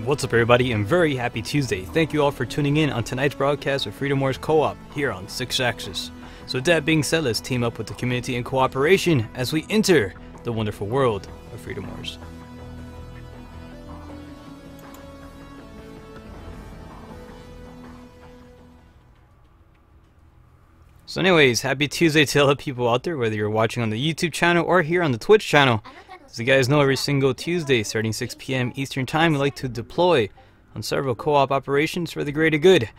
What's up, everybody, and very happy Tuesday. Thank you all for tuning in on tonight's broadcast of Freedom Wars Co-op here on 6 Axis. So with that being said, let's team up with the community in cooperation as we enter the wonderful world of Freedom Wars. So anyways, happy Tuesday to all the people out there, whether you're watching on the YouTube channel or here on the Twitch channel. As you guys know, every single Tuesday starting 6 p.m. Eastern Time, we like to deploy on several co-op operations for the greater good.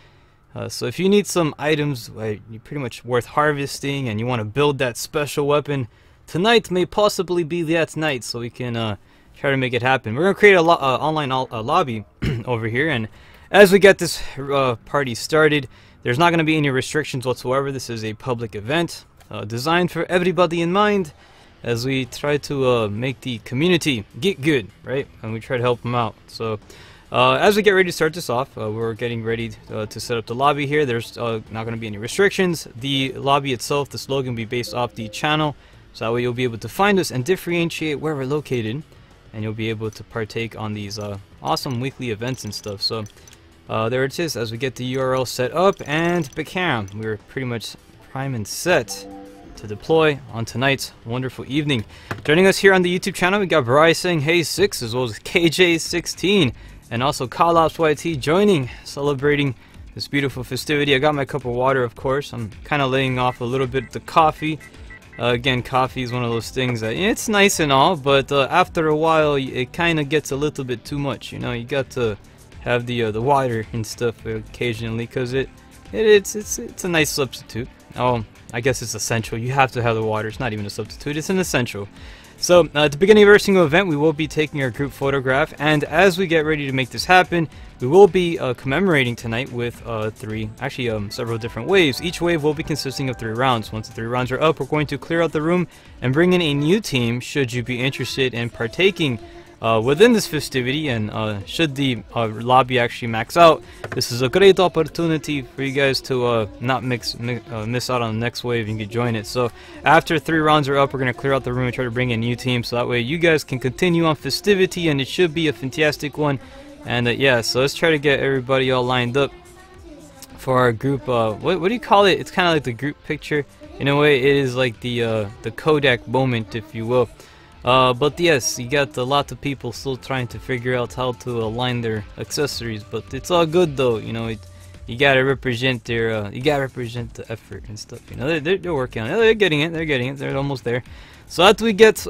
So if you need some items you're pretty much worth harvesting and you want to build that special weapon, tonight may possibly be that night, so we can try to make it happen. We're going to create a online lobby over here, and as we get this party started, there's not going to be any restrictions whatsoever. This is a public event designed for everybody in mind, as we try to make the community get good, right? And we try to help them out. So as we get ready to start this off, we're getting ready to set up the lobby here. There's not going to be any restrictions. The lobby itself, the slogan will be based off the channel, so that way you'll be able to find us and differentiate where we're located, and you'll be able to partake on these awesome weekly events and stuff. So there it is, as we get the URL set up, and bam, we're pretty much prime and set to deploy on tonight's wonderful evening. Joining us here on the YouTube channel, we got Bryce saying hey 6, as well as KJ16, and also Callops YT joining, celebrating this beautiful festivity. I got my cup of water, of course. I'm kind of laying off a little bit of the coffee. Again, coffee is one of those things that it's nice and all, but after a while it kind of gets a little bit too much. You know, you got to have the water and stuff occasionally, because it's a nice substitute. Oh, I guess it's essential. You have to have the water. It's not even a substitute, it's an essential. So at the beginning of every single event, we will be taking our group photograph, and as we get ready to make this happen, we will be commemorating tonight with several different waves. Each wave will be consisting of 3 rounds. Once the 3 rounds are up, we're going to clear out the room and bring in a new team should you be interested in partaking within this festivity. And should the lobby actually max out, this is a great opportunity for you guys to not miss out on the next wave and you can join it. So after 3 rounds are up, we're going to clear out the room and try to bring in a new team, so that way you guys can continue on festivity, and it should be a fantastic one. And yeah, so let's try to get everybody all lined up for our group. What do you call it? It's kind of like the group picture in a way. It is like the Kodak moment, if you will. But yes, you got a lot of people still trying to figure out how to align their accessories, but it's all good though. You know, you gotta represent their, you gotta represent the effort and stuff. You know, they're working on it. They're getting it. They're almost there. So as we get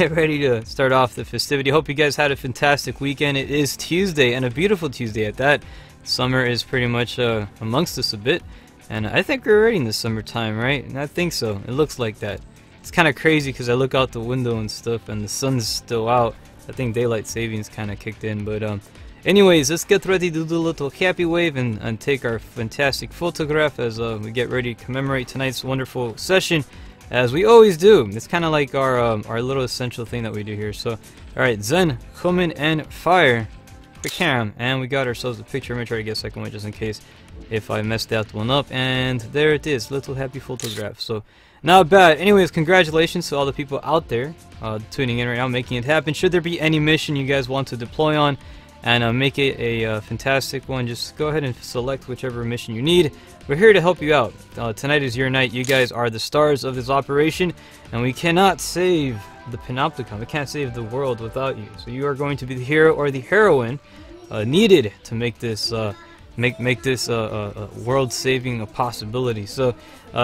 ready to start off the festivity, hope you guys had a fantastic weekend. It is Tuesday, and a beautiful Tuesday at that. Summer is pretty much amongst us a bit, and I think we're already in the summertime, right? And I think so. It looks like that. It's kind of crazy because I look out the window and stuff, and the sun's still out. I think daylight savings kind of kicked in, but anyways, let's get ready to do a little happy wave and take our fantastic photograph as we get ready to commemorate tonight's wonderful session, as we always do. It's kind of like our little essential thing that we do here. So, all right, Zen, Human, and Fire, Cam, and we got ourselves a picture. I'm gonna try to get a second one just in case if I messed that one up. And there it is, little happy photograph. So not bad. Anyways, congratulations to all the people out there tuning in right now, making it happen. Should there be any mission you guys want to deploy on and make it a fantastic one, just go ahead and select whichever mission you need. We're here to help you out. Tonight is your night. You guys are the stars of this operation, and we cannot save the Panopticon. We can't save the world without you. So you are going to be the hero or the heroine needed to make this make this world saving a possibility. So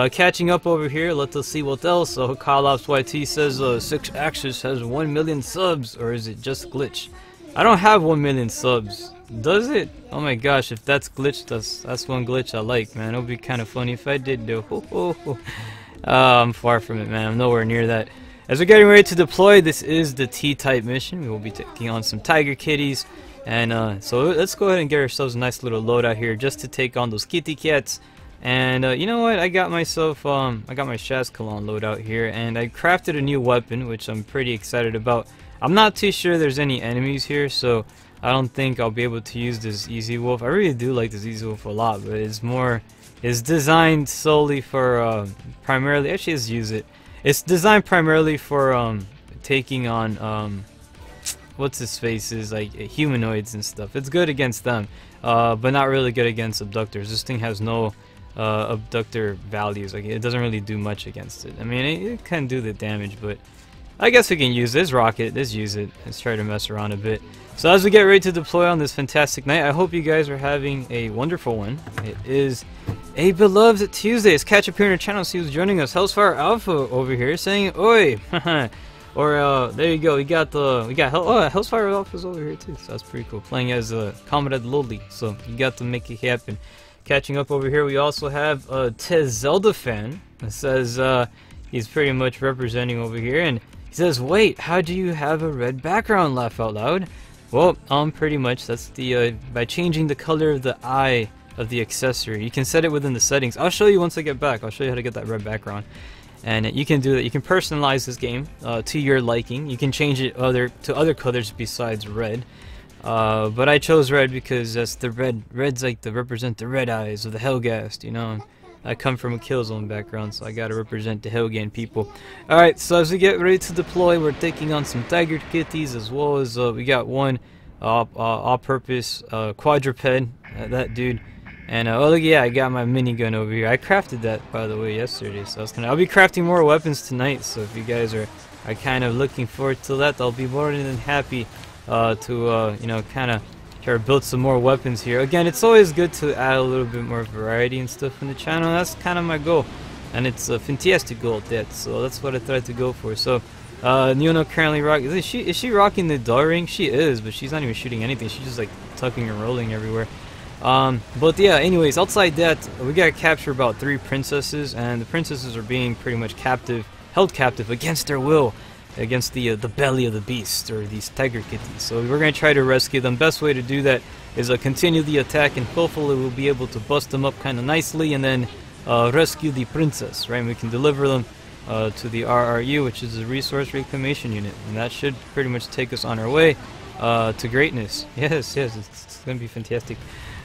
catching up over here, let us see what else. Callops YT says 6 Axis has 1 million subs, or is it just glitch? I don't have 1 million subs. Does it? Oh my gosh, if that's glitched, that's one glitch I like, man. It would be kind of funny if I did though. I'm far from it, man. I'm nowhere near that. As we're getting ready to deploy, this is the T-type mission. We will be taking on some tiger kitties. And so let's go ahead and get ourselves a nice little loadout here just to take on those kitty cats. And you know what? I got myself I got my Shazkalon loadout here, and I crafted a new weapon, which I'm pretty excited about. I'm not too sure there's any enemies here, so I don't think I'll be able to use this Easy Wolf. I really do like this Easy Wolf a lot, but it's designed solely for primarily, actually let's use it. It's designed primarily for taking on what's his faces, like humanoids and stuff. It's good against them, but not really good against abductors. This thing has no abductor values. Like, it doesn't really do much against it. I mean, it can do the damage, but I guess we can use this rocket. Let's use it. Let's try to mess around a bit. So as we get ready to deploy on this fantastic night, I hope you guys are having a wonderful one. It is a beloved Tuesday. Let's catch up here on our channel. See who's joining us. Hellfire Alpha over here saying "Oi," or there you go. We got Hellfire Alpha's over here too. So that's pretty cool. Playing as Comrade Loli. So you got to make it happen. Catching up over here, we also have Zelda fan. It says he's pretty much representing over here, and he says, "Wait, how do you have a red background?" Laugh out loud. Well, pretty much that's the by changing the color of the eye of the accessory. You can set it within the settings. I'll show you once I get back. I'll show you how to get that red background, and you can do that. You can personalize this game to your liking. You can change it to other colors besides red. But I chose red because that's the red's like to represent the red eyes of the Helghast, you know. I come from a Killzone background, so I gotta represent the Helghan people. Alright, so as we get ready to deploy, we're taking on some tiger kitties, as well as we got one all-purpose quadruped, that dude. And oh look, yeah, I got my minigun over here. I crafted that, by the way, yesterday, so I'll be crafting more weapons tonight. So if you guys are kind of looking forward to that, I'll be more than happy to you know, kind of try to build some more weapons here. Again, it's always good to add a little bit more variety and stuff in the channel. That's kind of my goal, and it's a fantastic goal at that. So that's what I tried to go for. So Neona currently rocking. Is she rocking the doll ring? She is, but she's not even shooting anything. She's just like tucking and rolling everywhere. But yeah, anyways, outside that, we got to capture about 3 princesses, and the princesses are being pretty much held captive against their will, against the belly of the beast, or these tiger kitties. So we're going to try to rescue them. Best way to do that is continue the attack, and hopefully we'll be able to bust them up kind of nicely, and then rescue the princess, right? And we can deliver them to the RRU, which is the Resource Reclamation Unit, and that should pretty much take us on our way to greatness. Yes, it's going to be fantastic.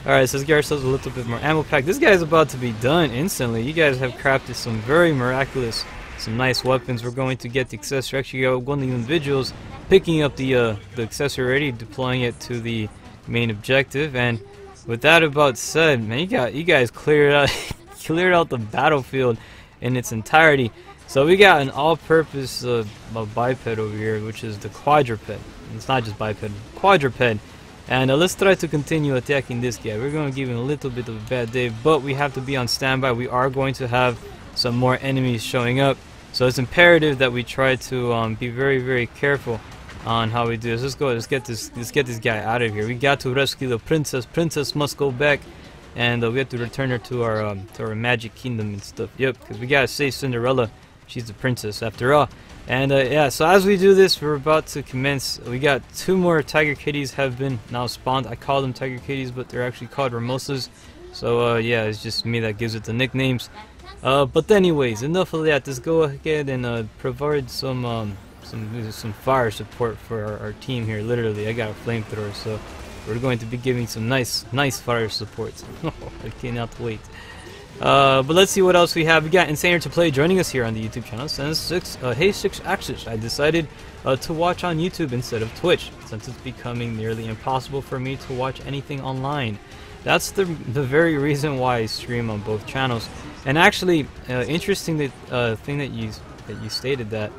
Alright, so let's get ourselves a little bit more ammo pack. This guy's about to be done instantly. You guys have crafted some very miraculous, some nice weapons. We're going to get the accessory. Actually, got one of the individuals picking up the accessory already, deploying it to the main objective. And with that about said, man, you guys cleared out the battlefield in its entirety. So we got an all-purpose biped over here, which is the quadruped. It's not just biped, quadruped. And let's try to continue attacking this guy. We're going to give him a little bit of a bad day, but we have to be on standby. We are going to have some more enemies showing up, so it's imperative that we try to be very, very careful on how we do this. Let's get this guy out of here. We got to rescue the princess. Princess must go back, and we have to return her to our magic kingdom and stuff. Yep, because we gotta save Cinderella. She's the princess after all. And yeah, so as we do this, we're about to commence. We got 2 more tiger kitties have been now spawned. I call them tiger kitties, but they're actually called Ramosas. So yeah, it's just me that gives it the nicknames. But anyways, enough of that. Let's go ahead and provide some fire support for our team here. Literally, I got a flamethrower, so we're going to be giving some nice fire support. I cannot wait. But let's see what else we have. We got Insaner to Play joining us here on the YouTube channel. Hey 6 Axis, I decided to watch on YouTube instead of Twitch, since it's becoming nearly impossible for me to watch anything online. That's the very reason why I stream on both channels. And actually, interesting thing that you stated that.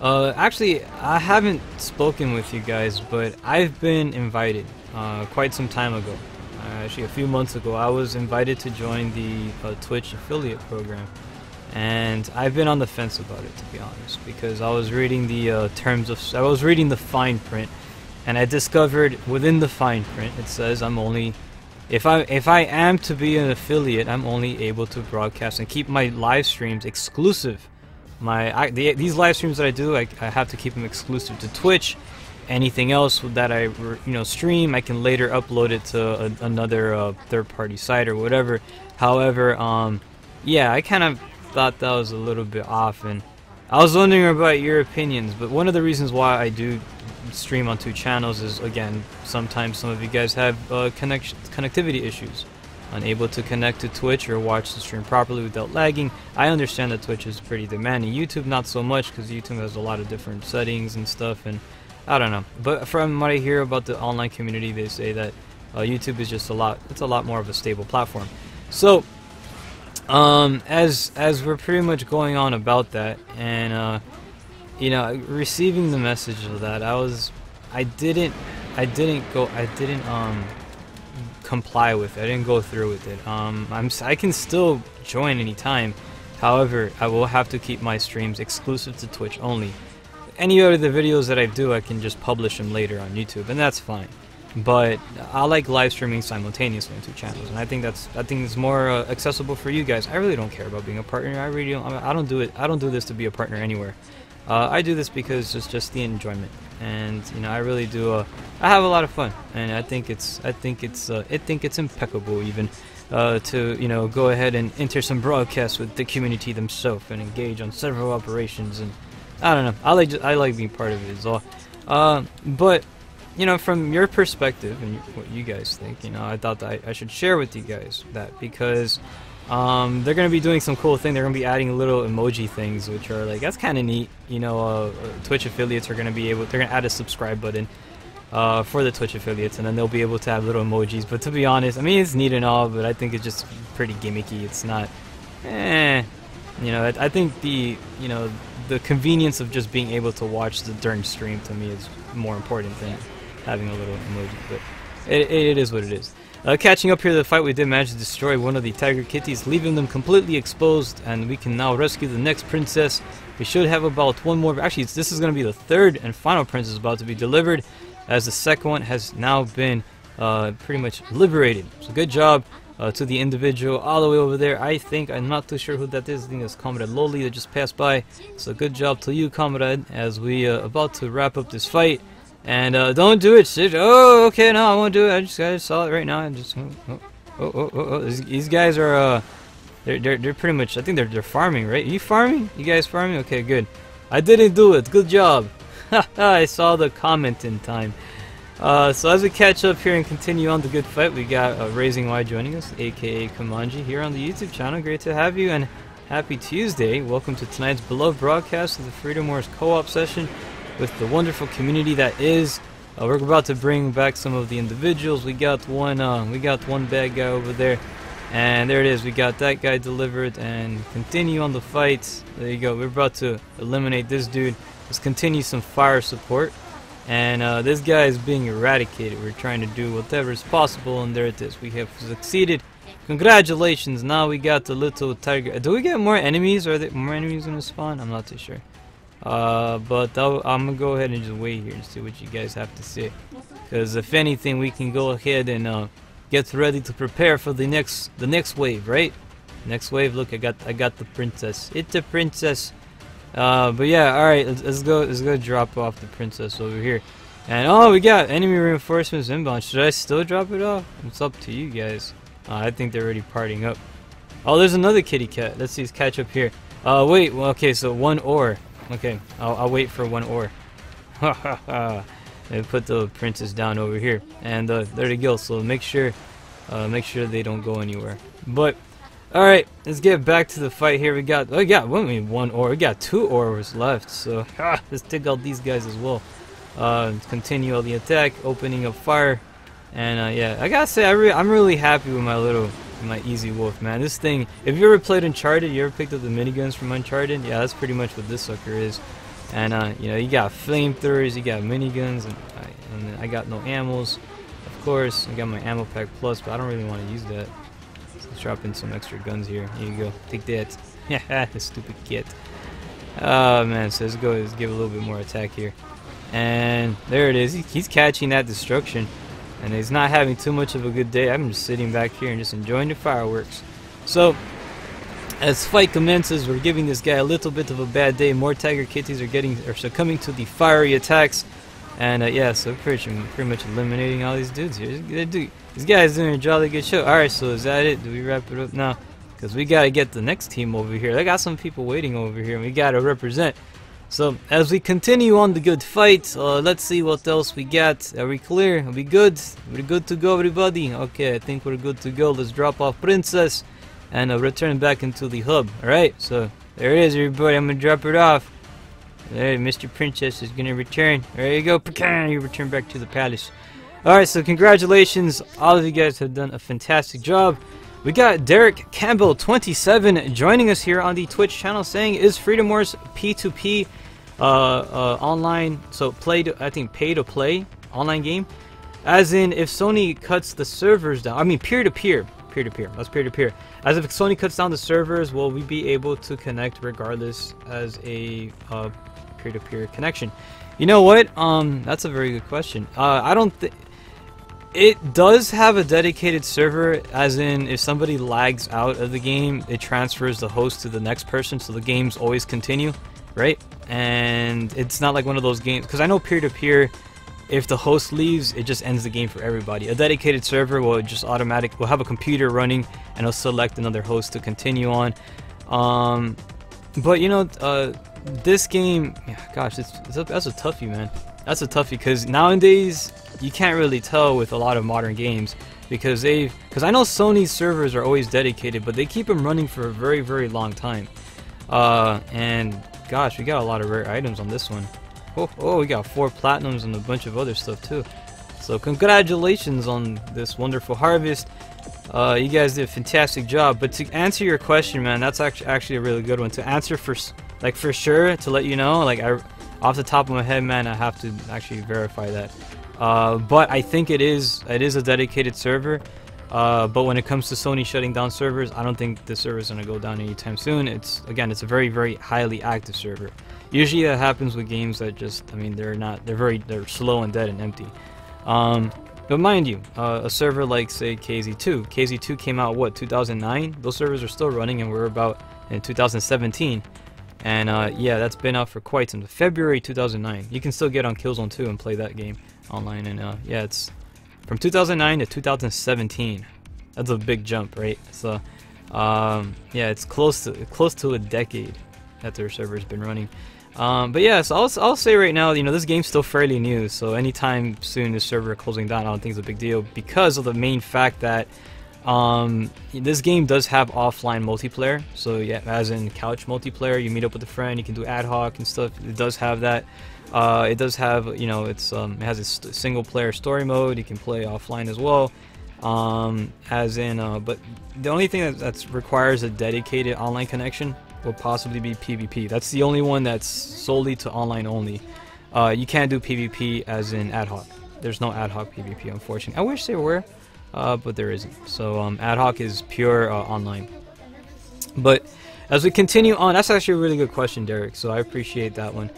Actually, I haven't spoken with you guys, but I've been invited quite some time ago. Actually, a few months ago, I was invited to join the Twitch affiliate program, and I've been on the fence about it, to be honest, because I was reading the I was reading the fine print, and I discovered within the fine print it says I'm only, if I am to be an affiliate, I'm only able to broadcast and keep my live streams exclusive. These live streams that I do, I have to keep them exclusive to Twitch. Anything else that I stream, I can later upload it to another third-party site or whatever. However, yeah, I kind of thought that was a little bit off, and I was wondering about your opinions. But one of the reasons why I do stream on 2 channels is, again, sometimes some of you guys have connectivity issues, unable to connect to Twitch or watch the stream properly without lagging. I understand that Twitch is pretty demanding. YouTube not so much, because YouTube has a lot of different settings and stuff, and I don't know. But from what I hear about the online community, they say that YouTube is just a lot more of a stable platform. So as we're pretty much going on about that, and you know, receiving the message of that, I didn't comply with it. I didn't go through with it. I can still join anytime. However, I will have to keep my streams exclusive to Twitch only. Any of the videos that I do, I can just publish them later on YouTube, and that's fine. But I like live streaming simultaneously on 2 channels, and I think it's more accessible for you guys. I really don't care about being a partner. I really don't. I don't do it. I don't do this to be a partner anywhere. I do this because it's just the enjoyment, and you know, I really do. I have a lot of fun, and I think it's impeccable even to, you know, go ahead and enter some broadcasts with the community themselves and engage on several operations, and I don't know. I like being part of it as well. But you know, from your perspective and what you guys think, you know, I thought that I should share with you guys that, because they're gonna be doing some cool thing. They're gonna be adding little emoji things, which are like, that's kind of neat. You know, Twitch affiliates are gonna be able. They're gonna add a subscribe button for the Twitch affiliates, and then they'll be able to have little emojis. But to be honest, I mean, it's neat and all, but I think it's just pretty gimmicky. It's not. You know, I think the convenience of just being able to watch during stream, to me, is more important than having a little emoji. But it is what it is. Catching up here to the fight, we did manage to destroy one of the tiger kitties, leaving them completely exposed, and we can now rescue the next princess. We should have about one more. Actually, this is going to be the third and final princess about to be delivered, as the second one has now been pretty much liberated. So good job to the individual all the way over there. I'm not too sure who that is. I think it's Comrade Loli that just passed by. So good job to you, Comrade, as we about to wrap up this fight. And don't do it, Sid. Oh, okay, no, I won't do it. I just saw it right now. And just these guys are they're pretty much. I think they're farming, right? Are you farming? You guys farming? Okay, good. I didn't do it. Good job. I saw the comment in time. So as we catch up here and continue on the good fight, we got Raising Y joining us, aka Kamanji, here on the YouTube channel. Great to have you, and happy Tuesday. Welcome to tonight's beloved broadcast of the Freedom Wars co-op session with the wonderful community that is. We're about to bring back some of the individuals. We got one bad guy over there, and there it is. We got that guy delivered, and continue on the fight. There you go. We're about to eliminate this dude. Let's continue some fire support. And this guy is being eradicated. We're trying to do whatever is possible, and there it is. We have succeeded. Congratulations. Now we got the little tiger. Do we get more enemies? Are there more enemies going to spawn? I'm not too sure. But I'm going to go ahead and just wait here and see what you guys have to say. Because if anything, we can go ahead and get ready to prepare for the next wave, right? Next wave. Look, I got the princess. It's the princess. But yeah, alright, let's go drop off the princess over here. And oh, we got enemy reinforcements inbound. Should I still drop it off? It's up to you guys. I think they're already partying up. Oh, there's another kitty cat. Let's see, let's catch up here. Wait, well, okay, so 1 ore. Okay, I'll wait for 1 ore. Ha ha ha. And put the princess down over here. And there they go. So make sure they don't go anywhere. But alright, let's get back to the fight here. We got 1 ore. We got 2 ores left. So let's take out these guys as well. Continue the attack, opening up fire. And yeah, I gotta say, I'm really happy with my Easy Wolf, man. This thing, if you ever played Uncharted, you ever picked up the miniguns from Uncharted? Yeah, that's pretty much what this sucker is. And you know, you got flamethrowers, you got miniguns, and I got no ammos. Of course, I got my ammo pack plus, but I don't really want to use that. Let's drop in some extra guns here. Here you go. Take that. Yeah, this stupid kit. Oh man, so let's give a little bit more attack here. And there it is. He's catching that destruction. And he's not having too much of a good day. I'm just sitting back here and just enjoying the fireworks. So, as fight commences, we're giving this guy a little bit of a bad day. More tiger kitties are succumbing to the fiery attacks. And yeah, so pretty much eliminating all these dudes here. These guys doing a jolly good show. Alright, so is that it? Do we wrap it up now? Because we got to get the next team over here. I got some people waiting over here, and we got to represent. So as we continue on the good fight, let's see what else we got. Are we clear? Are we good? We're good to go, everybody. Okay, I think we're good to go. Let's drop off Princess and return back into the hub. Alright, so there it is, everybody. I'm gonna drop it off. Hey, Mr. Princess is gonna return. There you go. You return back to the palace. Alright, so congratulations. All of you guys have done a fantastic job. We got Derek Campbell 27 joining us here on the Twitch channel, saying, is Freedom Wars P2P online, so I think pay to play online game, as in if Sony cuts the servers down, I mean peer-to-peer, that's peer-to-peer, as if Sony cuts down the servers, will we be able to connect regardless as a peer-to-peer connection? You know what, that's a very good question. I don't think it does have a dedicated server, as in if somebody lags out of the game, it transfers the host to the next person, so the games always continue, right? And it's not like one of those games, because I know peer-to-peer, if the host leaves, it just ends the game for everybody. A dedicated server will just will have a computer running and it'll select another host to continue on. But you know, this game, yeah, gosh, that's a toughie, man. That's a toughie, because nowadays you can't really tell with a lot of modern games, because I know Sony's servers are always dedicated, but they keep them running for a very, very long time. And gosh, we got a lot of rare items on this one. Oh, we got 4 platinums and a bunch of other stuff too. So congratulations on this wonderful harvest. You guys did a fantastic job. But to answer your question, man, that's actually a really good one. To answer for sure, to let you know, like off the top of my head, man, I have to actually verify that. But I think it is a dedicated server. But when it comes to Sony shutting down servers, I don't think the server is going to go down anytime soon. It's a very, very highly active server. Usually that happens with games that just, I mean, they're slow and dead and empty. But mind you, a server like, say, KZ2. KZ2 came out, what, 2009? Those servers are still running, and we're about in 2017. And yeah, that's been out for quite some time. February 2009. You can still get on Killzone 2 and play that game online. And yeah, it's from 2009 to 2017. That's a big jump, right? So yeah, it's close to a decade that their server's been running. But yeah, so I'll say right now, you know, this game's still fairly new, so anytime soon this server closing down, I don't think it's a big deal, because of the main fact that this game does have offline multiplayer. So yeah, as in couch multiplayer, you meet up with a friend, you can do ad hoc and stuff. It does have that. It does have, you know, it has a single player story mode. You can play offline as well. But the only thing that requires a dedicated online connection will possibly be PvP. That's the only one that's solely to online only. You can't do PvP as in ad hoc. There's no ad hoc PvP, unfortunately. I wish there were, but there isn't. So ad hoc is pure online. But as we continue on, that's actually a really good question, Derek, so I appreciate that one.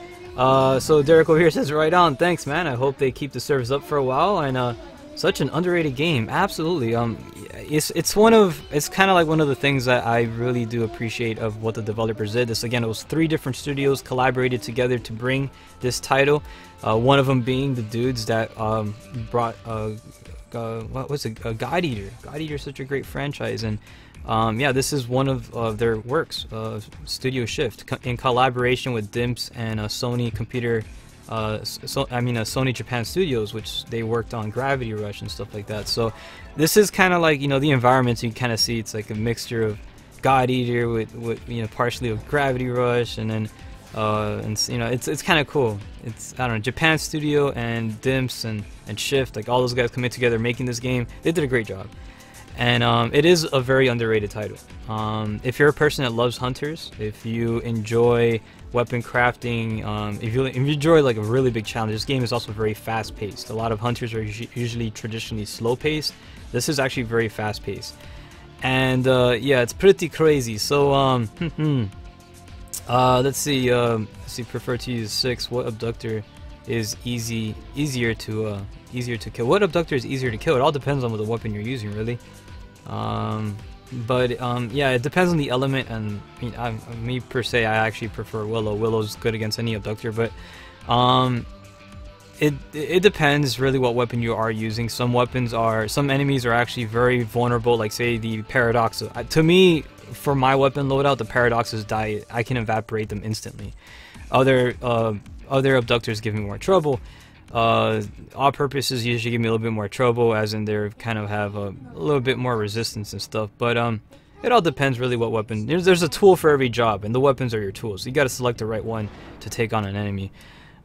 So Derek over here says, right on, thanks, man. I hope they keep the servers up for a while. And such an underrated game, absolutely. It's kind of like one of the things that I really do appreciate of what the developers did. This, again, it was 3 different studios collaborated together to bring this title. One of them being the dudes that brought what was it, God Eater. God Eater is such a great franchise, and yeah, this is one of their works, Studio Shift, in collaboration with Dimps and Sony Computer. Sony Japan Studios, which they worked on Gravity Rush and stuff like that. So this is kind of like, you know, the environments you kind of see. It's like a mixture of God Eater with you know, partially of Gravity Rush, and then and you know, it's kind of cool. It's, I don't know, Japan Studio and Dimps and Shift, like all those guys coming together making this game. They did a great job. And it is a very underrated title. If you're a person that loves hunters, if you enjoy weapon crafting, if you enjoy like a really big challenge, this game is also very fast-paced. A lot of hunters are usually traditionally slow-paced. This is actually very fast-paced. And yeah, it's pretty crazy. So let's see. Prefer to use 6. What abductor is easier to kill? What abductor is easier to kill? It all depends on what the weapon you're using, really. Yeah, it depends on the element, and me per se, I actually prefer Willow. Willow's good against any abductor, but it depends really what weapon you are using. Some enemies are actually very vulnerable, like say the Paradox. To me, for my weapon loadout, the paradoxes die. I can evaporate them instantly. Other abductors give me more trouble. All purposes usually give me a little bit more trouble, as in they kind of have a little bit more resistance and stuff. But it all depends really what weapon. There's a tool for every job, and the weapons are your tools. So you got to select the right one to take on an enemy.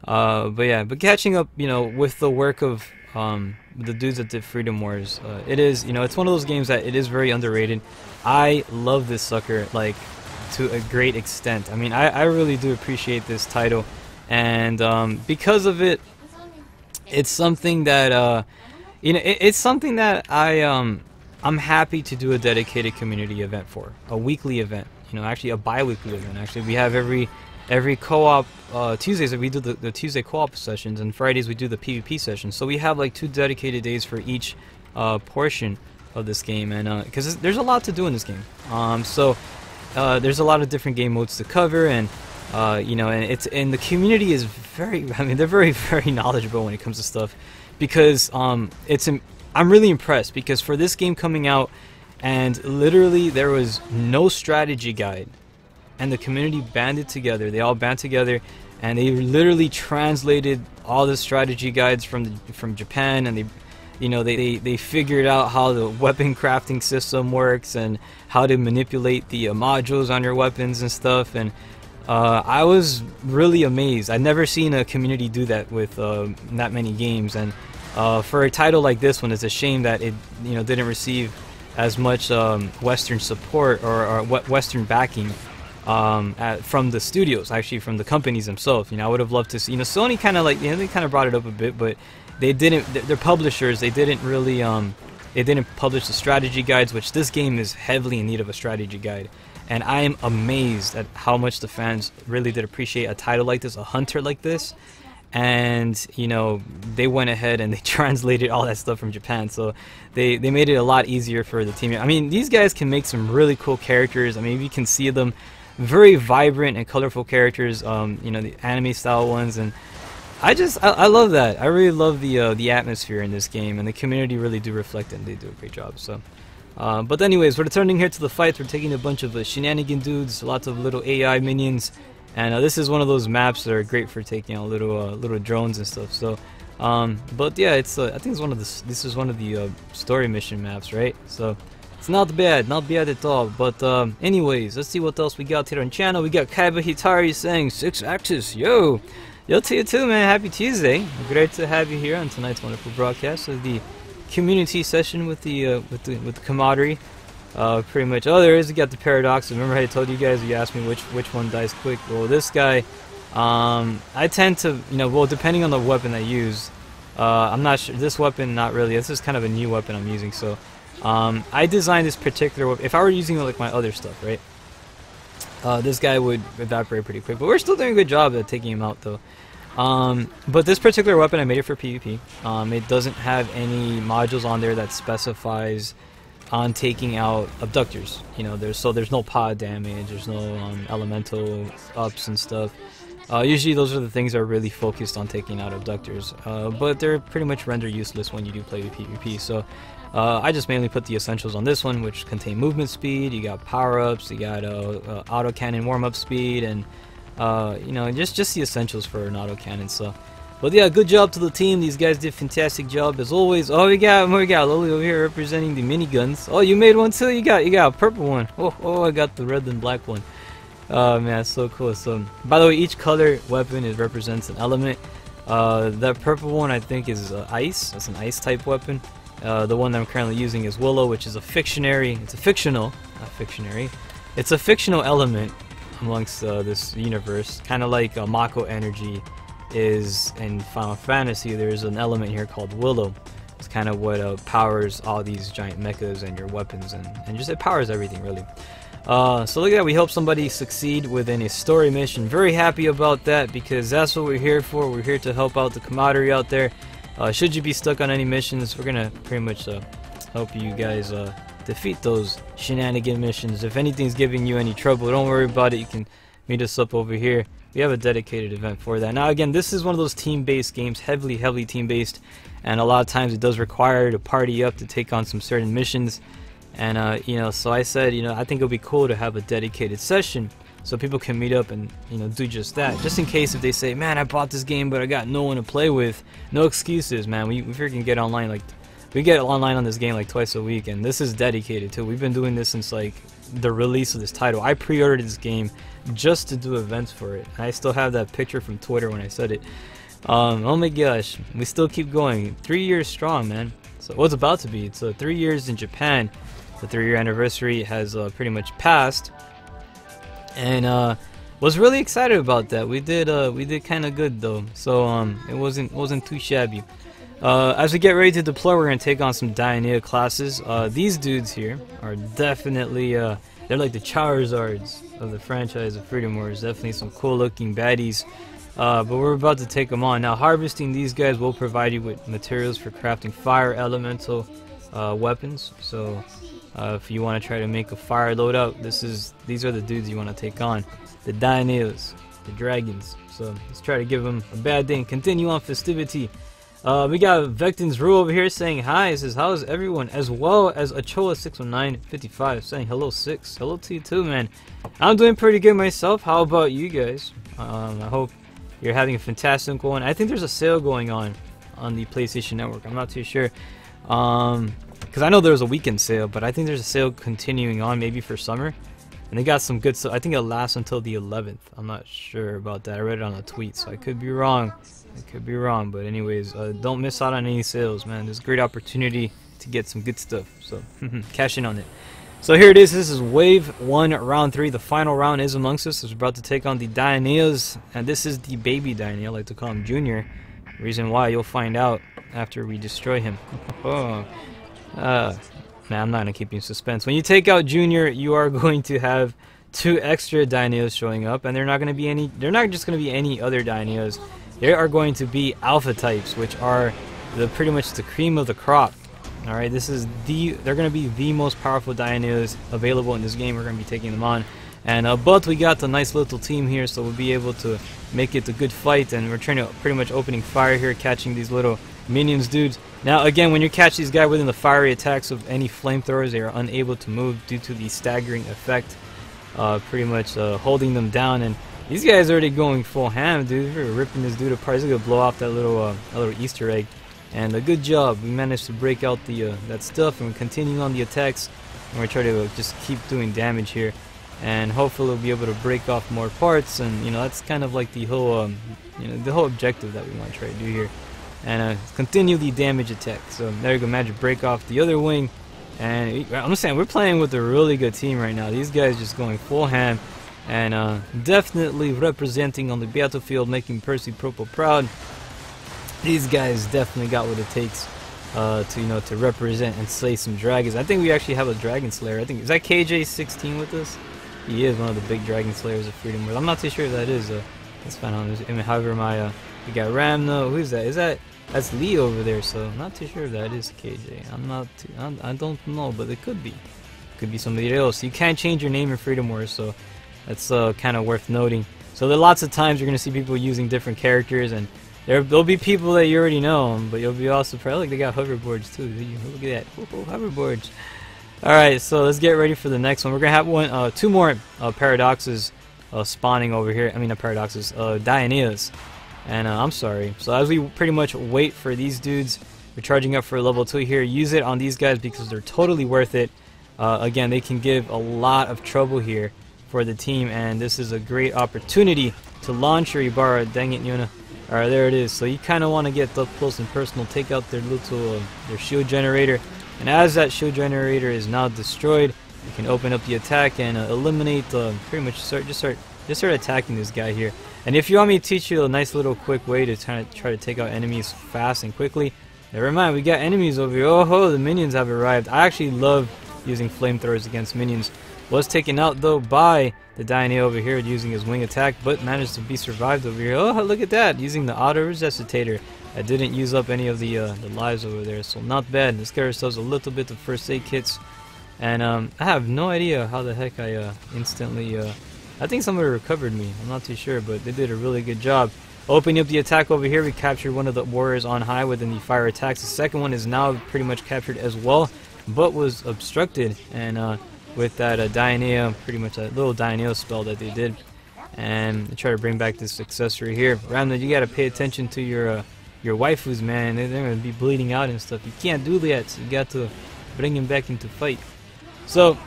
But catching up, with the work of the dudes that did Freedom Wars, it is, it's one of those games that it is very underrated. I love this sucker, like, to a great extent. I mean, I really do appreciate this title, and because of it, it's something that it's something that I'm happy to do a dedicated community event for, a weekly event. Actually a bi-weekly event. Actually, we have every co-op Tuesdays that we do the Tuesday co-op sessions, and Fridays we do the PvP sessions. So we have like 2 dedicated days for each portion of this game, and because there's a lot to do in this game. There's a lot of different game modes to cover, and and the community is very, I mean, they're very, very knowledgeable when it comes to stuff, because I'm really impressed, because for this game coming out, and literally there was no strategy guide, and the community banded together. They all band together, and they literally translated all the strategy guides from Japan, and they figured out how the weapon crafting system works and how to manipulate the modules on your weapons and stuff. And I was really amazed. I'd never seen a community do that with that many games, and for a title like this one, it's a shame that it didn't receive as much Western support or Western backing from the studios, actually from the companies themselves. I would have loved to see. Sony kind of they kind of brought it up a bit, but they didn't. Their publishers, they didn't really they didn't publish the strategy guides, which this game is heavily in need of a strategy guide. And I am amazed at how much the fans really did appreciate a title like this, a hunter like this. And they went ahead and they translated all that stuff from Japan, so they made it a lot easier for the team. I mean, these guys can make some really cool characters. I mean, you can see them, very vibrant and colorful characters, the anime style ones, and I love that. I really love the atmosphere in this game, and the community really do reflect it, and they do a great job. So but anyways, we're returning here to the fights. We're taking a bunch of shenanigan dudes, lots of little AI minions. And this is one of those maps that are great for taking out little drones and stuff. So, but yeah, it's I think this is one of the story mission maps, right? So it's not bad at all. But anyways, let's see what else we got here on channel. We got Kaiba Hitari saying 6 axis, yo to you too, man. Happy Tuesday. Great to have you here on tonight's wonderful broadcast of the community session with the camaraderie. Pretty much. Oh, there is. You got the paradox. Remember I told you guys, you asked me which one dies quick. Well, this guy, I tend to, well, depending on the weapon I use, I'm not sure. This weapon, not really. This is kind of a new weapon I'm using. So, I designed this particular weapon. If I were using it like my other stuff, right? This guy would evaporate pretty quick. But we're still doing a good job at taking him out, though. But this particular weapon, I made it for PvP. It doesn't have any modules on there that specifies on taking out abductors. There's no pod damage, there's no elemental ups and stuff. Usually those are the things that are really focused on taking out abductors, but they're pretty much rendered useless when you do play PvP. So I just mainly put the essentials on this one, which contain movement speed, you got power-ups, you got autocannon warm-up speed, and just the essentials for an autocannon. So, but yeah, good job to the team. These guys did a fantastic job as always. Oh, we got Lily over here representing the miniguns. Oh, you made one too. You got a purple one. Oh, I got the red and black one. Oh man, that's so cool. So, by the way, each color weapon represents an element. That purple one I think is ice. That's an ice type weapon. The one that I'm currently using is Willow, which is a fictionary. It's a fictional, not fictionary. It's a fictional element amongst this universe, kind of like Mako energy is in Final Fantasy. There's an element here called Willow. It's kind of what powers all these giant mechas and your weapons, and just it powers everything really. So look at that, we help somebody succeed within a story mission. Very happy about that, because that's what we're here for. We're here to help out the camaraderie out there. Should you be stuck on any missions, we're gonna pretty much help you guys defeat those shenanigan missions. If anything's giving you any trouble, don't worry about it. You can meet us up over here. We have a dedicated event for that. Now again, this is one of those team-based games, heavily team-based, and a lot of times it does require to party up to take on some certain missions. And you know, so I said, you know, I think it'll be cool to have a dedicated session so people can meet up and, you know, do just that. Just in case if they say, man, I bought this game but I got no one to play with. No excuses, man. We freaking get online, like, we get online on this game like twice a week, and this is dedicated too. We've been doing this since like the release of this title. I pre-ordered this game just to do events for it. I still have that picture from Twitter when I said it. Oh my gosh, we still keep going. 3 years strong, man. So what's about to be? It's 3 years in Japan. The 3-year anniversary has pretty much passed, and was really excited about that. We did kind of good though, so it wasn't too shabby. As we get ready to deploy, we're gonna take on some Dioneia classes. These dudes here are definitely they're like the Charizards of the franchise of Freedom Wars. Definitely some cool looking baddies. But we're about to take them on. Now, harvesting these guys will provide you with materials for crafting fire elemental weapons. So if you want to try to make a fire loadout, these are the dudes you want to take on. The Dioneias, the dragons. So let's try to give them a bad day and continue on festivity. We got Vectin's Rule over here saying hi. He says, how's everyone? As well as Achoa61955 saying hello, 6. Hello to you too, man. I'm doing pretty good myself. How about you guys? I hope you're having a fantastic one. I think there's a sale going on the PlayStation Network. I'm not too sure. Because I know there was a weekend sale, but I think there's a sale continuing on maybe for summer. And they got some good stuff. I think it'll last until the 11th. I'm not sure about that. I read it on a tweet, so I could be wrong. I could be wrong, but anyways, don't miss out on any sales, man. There's a great opportunity to get some good stuff, so cash in on it. So here it is. This is Wave 1, Round 3. The final round is amongst us. We're about to take on the Dioneias, and this is the baby Dioneia. I like to call him Junior. Reason why, you'll find out after we destroy him. Man, I'm not gonna keep you in suspense. When you take out Junior, you are going to have 2 extra Dioneias showing up, and they're not just gonna be any other Dioneias. There are going to be alpha types, which are pretty much the cream of the crop. All right, they're going to be the most powerful Dioneias available in this game. We're going to be taking them on, and but we got the nice little team here, so we'll be able to make it a good fight. And we're trying to pretty much opening fire here, catching these little minions, dudes. Now, again, when you catch these guys within the fiery attacks of any flamethrowers, they are unable to move due to the staggering effect, pretty much holding them down. And these guys are already going full ham, dude. We're ripping this dude apart. He's gonna blow off that little Easter egg. And a good job. We managed to break out the that stuff, and we're continuing on the attacks. And we're trying to just keep doing damage here, and hopefully we'll be able to break off more parts. And you know, that's kind of like the whole the whole objective that we want to try to do here. And continue the damage attack. So there you go, magic break off the other wing. And I'm saying we're playing with a really good team right now. These guys just going full ham. And definitely representing on the battlefield, making Percy Purple proud. These guys definitely got what it takes to represent and slay some dragons. I think we actually have a dragon slayer. I think, is that KJ16 with us? He is one of the big dragon slayers of Freedom Wars. I'm not too sure if that is. Let's find out. I mean, however, we got Ramno. Who's that? That's Lee over there. So I'm not too sure if that is KJ. I don't know, but it could be. Could be somebody else. You can't change your name in Freedom Wars, so that's kind of worth noting. So there are lots of times you're going to see people using different characters, and there'll be people that you already know, but you'll be all surprised. Like, they got hoverboards too. Look at that. Oh, hoverboards. Alright, so let's get ready for the next one. We're going to have 2 more paradoxes spawning over here. I mean, not paradoxes, Dioneias. And I'm sorry. So as we pretty much wait for these dudes, we're charging up for level 2 here. Use it on these guys because they're totally worth it. Again, they can give a lot of trouble here for the team, and this is a great opportunity to launch your Ibarra. Dang it, Yuna. Alright, there it is. So you kind of want to get up close and personal, take out their little their shield generator, and as that shield generator is now destroyed, you can open up the attack and eliminate pretty much just start attacking this guy here. And if you want me to teach you a nice little quick way to try to take out enemies fast and quickly, never mind, we got enemies over here. Oh ho, the minions have arrived. I actually love using flamethrowers against minions. Was taken out though by the Dioneia over here using his wing attack, but managed to be survived over here. Oh, look at that, using the auto resuscitator. I didn't use up any of the lives over there, so not bad. Let's get ourselves a little bit of first aid kits, and I have no idea how the heck I instantly. I think somebody recovered me. I'm not too sure, but they did a really good job. Opening up the attack over here, we captured one of the warriors on high within the fire attacks. The second one is now pretty much captured as well but was obstructed, and with that Dioneo, pretty much a little Dioneo spell that they did, and they try to bring back this accessory here. Ramna, you gotta pay attention to your waifus, man. They're gonna be bleeding out and stuff. You can't do that, so you got to bring him back into fight. So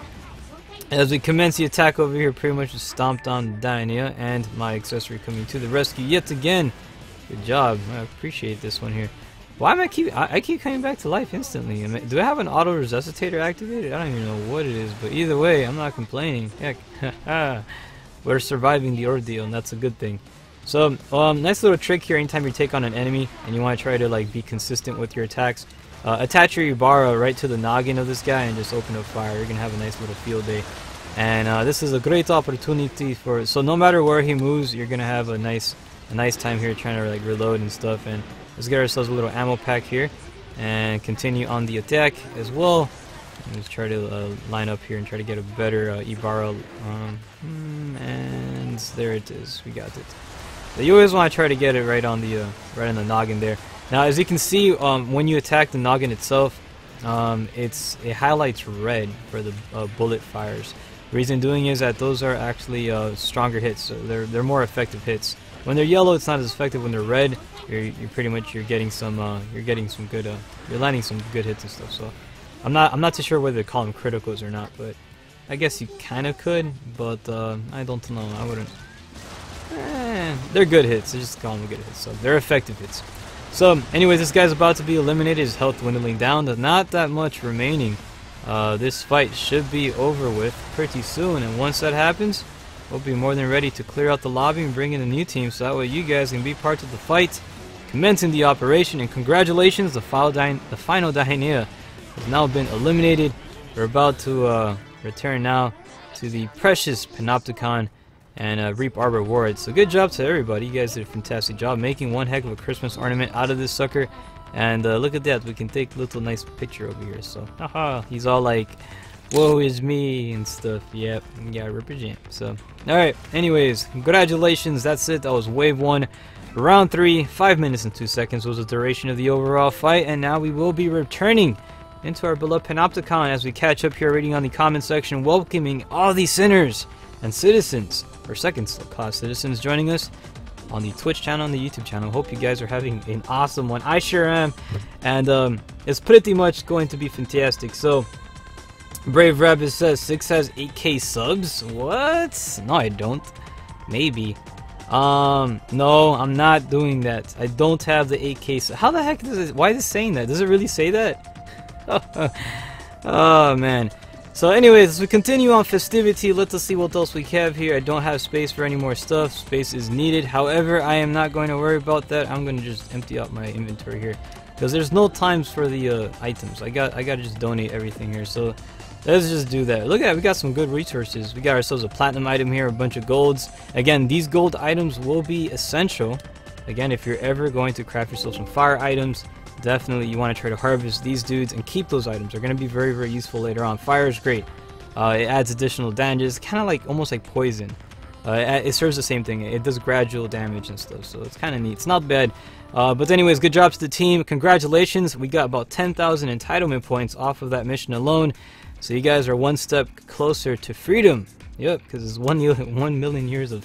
as we commence the attack over here, pretty much just stomped on Dionea, and my accessory coming to the rescue yet again. Good job. I appreciate this one here. Why am I keep coming back to life instantly? Do I have an auto resuscitator activated? I don't even know what it is, but either way, I'm not complaining. Heck, we're surviving the ordeal, and that's a good thing. So, nice little trick here. Anytime you take on an enemy and you want to try to like be consistent with your attacks, attach your Yubara right to the noggin of this guy and just open up fire. You're gonna have a nice little field day. And this is a great opportunity for. So no matter where he moves, you're gonna have a nice time here trying to like reload and stuff. And let's get ourselves a little ammo pack here and continue on the attack as well. Let's try to line up here and try to get a better Ibarra. And there it is. We got it. So you always want to try to get it right on the noggin there. Now, as you can see, when you attack the noggin itself, it highlights red for the bullet fires. The reason doing is that those are actually stronger hits. So they're more effective hits. When they're yellow, it's not as effective. When they're red, you're getting some good you're landing some good hits and stuff. So I'm not too sure whether to call them criticals or not, but I guess you kind of could. But I don't know. I wouldn't. They're good hits. I just call them good hits. So they're effective hits. So anyways, this guy's about to be eliminated. His health dwindling down. There's not that much remaining. This fight should be over with pretty soon, and once that happens, we'll be more than ready to clear out the lobby and bring in a new team, so that way you guys can be part of the fight, commencing the operation. And congratulations, the final Dionea has now been eliminated. We're about to return now to the precious Panopticon and reap our rewards. So good job to everybody. You guys did a fantastic job making one heck of a Christmas ornament out of this sucker. And look at that, we can take a little nice picture over here. So haha, he's all like, woe is me and stuff. Yep, yeah, represent. So alright, anyways, congratulations, that's it. That was wave 1, round 3. 5 minutes and 2 seconds was the duration of the overall fight, and now we will be returning into our beloved Panopticon as we catch up here, reading on the comment section, welcoming all the sinners and citizens, or second class citizens, joining us on the Twitch channel and the YouTube channel. Hope you guys are having an awesome one. I sure am, and it's pretty much going to be fantastic. So Brave Rabbit says 6 has 8k subs. What? No, I don't. Maybe. No, I'm not doing that. I don't have the 8k. How the heck does it? Why is it saying that? Does it really say that? Oh man. So anyways, as we continue on festivity, let us see what else we have here. I don't have space for any more stuff. Space is needed. However, I am not going to worry about that. I'm going to just empty out my inventory here, because there's no times for the items. I gotta just donate everything here. So let's just do that. Look at that, we got some good resources. We got ourselves a platinum item here, a bunch of golds. Again, these gold items will be essential. Again, if you're ever going to craft yourself some fire items, definitely you want to try to harvest these dudes and keep those items. They're going to be very, very useful later on. Fire is great. It adds additional damages, kind of like almost like poison. It serves the same thing. It does gradual damage and stuff, so it's kind of neat. It's not bad. But anyways, good job to the team. Congratulations. We got about 10,000 entitlement points off of that mission alone. So you guys are one step closer to freedom. Yep, because it's 1 million years of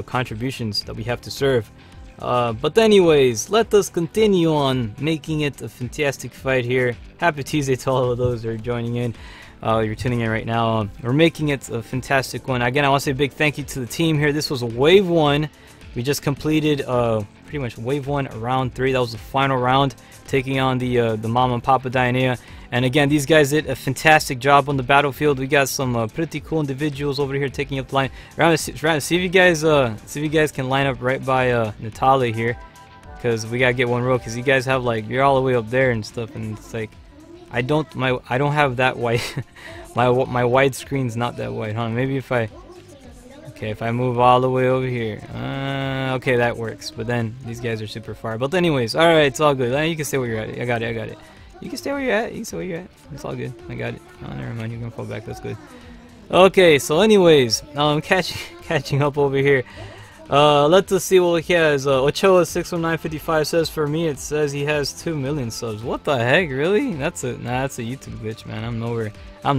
contributions that we have to serve. But anyways, let us continue on making it a fantastic fight here. Happy Tuesday to all of those that are joining in. You're tuning in right now. We're making it a fantastic one. Again, I want to say a big thank you to the team here. This was wave 1. We just completed pretty much wave 1, round 3. That was the final round, taking on the Mama and Papa Dionea. And again, these guys did a fantastic job on the battlefield. We got some pretty cool individuals over here taking up the line. See if you guys can line up right by Natalia here, because we gotta get one row. Because you guys have like, you're all the way up there and stuff, and it's like I don't have that wide. my wide screen's not that wide. Huh? Maybe if I move all the way over here. Okay, that works. But then these guys are super far. But anyways, all right, it's all good. You can stay where you're at. I got it. You can stay where you're at. It's all good. I got it. Oh, never mind. You're gonna fall back. That's good. Okay, so anyways, catching up over here. Let's see what he has. Ochoa61955 says, for me it says he has 2 million subs. What the heck, really? That's a YouTube glitch, man. I'm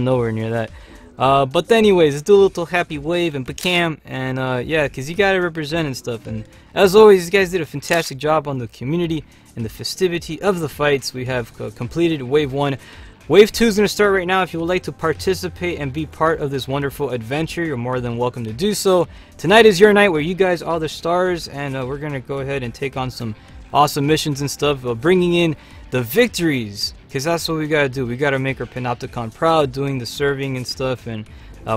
nowhere near that. But anyways, let's do a little happy wave and Bacam, and yeah, cause you gotta represent and stuff. And as always, you guys did a fantastic job on the community and the festivity of the fights. We have completed wave 1. Wave 2 is going to start right now. If you would like to participate and be part of this wonderful adventure, you're more than welcome to do so. Tonight is your night where you guys are the stars, and we're going to go ahead and take on some awesome missions and stuff, bringing in the victories, because that's what we got to do. We got to make our Panopticon proud, doing the serving and stuff, and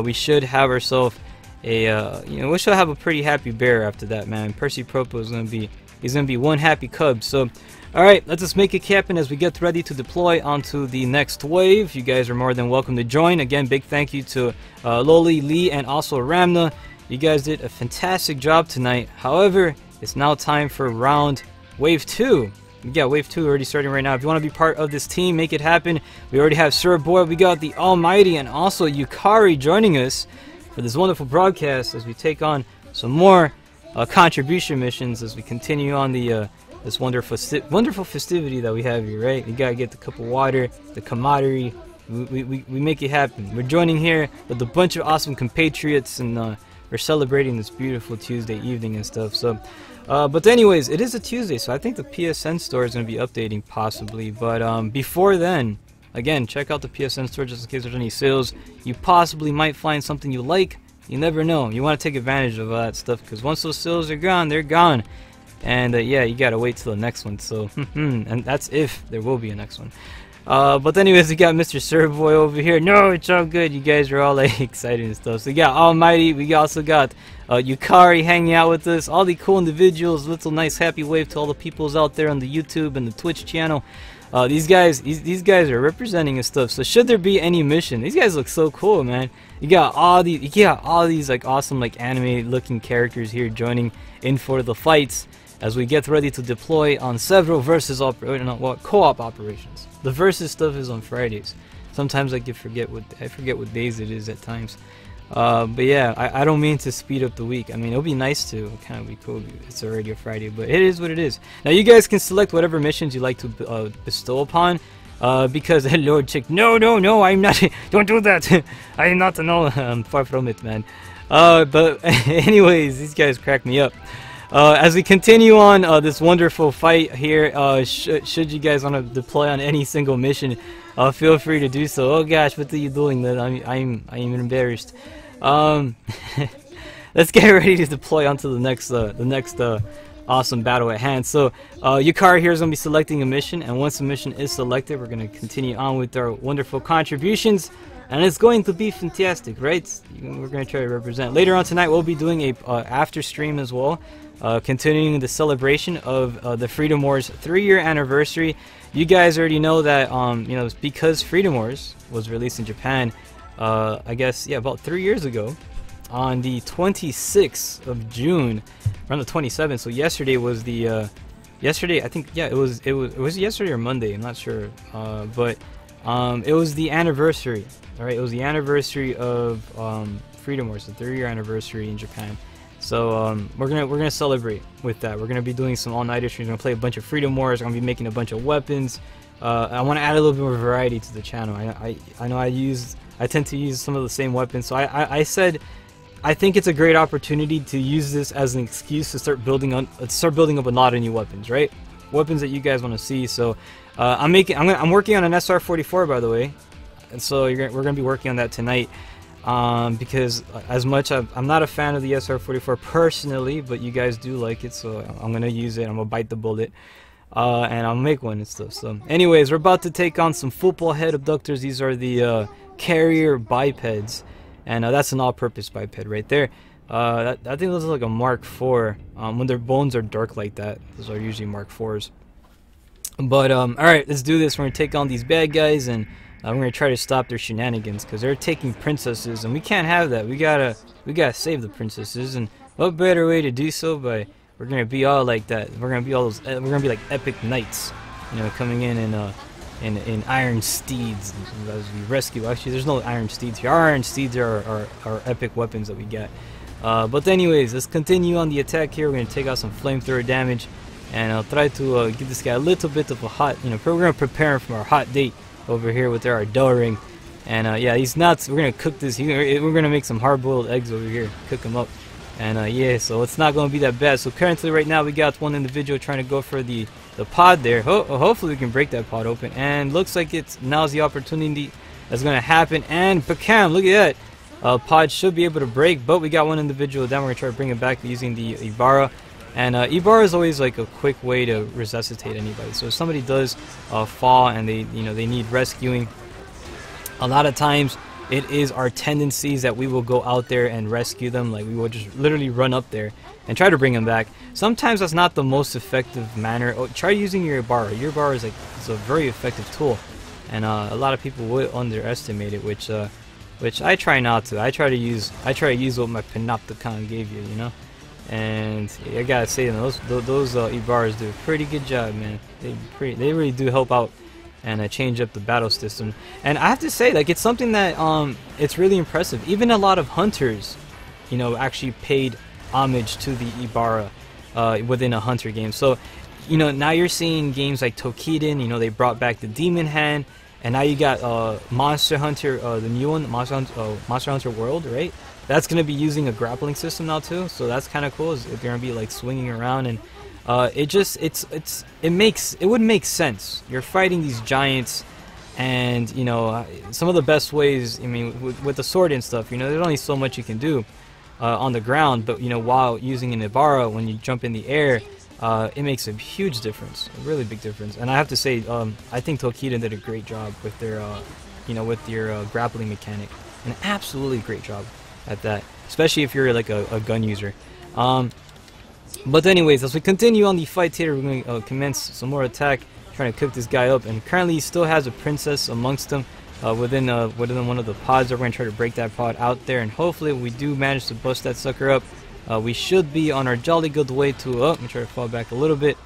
we should have ourselves a, we should have a pretty happy bear after that, man. Percy Propo is going to be one happy cub, so... Alright, let's just make it happen as we get ready to deploy onto the next wave. You guys are more than welcome to join. Again, big thank you to Loli, Lee, and also Ramna. You guys did a fantastic job tonight. However, it's now time for round wave 2. Yeah, wave 2 already starting right now. If you want to be part of this team, make it happen. We already have Sir Boy, we got the Almighty, and also Yukari joining us for this wonderful broadcast as we take on some more contribution missions as we continue on the... this wonderful festivity that we have here, right? You gotta get the cup of water, the camaraderie. We make it happen. We're joining here with a bunch of awesome compatriots, and we're celebrating this beautiful Tuesday evening and stuff. So, but anyways, it is a Tuesday, so I think the PSN store is gonna be updating possibly. But before then, again, check out the PSN store just in case there's any sales. You possibly might find something you like. You never know. You want to take advantage of all that stuff, because once those sales are gone, they're gone. And yeah, you gotta wait till the next one. So, and that's if there will be a next one. But anyways, we got Mr. Surboy over here. No, it's all good. You guys are all like excited and stuff. So we got Almighty. We also got Yukari hanging out with us. All the cool individuals. Little nice happy wave to all the peoples out there on the YouTube and the Twitch channel. These guys are representing and stuff. So should there be any mission, these guys look so cool, man. You got all these like awesome like anime looking characters here joining in for the fights as we get ready to deploy on several versus co-op operations. The versus stuff is on Fridays. Sometimes I forget what days it is at times. But yeah, I don't mean to speed up the week. I mean, it'll be nice to. It'll kind of be cool. It's already a Friday, but it is what it is. Now you guys can select whatever missions you like to bestow upon. Because Lord Chick, no, I'm not. Don't do that. I am not. No, I'm far from it, man. But anyways, these guys crack me up. As we continue on this wonderful fight here, should you guys want to deploy on any single mission, feel free to do so. Oh gosh, what are you doing? That I'm embarrassed. Let's get ready to deploy onto the next awesome battle at hand. So Yukari here is gonna be selecting a mission, and once the mission is selected, we're gonna continue on with our wonderful contributions. And it's going to be fantastic, right? We're going to try to represent. Later on tonight, we'll be doing a after stream as well, continuing the celebration of the Freedom Wars 3-year anniversary. You guys already know that, because Freedom Wars was released in Japan, I guess, yeah, about 3 years ago, on the 26th of June, around the 27th. So yesterday was the, yesterday, I think, yeah, it was yesterday or Monday, I'm not sure, but it was the anniversary. All right, it was the anniversary of Freedom Wars, the 3-year anniversary in Japan. So we're gonna celebrate with that. We're gonna be doing some all-nighter streams. We're gonna play a bunch of Freedom Wars. I'm gonna be making a bunch of weapons. I want to add a little bit more variety to the channel. I know I tend to use some of the same weapons. So I said I think it's a great opportunity to use this as an excuse to start building up a lot of new weapons, right? Weapons that you guys want to see. So I'm working on an SR-44, by the way. And so we're going to be working on that tonight, because as much I'm not a fan of the SR-44 personally, but you guys do like it, so I'm going to use it. I'm going to bite the bullet, and I'll make one and stuff. So anyways, we're about to take on some football head abductors. These are the carrier bipeds, and that's an all-purpose biped right there. I think those are like a Mark IV. When their bones are dark like that, those are usually Mark IVs. But alright, let's do this. We're going to take on these bad guys, and we're gonna try to stop their shenanigans because they're taking princesses, and we can't have that. We gotta save the princesses, and what better way to do so by we're gonna be all like that. We're gonna be all those. We're gonna be like epic knights, coming in iron steeds as we rescue. Actually, there's no iron steeds here. Our iron steeds are epic weapons that we get. But anyways, let's continue on the attack here. We're going to take out some flamethrower damage, and I'll try to give this guy a little bit of a hot, we're going to prepare him for our hot date over here with our dough ring. And yeah, he's nuts. We're going to cook this. We're going to make some hard-boiled eggs over here, cook them up. And yeah, so it's not going to be that bad. So currently right now we got one individual trying to go for the pod there. Hopefully we can break that pod open. And looks like now's the opportunity that's going to happen. And bam, look at that. Pod should be able to break, but we got one individual down. We're going to try to bring it back using the Ibarra. And Ibarra is always like a quick way to resuscitate anybody. So if somebody does fall and they need rescuing, a lot of times it is our tendencies that we will go out there and rescue them. Like we will just literally run up there and try to bring them back. Sometimes that's not the most effective manner. Try using your Ibarra. Your Ibarra is it's a very effective tool, and a lot of people would underestimate it, which I try not to. I try to use what my Panopticon gave you, And I gotta say, those Ibarras do a pretty good job, man. They really do help out and change up the battle system. And I have to say, like, it's something that it's really impressive. Even a lot of hunters, actually paid homage to the Ibarra within a hunter game. So, now you're seeing games like Tokiden. They brought back the Demon Hand, and now you got Monster Hunter, the new one, Monster Hunter World, right? That's gonna be using a grappling system now too. So that's kind of cool. They're gonna be like swinging around, and it would make sense. You're fighting these giants, and some of the best ways. I mean, with the sword and stuff, there's only so much you can do on the ground. But while using an Ibarra, when you jump in the air, it makes a huge difference, a really big difference. And I have to say, I think Tokiden did a great job with their, with their grappling mechanic, an absolutely great job at that, especially if you're like a gun user. But anyways, as we continue on the fight here, we're going to commence some more attack, trying to cook this guy up. And currently he still has a princess amongst them within one of the pods. We're going to try to break that pod out there, and hopefully we do manage to bust that sucker up. We should be on our jolly good way to let me try to fall back a little bit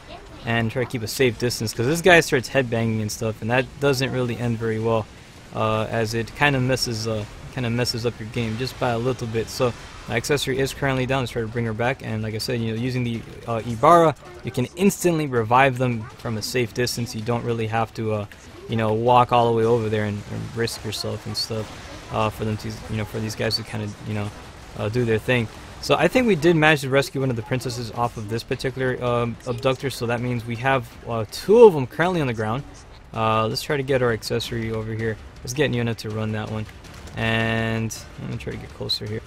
and try to keep a safe distance, because this guy starts headbanging and stuff, and that doesn't really end very well, as it kind of messes up your game just by a little bit. So my accessory is currently down. Let's try to bring her back, and like I said, using the Ibarra, you can instantly revive them from a safe distance. You don't really have to walk all the way over there and risk yourself and stuff for them to for these guys to kind of do their thing. So I think we did manage to rescue one of the princesses off of this particular abductor, so that means we have two of them currently on the ground. Let's try to get our accessory over here. Let's get Yuna to run that one, and I'm gonna try to get closer here.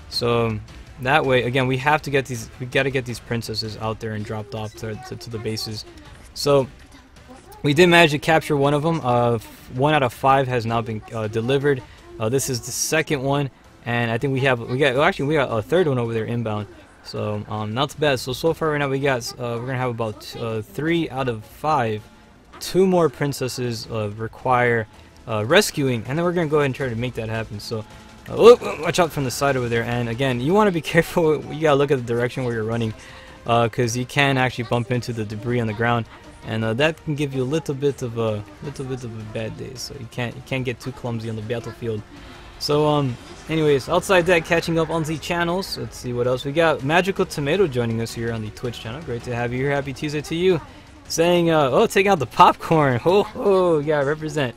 So that way, again, we got to get these princesses out there and dropped off to the bases. So we did manage to capture one of them. 1 out of 5 has now been delivered. This is the second one. And I think we got a third one over there inbound, so not too bad. So far right now we're gonna have about 3 out of 5. 2 more princesses require rescuing, and then we're gonna go ahead and try to make that happen. So watch out from the side over there. And again, you want to be careful. You gotta look at the direction where you're running, because you can actually bump into the debris on the ground, and that can give you a little bit of a bad day. So you can't get too clumsy on the battlefield. So anyways, outside that, catching up on the channels. Let's see what else we got. Magical Tomato joining us here on the Twitch channel. Great to have you here. Happy Tuesday to you. Saying, taking out the popcorn. Yeah, represent.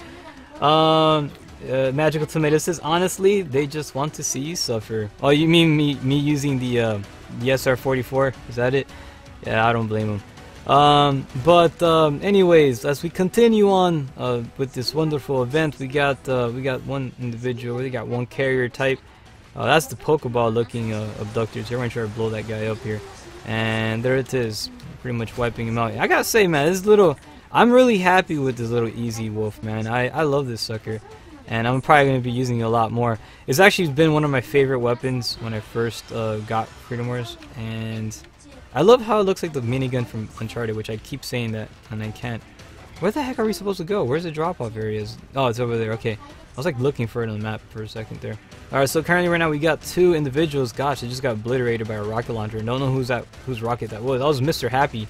Magical Tomato says, honestly, they just want to see you suffer. Oh, you mean me using the SR44? Is that it? Yeah, I don't blame him. Anyways, as we continue on with this wonderful event, we got one individual. We got one carrier type. That's the Pokeball looking abductors. Here, we're gonna try to blow that guy up here, and there it is, pretty much wiping him out. I gotta say, man, I'm really happy with this little easy wolf, man. I love this sucker, and I'm probably gonna be using it a lot more. It's actually been one of my favorite weapons when I first got Freedom Wars, and I love how it looks like the minigun from Uncharted, which I keep saying that, and I can't. Where the heck are we supposed to go? Where's the drop-off areas? Oh, it's over there. Okay. I was like looking for it on the map for a second there. Alright, so currently right now we got 2 individuals. Gosh, they just got obliterated by a rocket launcher. Don't know whose rocket that was. That was Mr. Happy.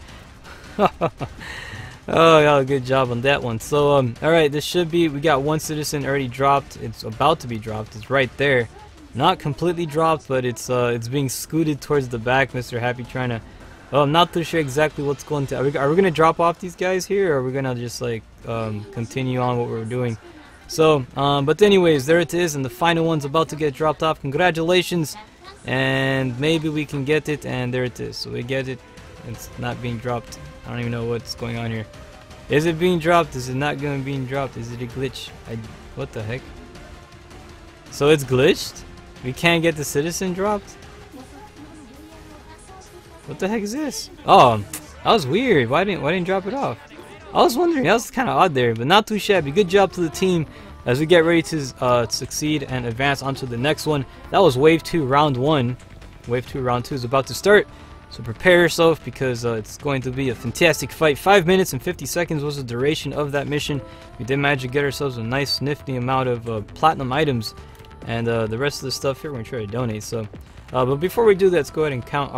Oh, yeah, good job on that one. So, alright, we got 1 citizen already dropped. It's about to be dropped. It's right there. Not completely dropped, but it's being scooted towards the back. Mr. Happy trying to. Oh, I'm not too sure exactly what's going to. Are we gonna drop off these guys here, or are we gonna just like continue on what we're doing? So, but anyways, there it is, and the final one's about to get dropped off. Congratulations, and maybe we can get it, and there it is. So we get it. It's not being dropped. I don't even know what's going on here. Is it being dropped? Is it not going to be dropped? Is it a glitch? What the heck? So it's glitched? We can't get the citizen dropped? What the heck is this? Oh, that was weird. Why didn't drop it off? I was wondering. That was kind of odd there, but not too shabby. Good job to the team as we get ready to succeed and advance onto the next one. That was Wave 2, Round 1. Wave 2, Round 2 is about to start. So prepare yourself because it's going to be a fantastic fight. 5 minutes and 50 seconds was the duration of that mission. We did manage to get ourselves a nice nifty amount of platinum items. And the rest of the stuff here we're going to try to donate. So, but before we do that, let's go ahead and count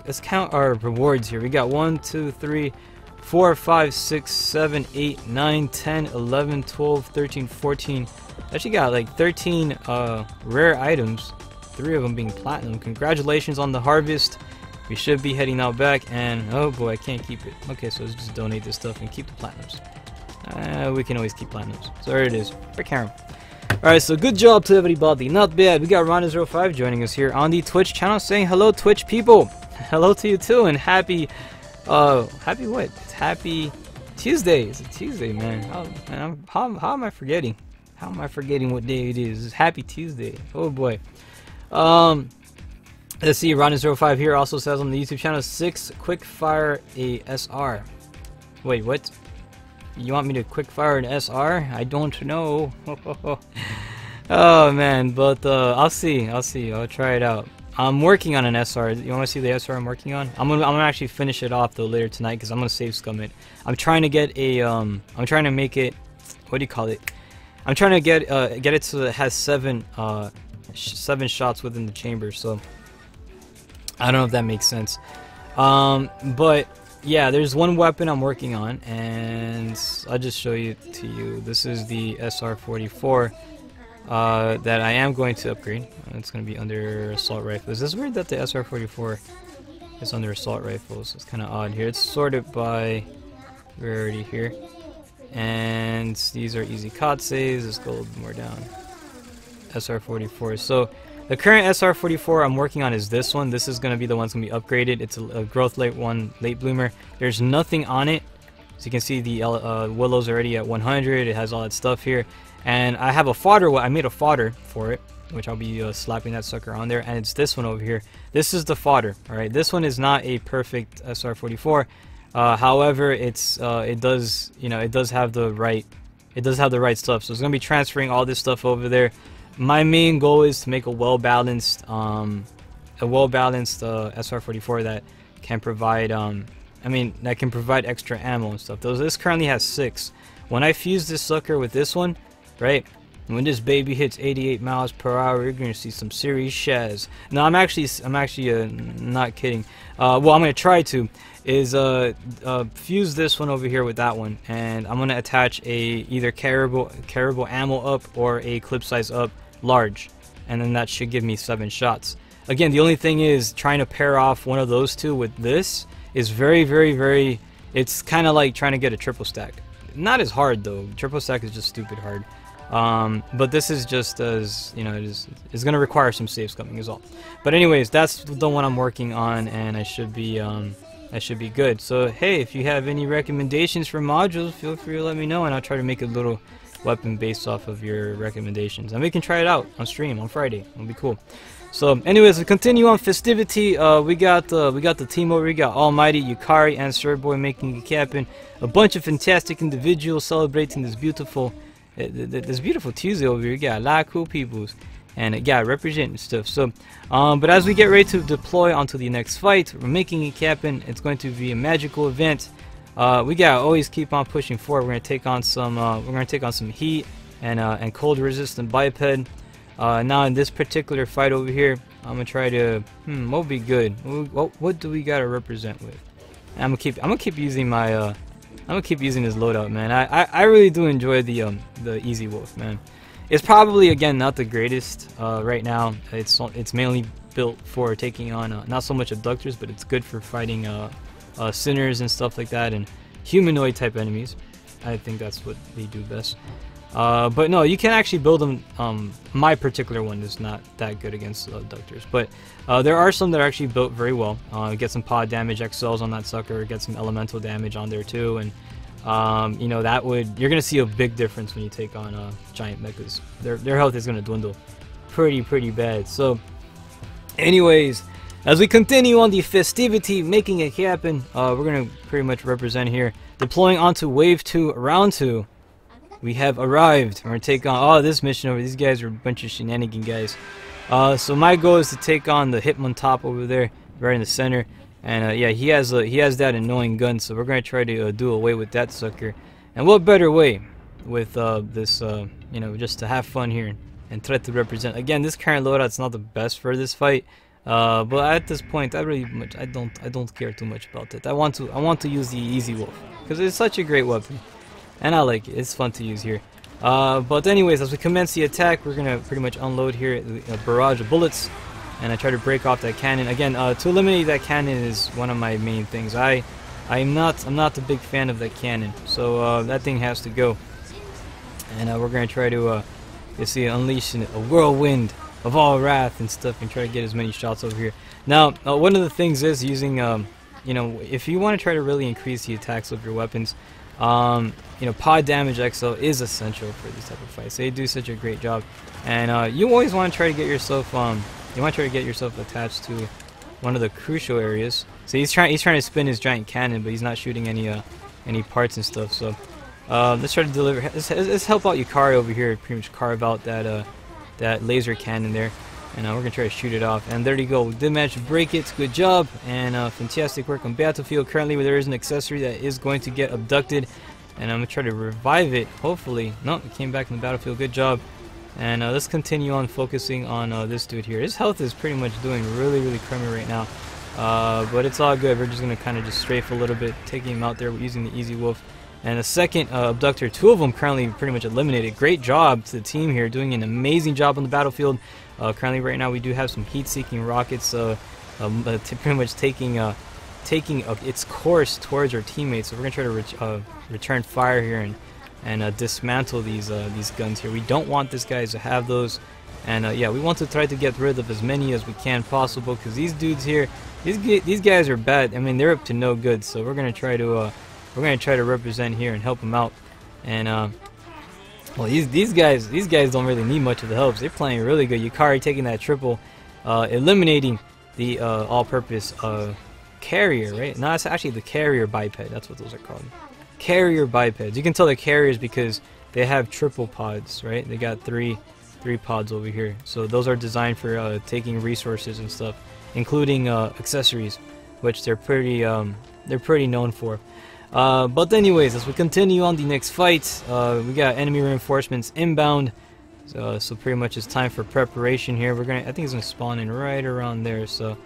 let's count our rewards here. We got 1, 2, 3, 4, 5, 6, 7, 8, 9, 10, 11, 12, 13, 14. Actually got like 13 rare items, 3 of them being platinum. Congratulations on the harvest. We should be heading out back, and oh boy, I can't keep it. Okay, so let's just donate this stuff and keep the platinums. We can always keep platinums. So there it is. For Karen. Alright, so good job to everybody. Not bad. We got Ronda05 joining us here on the Twitch channel saying hello, Twitch people. Hello to you too, and happy happy what? It's happy Tuesday. It's a Tuesday, man. Oh, man, how am I forgetting? How am I forgetting what day it is? It's happy Tuesday. Oh boy. Let's see, Ronda05 here also says on the YouTube channel 6 quick fire a SR. Wait, what? You want me to quick fire an SR? I don't know. Oh man, but I'll see. I'll try it out. I'm working on an SR. You want to see the SR I'm working on? I'm gonna actually finish it off though later tonight because I'm gonna save scum it. I'm trying to get a I'm trying to make it. What do you call it? I'm trying to get it so that it has 7 shots within the chamber. So I don't know if that makes sense. But yeah, there's one weapon I'm working on, and I'll just show you to you. This is the SR-44 that I am going to upgrade. It's going to be under assault rifles. Is this weird that the SR-44 is under assault rifles? It's kind of odd here. It's sorted by rarity here, and these are easy Katses. Let's go a little more down. SR-44. So the current SR-44 I'm working on is this one. This is going to be the one that's going to be upgraded. It's a growth late bloomer. There's nothing on it. So you can see the Willow's already at 100. It has all that stuff here. And I have a fodder. I made a fodder for it, which I'll be slapping that sucker on there. And it's this one over here. This is the fodder. All right. This one is not a perfect SR-44. However, it does have the right stuff. So it's going to be transferring all this stuff over there. My main goal is to make a well-balanced SR-44 that can provide that can provide extra ammo and stuff. This currently has 6. When I fuse this sucker with this one, right, when this baby hits 88 miles per hour, you're gonna see some serious shaz. No, I'm actually not kidding. Well, I'm gonna try to fuse this one over here with that one, and I'm gonna attach either carryable ammo up or a clip size up large, and then that should give me 7 shots. Again, the only thing is trying to pair off one of those two with this is very, it's kind of like trying to get a triple stack. Not as hard though. Triple stack is just stupid hard. But this is just as, you know, it's gonna require some save scumming as well. But anyways, that's the one I'm working on, and I should be good. So hey, if you have any recommendations for modules, feel free to let me know, and I'll try to make a little weapon based off of your recommendations, and we can try it out on stream on Friday. It'll be cool. So anyways, to continue on festivity, we got the team over. We got Almighty, Yukari, and Sirboy making a captain. A bunch of fantastic individuals celebrating this beautiful Tuesday over here. We got a lot of cool peoples, and representing stuff. So but as we get ready to deploy onto the next fight, we're making a captain. It's going to be a magical event. We gotta always keep on pushing forward. We're gonna take on some heat and cold resistant biped. Now in this particular fight over here, I'm gonna try to what would be good? What do we gotta represent with? I'm gonna keep using my I'm gonna keep using this loadout, man. I really do enjoy the Easy Wolf, man. It's probably, again, not the greatest right now. It's mainly built for taking on not so much abductors, but it's good for fighting sinners and stuff like that, and humanoid type enemies. I think that's what they do best. But no, you can actually build them. My particular one is not that good against abductors, but there are some that are actually built very well. Get some pod damage XLs on that sucker, get some elemental damage on there too, and you know, you're gonna see a big difference when you take on giant mechas. Their health is gonna dwindle pretty bad. So anyways, as we continue on the festivity, making it happen, we're gonna pretty much represent here, deploying onto wave 2, round 2. We have arrived. We're gonna take on this mission over. These guys are a bunch of shenanigan guys. So my goal is to take on the Hitman top over there, right in the center. And yeah, he has that annoying gun, so we're gonna try to do away with that sucker. And what better way with this, you know, just to have fun here and try to represent. Again, this current loadout's not the best for this fight, but at this point, I don't care too much about that. I want to use the Easy Wolf because it's such a great weapon, and I like it. It's fun to use here. But anyways, as we commence the attack, we're gonna pretty much unload here a barrage of bullets. And I try to break off that cannon. Again, to eliminate that cannon is one of my main things. I'm not the big fan of that cannon, so that thing has to go. And we're gonna try to you see, unleash a whirlwind of all wrath and stuff, and try to get as many shots over here. Now, one of the things is using, you know, if you want to try to really increase the attacks of your weapons, you know, pod damage XL is essential for these type of fights. They do such a great job, and you always want to try to get yourself attached to one of the crucial areas. So he's trying to spin his giant cannon, but he's not shooting any parts and stuff. So let's try to deliver. Let's help out Yukari over here. Pretty much carve out that laser cannon there, and we're gonna try to shoot it off. And there you go. We did manage to break it. Good job, and fantastic work on battlefield. Currently, there is an accessory that is going to get abducted, and I'm gonna try to revive it. Hopefully, no, it came back in the battlefield. Good job. And let's continue on focusing on this dude here. His health is pretty much doing really crummy right now, but it's all good. We're just gonna kind of just strafe a little bit, taking him out there using the Easy Wolf. And the second abductor, 2 of them currently pretty much eliminated. Great job to the team here, doing an amazing job on the battlefield. Currently right now we do have some heat-seeking rockets pretty much taking its course towards our teammates. So we're gonna try to return fire here and dismantle these guns here. We don't want these guys to have those, and yeah, we want to try to get rid of as many as we can possible, because these dudes here, these guys are bad. I mean, they're up to no good. So we're gonna try to represent here and help them out. And well, these guys don't really need much of the help. They're playing really good. Yukari taking that triple, eliminating the all-purpose carrier, right? No, it's actually the carrier biped. That's what those are called. Carrier bipeds. You can tell they're carriers because they have triple pods, right? They got three pods over here. So those are designed for taking resources and stuff, including accessories, which they're pretty known for. But anyways, as we continue on the next fight, we got enemy reinforcements inbound. So pretty much it's time for preparation here. I think it's gonna spawn in right around there. So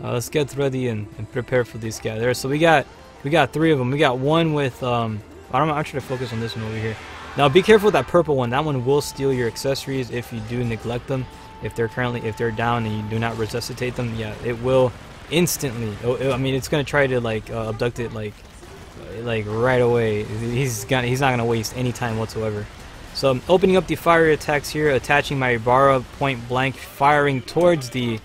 let's get ready and prepare for these guys there. So we got 3 of them. We got one with I'm trying to focus on this one over here. Now be careful with that purple one. That one will steal your accessories if you do neglect them. If they're down and you do not resuscitate them, yeah, it will instantly. I mean, it's gonna try to like abduct it like right away. He's not gonna waste any time whatsoever. So I'm opening up the fire attacks here, attaching my Ibarra point blank, firing towards these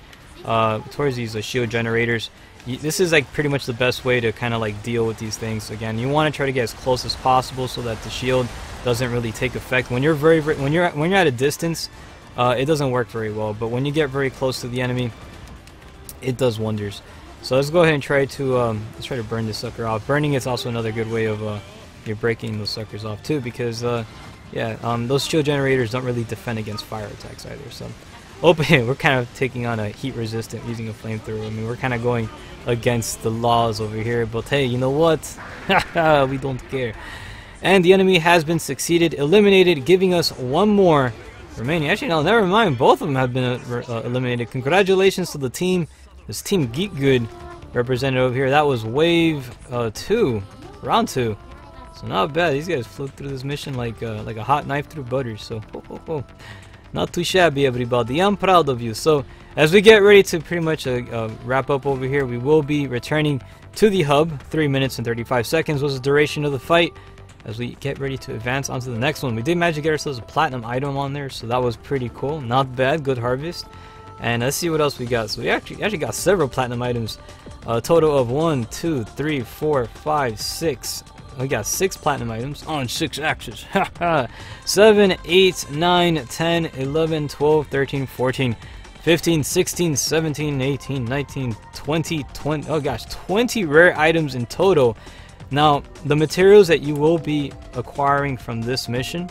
shield generators. This is like pretty much the best way to kind of like deal with these things. Again, you want to try to get as close as possible so that the shield doesn't really take effect. When you're when you're at a distance, it doesn't work very well. But when you get very close to the enemy, it does wonders. So let's go ahead and try to burn this sucker off. Burning is also another good way of you're breaking those suckers off too, because yeah, those shield generators don't really defend against fire attacks either. So we're kind of taking on a heat resistant using a flamethrower. I mean, we're kind of going against the laws over here, but hey, you know what? We don't care. And the enemy has been eliminated, giving us one more remaining. Actually, no, never mind. Both of them have been eliminated. Congratulations to the team. This Team Geek Good represented over here. That was wave 2, round 2. So not bad. These guys flew through this mission like a hot knife through butter. So not too shabby, everybody. I'm proud of you. So as we get ready to pretty much wrap up over here, we will be returning to the hub. 3 minutes and 35 seconds was the duration of the fight. As we get ready to advance onto the next one, we did manage to get ourselves a platinum item on there, so that was pretty cool. Not bad, good harvest. And let's see what else we got. So we actually got several platinum items. A total of 1, 2, 3, 4, 5, 6. We got 6 platinum items on 6 axes. 7, 8, 9, 10, 11, 12, 13, 14, 15, 16, 17, 18, 19, 20, 20. Oh gosh, 20 rare items in total. Now, the materials that you will be acquiring from this mission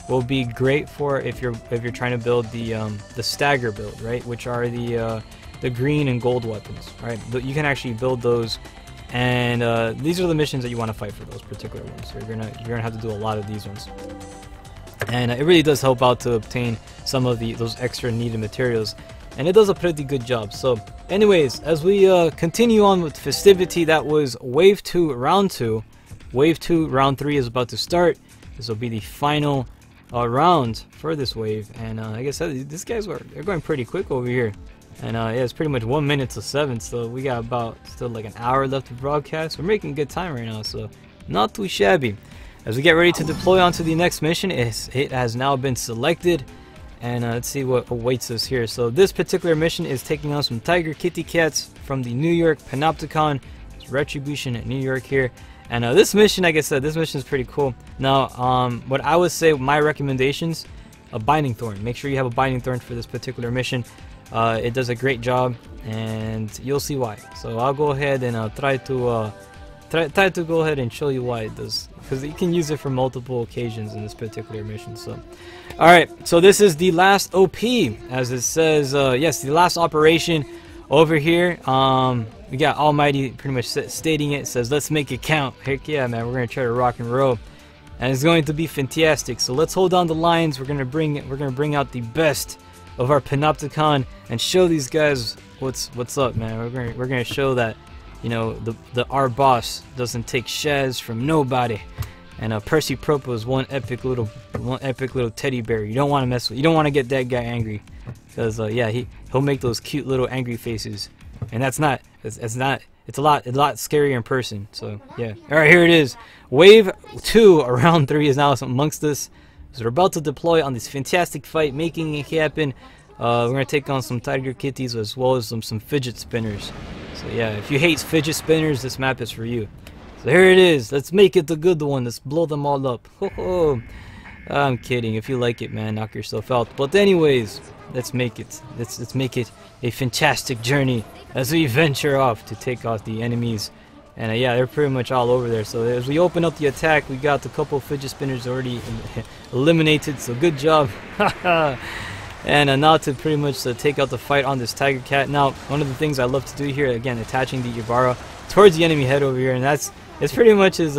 will be great for if you're trying to build the stagger build, right? Which are the green and gold weapons, right? But you can actually build those, and these are the missions that you want to fight for those particular ones. So you're gonna have to do a lot of these ones, and it really does help out to obtain some of those extra needed materials, and it does a pretty good job. So anyways, as we continue on with festivity, that was wave 2 round 2. Wave 2 round 3 is about to start. This will be the final round for this wave, and like I said, these guys they're going pretty quick over here. And yeah, it's pretty much 1 minute to 7, so we got about still like an hour left to broadcast. We're making good time right now, so not too shabby. As we get ready to deploy onto the next mission, it has now been selected. And let's see what awaits us here. So this particular mission is taking on some Tiger Kitty Cats from the New York Panopticon. It's Retribution in New York here. And this mission, like I said, this mission is pretty cool. Now, what I would say, my recommendations, a Binding Thorn. Make sure you have a Binding Thorn for this particular mission. It does a great job, and you'll see why. So I'll go ahead and try to go ahead and show you why it does, because you can use it for multiple occasions in this particular mission. So alright, so this is the last OP, as it says. Yes, the last operation over here. We got Almighty pretty much stating it. Says, let's make it count. Heck yeah, man, we're gonna try to rock and roll, and it's going to be fantastic. So let's hold on the lines. We're gonna bring out the best of our Panopticon and show these guys what's up, man. We're gonna show that, you know, our boss doesn't take shares from nobody. And Percy Propo is one epic little teddy bear. You don't want to mess with. You don't want to get that guy angry, because yeah, he'll make those cute little angry faces, and it's a lot scarier in person. So yeah. All right, here it is. Wave 2 round 3 is now amongst us. So we're about to deploy on this fantastic fight, making it happen. We're gonna take on some Tiger Kitties as well as some fidget spinners. So yeah, if you hate fidget spinners, this map is for you. So here it is. Let's make it the good one. Let's blow them all up. Ho ho. I'm kidding. If you like it, man, knock yourself out. But anyways, let's make it. Let's make it a fantastic journey as we venture off to take out the enemies. And yeah, they're pretty much all over there. So as we open up the attack, we got a couple fidget spinners already eliminated. So good job. And now to pretty much take out the fight on this Tiger Cat. Now, one of the things I love to do here, again, attaching the Ibarra towards the enemy head over here, and it's pretty much it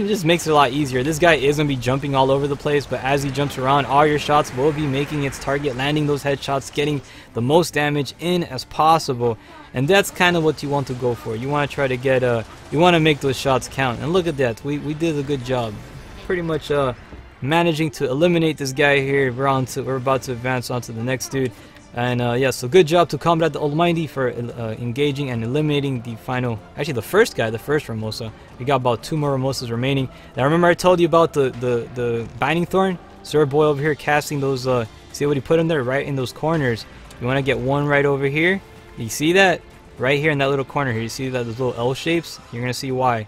just makes it a lot easier. This guy is gonna be jumping all over the place, but as he jumps around, all your shots will be making its target, landing those headshots, getting the most damage in as possible. And that's kind of what you want to go for. You want to try to get you want to make those shots count. And look at that, we did a good job, pretty much managing to eliminate this guy here. We're about to advance onto the next dude. And yeah, so good job to Comrade the Almighty for engaging and eliminating the final, actually the first guy, the first Ramosa. We got about 2 more Ramosas remaining. Now remember I told you about the Binding Thorn? Sir Boy over here casting those, see what he put in there? Right in those corners. You want to get one right over here. You see that? Right here in that little corner here. You see that those little L shapes? You're going to see why.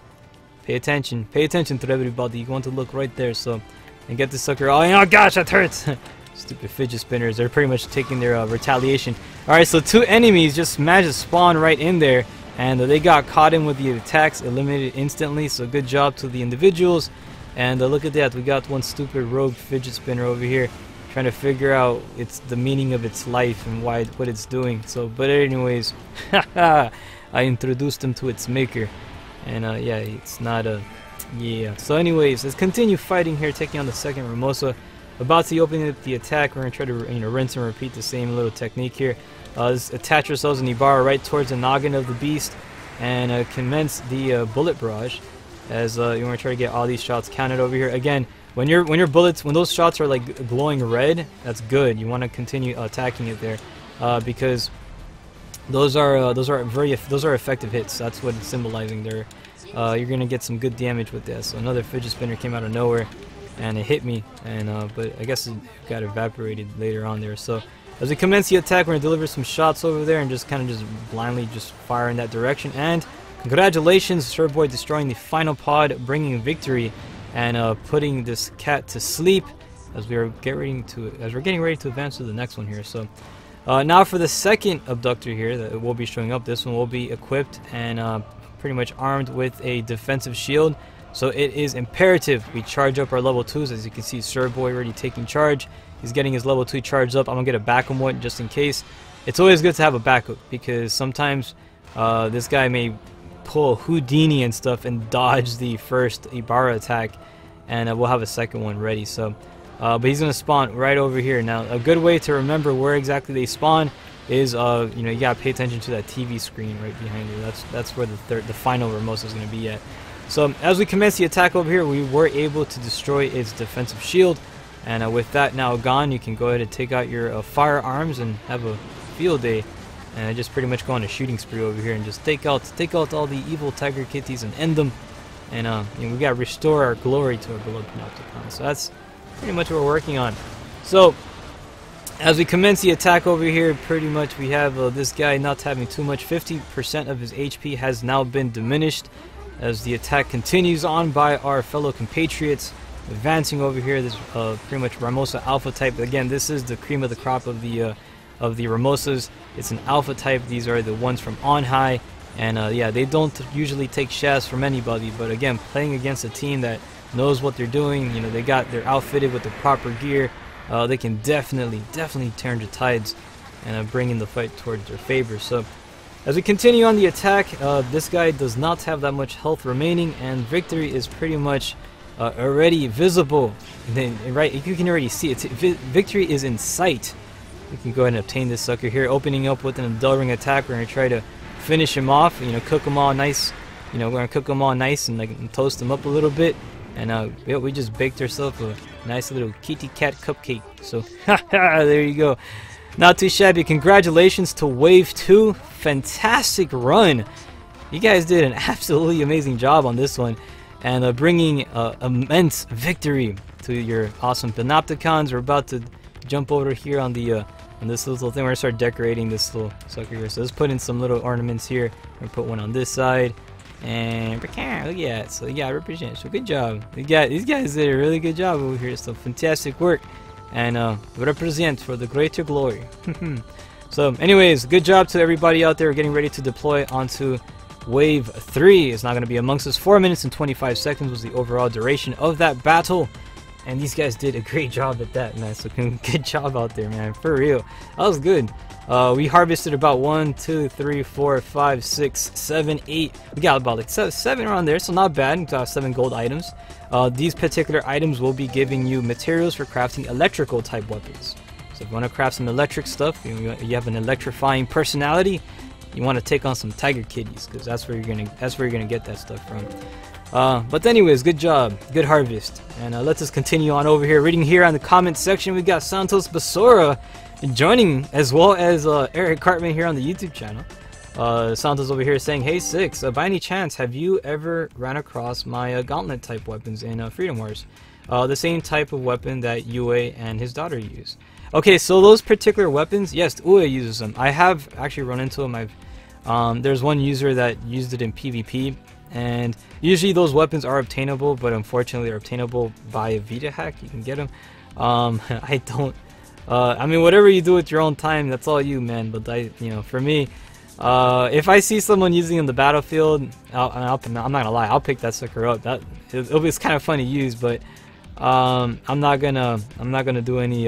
Pay attention. Pay attention to everybody. You want to look right there. So, and get this sucker. Oh gosh, that hurts. Stupid fidget spinners. They're pretty much taking their retaliation. Alright, so 2 enemies just managed to spawn right in there. And they got caught in with the attacks, eliminated instantly. So good job to the individuals. And look at that. We got one stupid rogue fidget spinner over here, trying to figure out the meaning of its life and what it's doing. So, but anyways, I introduced him to its maker, and yeah, it's not a yeah. So anyways, let's continue fighting here, taking on the second Ramosa. About to open up the attack. We're gonna try to rinse and repeat the same little technique here. Let's attach ourselves in Ibarra right towards the noggin of the beast and commence the bullet barrage. as you want to try to get all these shots counted over here. Again, when those shots are like glowing red, that's good. You want to continue attacking it there, because those are effective hits. That's what it's symbolizing there. You're gonna get some good damage with this. So another fidget spinner came out of nowhere, and it hit me, and but I guess it got evaporated later on there. So as we commence the attack, we're gonna deliver some shots over there and just kind of just blindly just fire in that direction. And congratulations, Sir Boy, destroying the final pod, bringing victory, and putting this cat to sleep as we're getting ready to advance to the next one here. So now for the second abductor here that will be showing up. This one will be equipped and pretty much armed with a defensive shield. So it is imperative we charge up our level 2s. As you can see, Sir Boy already taking charge. He's getting his level 2 charged up. I'm gonna get a backup one just in case. It's always good to have a backup because sometimes this guy may pull a Houdini and stuff and dodge the first Ibarra attack, and we'll have a second one ready. So but he's gonna spawn right over here. Now a good way to remember where exactly they spawn is you know, you gotta pay attention to that TV screen right behind you. That's where the final Ramosa is gonna be at. So as we commence the attack over here, we were able to destroy its defensive shield, and with that now gone, you can go ahead and take out your firearms and have a field day, and just pretty much go on a shooting spree over here and just take out all the evil tiger kitties and end them. And you know, we gotta restore our glory to our beloved Panopticon. So that's pretty much what we're working on. So as we commence the attack over here, pretty much we have this guy not having too much. 50% of his HP has now been diminished as the attack continues on by our fellow compatriots. Advancing over here, this pretty much Ramosa Alpha type. Again, this is the cream of the crop of the Ramosas. It's an Alpha type. These are the ones from on high, and yeah, they don't usually take shafts from anybody. But again, playing against a team that knows what they're doing, you know, they're outfitted with the proper gear. They can definitely turn the tides and bring in the fight towards their favor. So as we continue on the attack, this guy does not have that much health remaining, and victory is pretty much already visible. Right, you can already see it. Victory is in sight. We can go ahead and obtain this sucker here, opening up with an enduring attack. We're gonna try to finish him off. You know, cook him all nice. You know, we're gonna cook him all nice and like toast him up a little bit. And we just baked ourselves a nice little kitty cat cupcake. So there you go. Not too shabby. Congratulations to Wave 2. Fantastic run. You guys did an absolutely amazing job on this one, and bringing immense victory to your awesome Panopticons. We're about to jump over here on the on this little thing. We're gonna start decorating this little sucker here. So let's put in some little ornaments here. We're gonna put one on this side. And look at it. So yeah, represent. So good job. These guys did a really good job over here. So fantastic work, and represent for the greater glory. So anyways, good job to everybody out there. We're getting ready to deploy onto Wave 3. It's not going to be amongst us. 4 minutes and 25 seconds was the overall duration of that battle, and these guys did a great job at that, man. So good job out there, man, for real. That was good. We harvested about 1, 2, 3, 4, 5, 6, 7, 8. We got about like 7 around there, so not bad. We got 7 gold items. These particular items will be giving you materials for crafting electrical type weapons. So if you want to craft some electric stuff, you have an electrifying personality, you want to take on some tiger kitties, because that's where you're gonna get that stuff from. But anyways, good job, good harvest, and let's just continue on over here. Reading here on the comment section, we got Santos Basora joining, as well as Eric Cartman here on the YouTube channel. Santos over here saying, "Hey Six, by any chance have you ever ran across my gauntlet type weapons in Freedom Wars? The same type of weapon that Yue and his daughter use." Okay, so those particular weapons, yes, Ue uses them. I have actually run into them. There's one user that used it in PvP, and usually those weapons are obtainable, but unfortunately they're obtainable by a Vita hack. You can get them. I don't. I mean, whatever you do with your own time, that's all you, man. But for me, if I see someone using it in the battlefield, I'm not gonna lie, I'll pick that sucker up. It's kind of fun to use, but I'm not gonna do any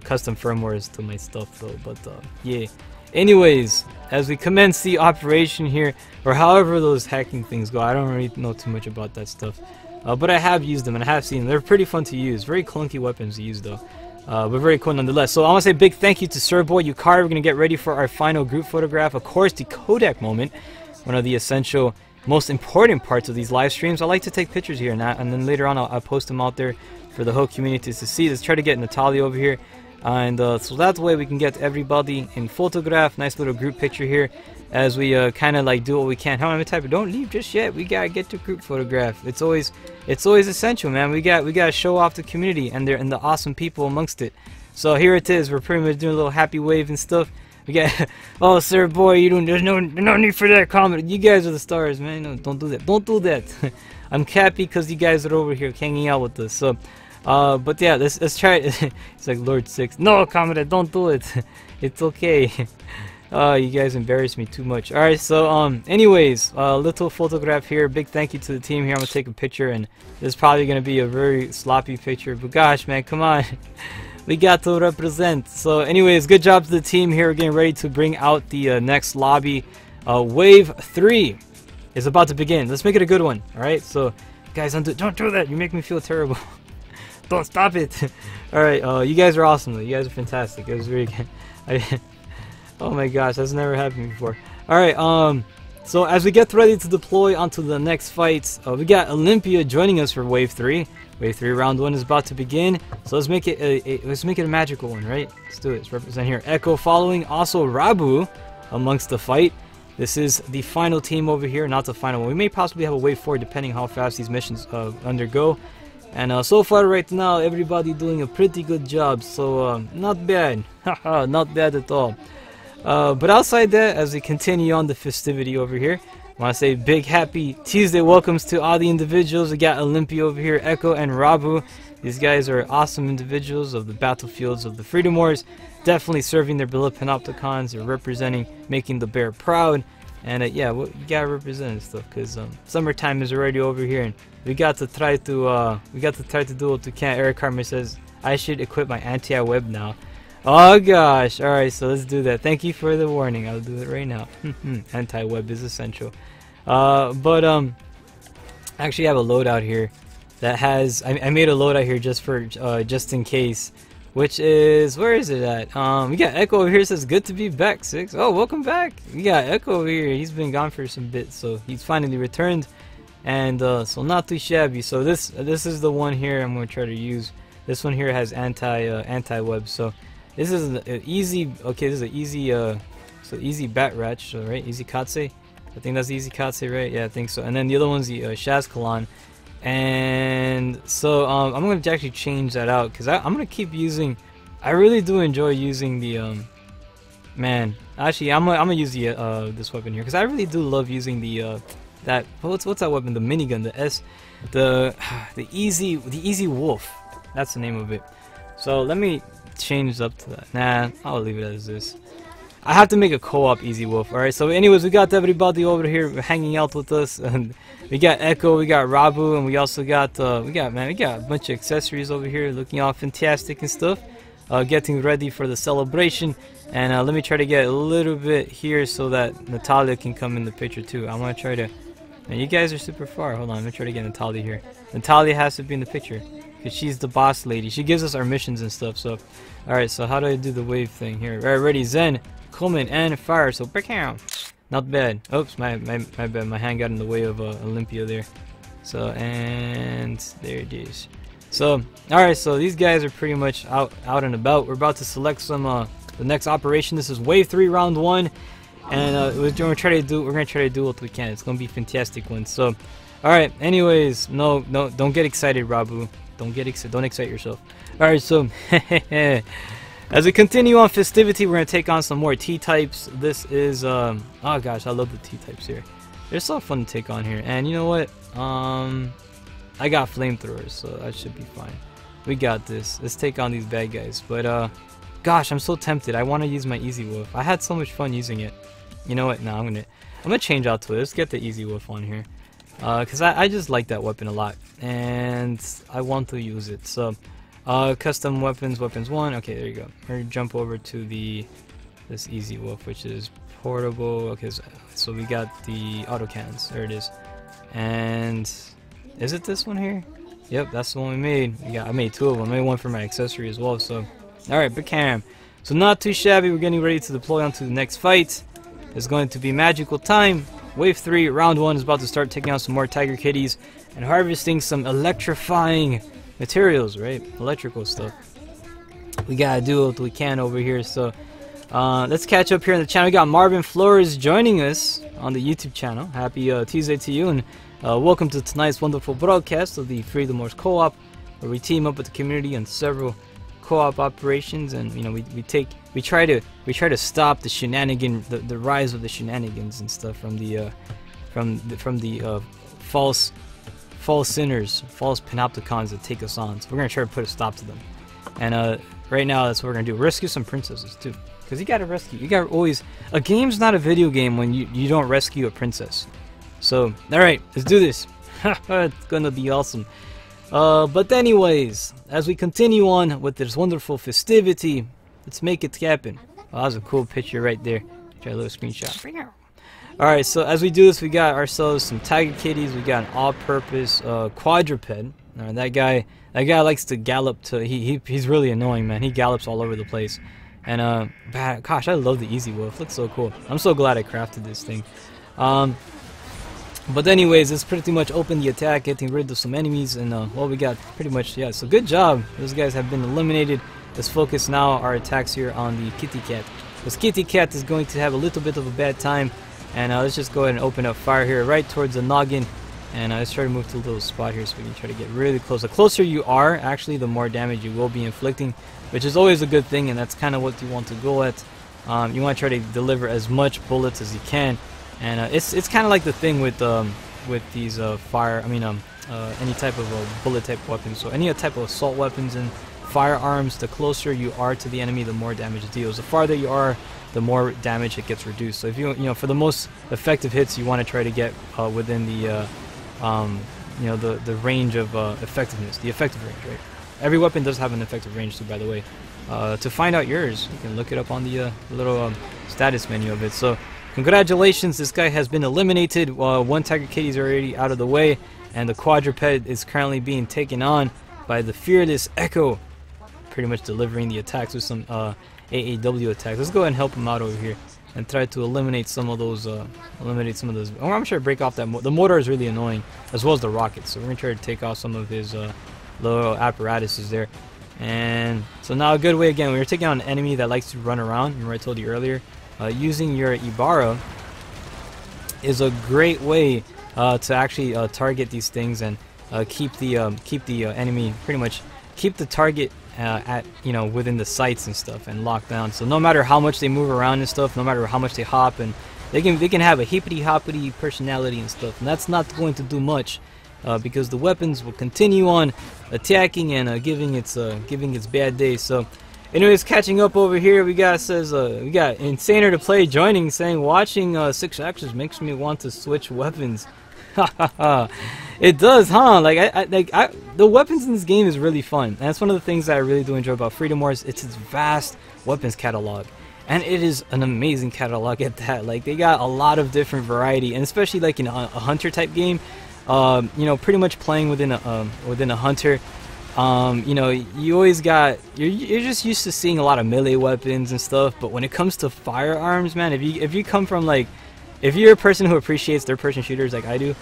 custom firmwares to my stuff though. But yeah. Anyways, as we commence the operation here, or however those hacking things go, I don't really know too much about that stuff. But I have used them and I have seen them. They're pretty fun to use. Very clunky weapons to use though. But very cool nonetheless. So I want to say big thank you to Sir Boy Yukari. We're going to get ready for our final group photograph. Of course, the Kodak moment. One of the essential most important parts of these live streams. I like to take pictures here, and then later on I'll post them out there for the whole community to see. Let's try to get Natalia over here, and so that way we can get everybody in photograph. Nice little group picture here as we kind of like do what we can. How am I typing? Don't leave just yet. We gotta get the group photograph. It's always essential, man. We gotta show off the community and the awesome people amongst it. So here it is. We're pretty much doing a little happy wave and stuff. We got, oh sir, boy, you don't. There's no need for that comment. You guys are the stars, man. No, don't do that. Don't do that. I'm happy because you guys are over here hanging out with us. So, but yeah, let's try it. It's like Lord 6. No, comment. Don't do it. It's okay. You guys embarrass me too much. All right. So, anyways, little photograph here. Big thank you to the team here. I'm gonna take a picture, and this is probably gonna be a very sloppy picture. But gosh, man, come on. We got to represent. So anyways, good job to the team here. We're getting ready to bring out the next lobby. Wave 3 is about to begin. Let's make it a good one. Alright, so guys, don't do that. You make me feel terrible. Don't stop it. Alright, you guys are awesome though. You guys are fantastic. It was very good. Oh my gosh, that's never happened before. Alright, so as we get ready to deploy onto the next fights, we got Olympia joining us for Wave 3. Wave 3 round 1 is about to begin. So let's make it a magical one, right? Let's do it. Let's represent here. Echo following. Also Rabu amongst the fight. This is the final team over here, not the final one. We may possibly have a Wave 4 depending how fast these missions undergo. And so far right now, everybody doing a pretty good job. So not bad. Haha, not bad at all. But outside that, as we continue on the festivity over here, I want to say big happy Tuesday welcomes to all the individuals. We got Olympia over here, Echo and Rabu. These guys are awesome individuals of the battlefields of the Freedom Wars. Definitely serving their beloved Panopticons. They're representing, making the bear proud. And yeah, we gotta represent and stuff because summertime is already over here, and we got to try to do what we can. Eric Carmer says I should equip my anti-web now. Oh gosh, alright, so let's do that. Thank you for the warning. I'll do it right now. Anti-web is essential. But actually I have a loadout here that has I made a loadout here just for just in case, which is, where is it at? We got Echo over here, says good to be back, 6. Oh, welcome back. We got Echo over here. He's been gone for some bits, so he's finally returned, and so not too shabby. So this is the one here I'm going to try to use. This one here has anti-web, so this is an easy, okay, this is an easy so easy bat ratch, so, right? Easy Katse. I think that's the easy Katse, right? Yeah, I think so. And then the other one's the Shazkalan. And so I'm going to actually change that out because I'm going to keep using, I really do enjoy using the man, actually I'm gonna use the this weapon here because I really do love using the that, what's that weapon, the minigun, the easy wolf, that's the name of it. So let me change up to that. Nah, I'll leave it as this. I have to make a co-op easy wolf. Alright, so anyways, we got everybody over here hanging out with us, and we got Echo, we got Rabu, and we also got we got a bunch of accessories over here looking all fantastic and stuff, getting ready for the celebration. And let me try to get a little bit here so that Natalia can come in the picture too. I want to try to, man, you guys are super far. Hold on, let me try to get Natalia here. Natalia has to be in the picture because she's the boss lady. She gives us our missions and stuff. So alright, so how do I do the wave thing here? Alright, ready, Zen, Coleman, and fire. So break out. Not bad. Oops, my bad. My hand got in the way of Olympia there. So, and there it is. So alright, so these guys are pretty much out and about. We're about to select some the next operation. This is wave 3 round 1, and we're gonna try to do what we can. It's gonna be a fantastic one. So alright, anyways, no, don't get excited, Rabu. Don't excite yourself. Alright, so as we continue on festivity, we're gonna take on some more T-types. This is oh gosh, I love the T-types here. They're so fun to take on here. And you know what? I got flamethrowers, so that should be fine. We got this. Let's take on these bad guys. But gosh, I'm so tempted. I want to use my Easy Wolf. I had so much fun using it. You know what? No, I'm gonna change out to it. Let's get the Easy Wolf on here. Cause I just like that weapon a lot, and I want to use it. So custom weapons 1. Okay, there you go. We're gonna jump over to this Easy Wolf, which is portable. Okay, so we got the autocannons. There it is. And is it this one here? Yep, that's the one we made. I made 2 of them. I made one for my accessory as well. So alright, big cam. So not too shabby. We're getting ready to deploy onto the next fight. It's going to be magical time. Wave 3, round 1 is about to start, taking out some more Tiger Kitties and harvesting some electrifying materials, right? Electrical stuff. We gotta do what we can over here, so let's catch up here on the channel. We got Marvin Flores joining us on the YouTube channel. Happy Tuesday to you, and welcome to tonight's wonderful broadcast of the Free the Moors co-op, where we team up with the community on several co-op operations, and you know we try to stop the shenanigan, the rise of the shenanigans and stuff from the false sinners, false panopticons that take us on. So we're gonna try to put a stop to them. And right now that's what we're gonna do. Rescue some princesses too, because you gotta rescue. You gotta always. A game's not a video game when you don't rescue a princess. So all right, let's do this. It's gonna be awesome. But anyways, as we continue on with this wonderful festivity, let's make it happen. Oh, that was a cool picture right there. Try a little screenshot. Alright, so as we do this, we got ourselves some Tiger Kitties. We got an all-purpose quadruped. That guy likes to gallop to. He's really annoying, man. He gallops all over the place. And gosh, I love the Easy Wolf. Looks so cool. I'm so glad I crafted this thing. But anyways, let's pretty much open the attack, getting rid of some enemies, and well, we got pretty much, yeah, so good job. Those guys have been eliminated. Let's focus now our attacks here on the kitty cat. This kitty cat is going to have a little bit of a bad time, and let's just go ahead and open up fire here right towards the noggin, and let's try to move to a little spot here so we can try to get really close. The closer you are, actually, the more damage you will be inflicting, which is always a good thing, and that's kind of what you want to go at. You want to try to deliver as much bullets as you can. And it's kind of like the thing with these any type of bullet type weapons. So any type of assault weapons and firearms, the closer you are to the enemy, the more damage it deals. The farther you are, the more damage it gets reduced. So if you know, for the most effective hits, you want to try to get within the the range of effectiveness, the effective range, right? Every weapon does have an effective range too, by the way. To find out yours, you can look it up on the little status menu of it. So congratulations, this guy has been eliminated. One Tiger Kitty is already out of the way, and the quadruped is currently being taken on by the fearless Echo, pretty much delivering the attacks with some AAW attacks. Let's go ahead and help him out over here and try to eliminate some of those. Oh, I'm sure break off that. The motor is really annoying, as well as the rockets. So we're gonna try to take off some of his little apparatuses there. And so now a good way again. We were taking on an enemy that likes to run around. Remember I told you earlier. Using your Ibarra is a great way to actually target these things and keep the enemy, pretty much keep the target at within the sights and stuff, and lock down. So no matter how much they move around and stuff, no matter how much they hop, and they can have a hippity hoppity personality and stuff, and that's not going to do much because the weapons will continue on attacking and giving its bad day. So anyways, catching up over here, we got Insaner to Play joining, saying watching 6 Axis makes me want to switch weapons. It does, huh? The weapons in this game is really fun, and that's one of the things that I really do enjoy about Free the Moors. It's its vast weapons catalog, and it is an amazing catalog at that. Like, they got a lot of different variety, and especially like in a hunter type game, pretty much playing within a hunter. You always got, you're just used to seeing a lot of melee weapons and stuff, but when it comes to firearms, man, if you come from if you're a person who appreciates third-person shooters like I do,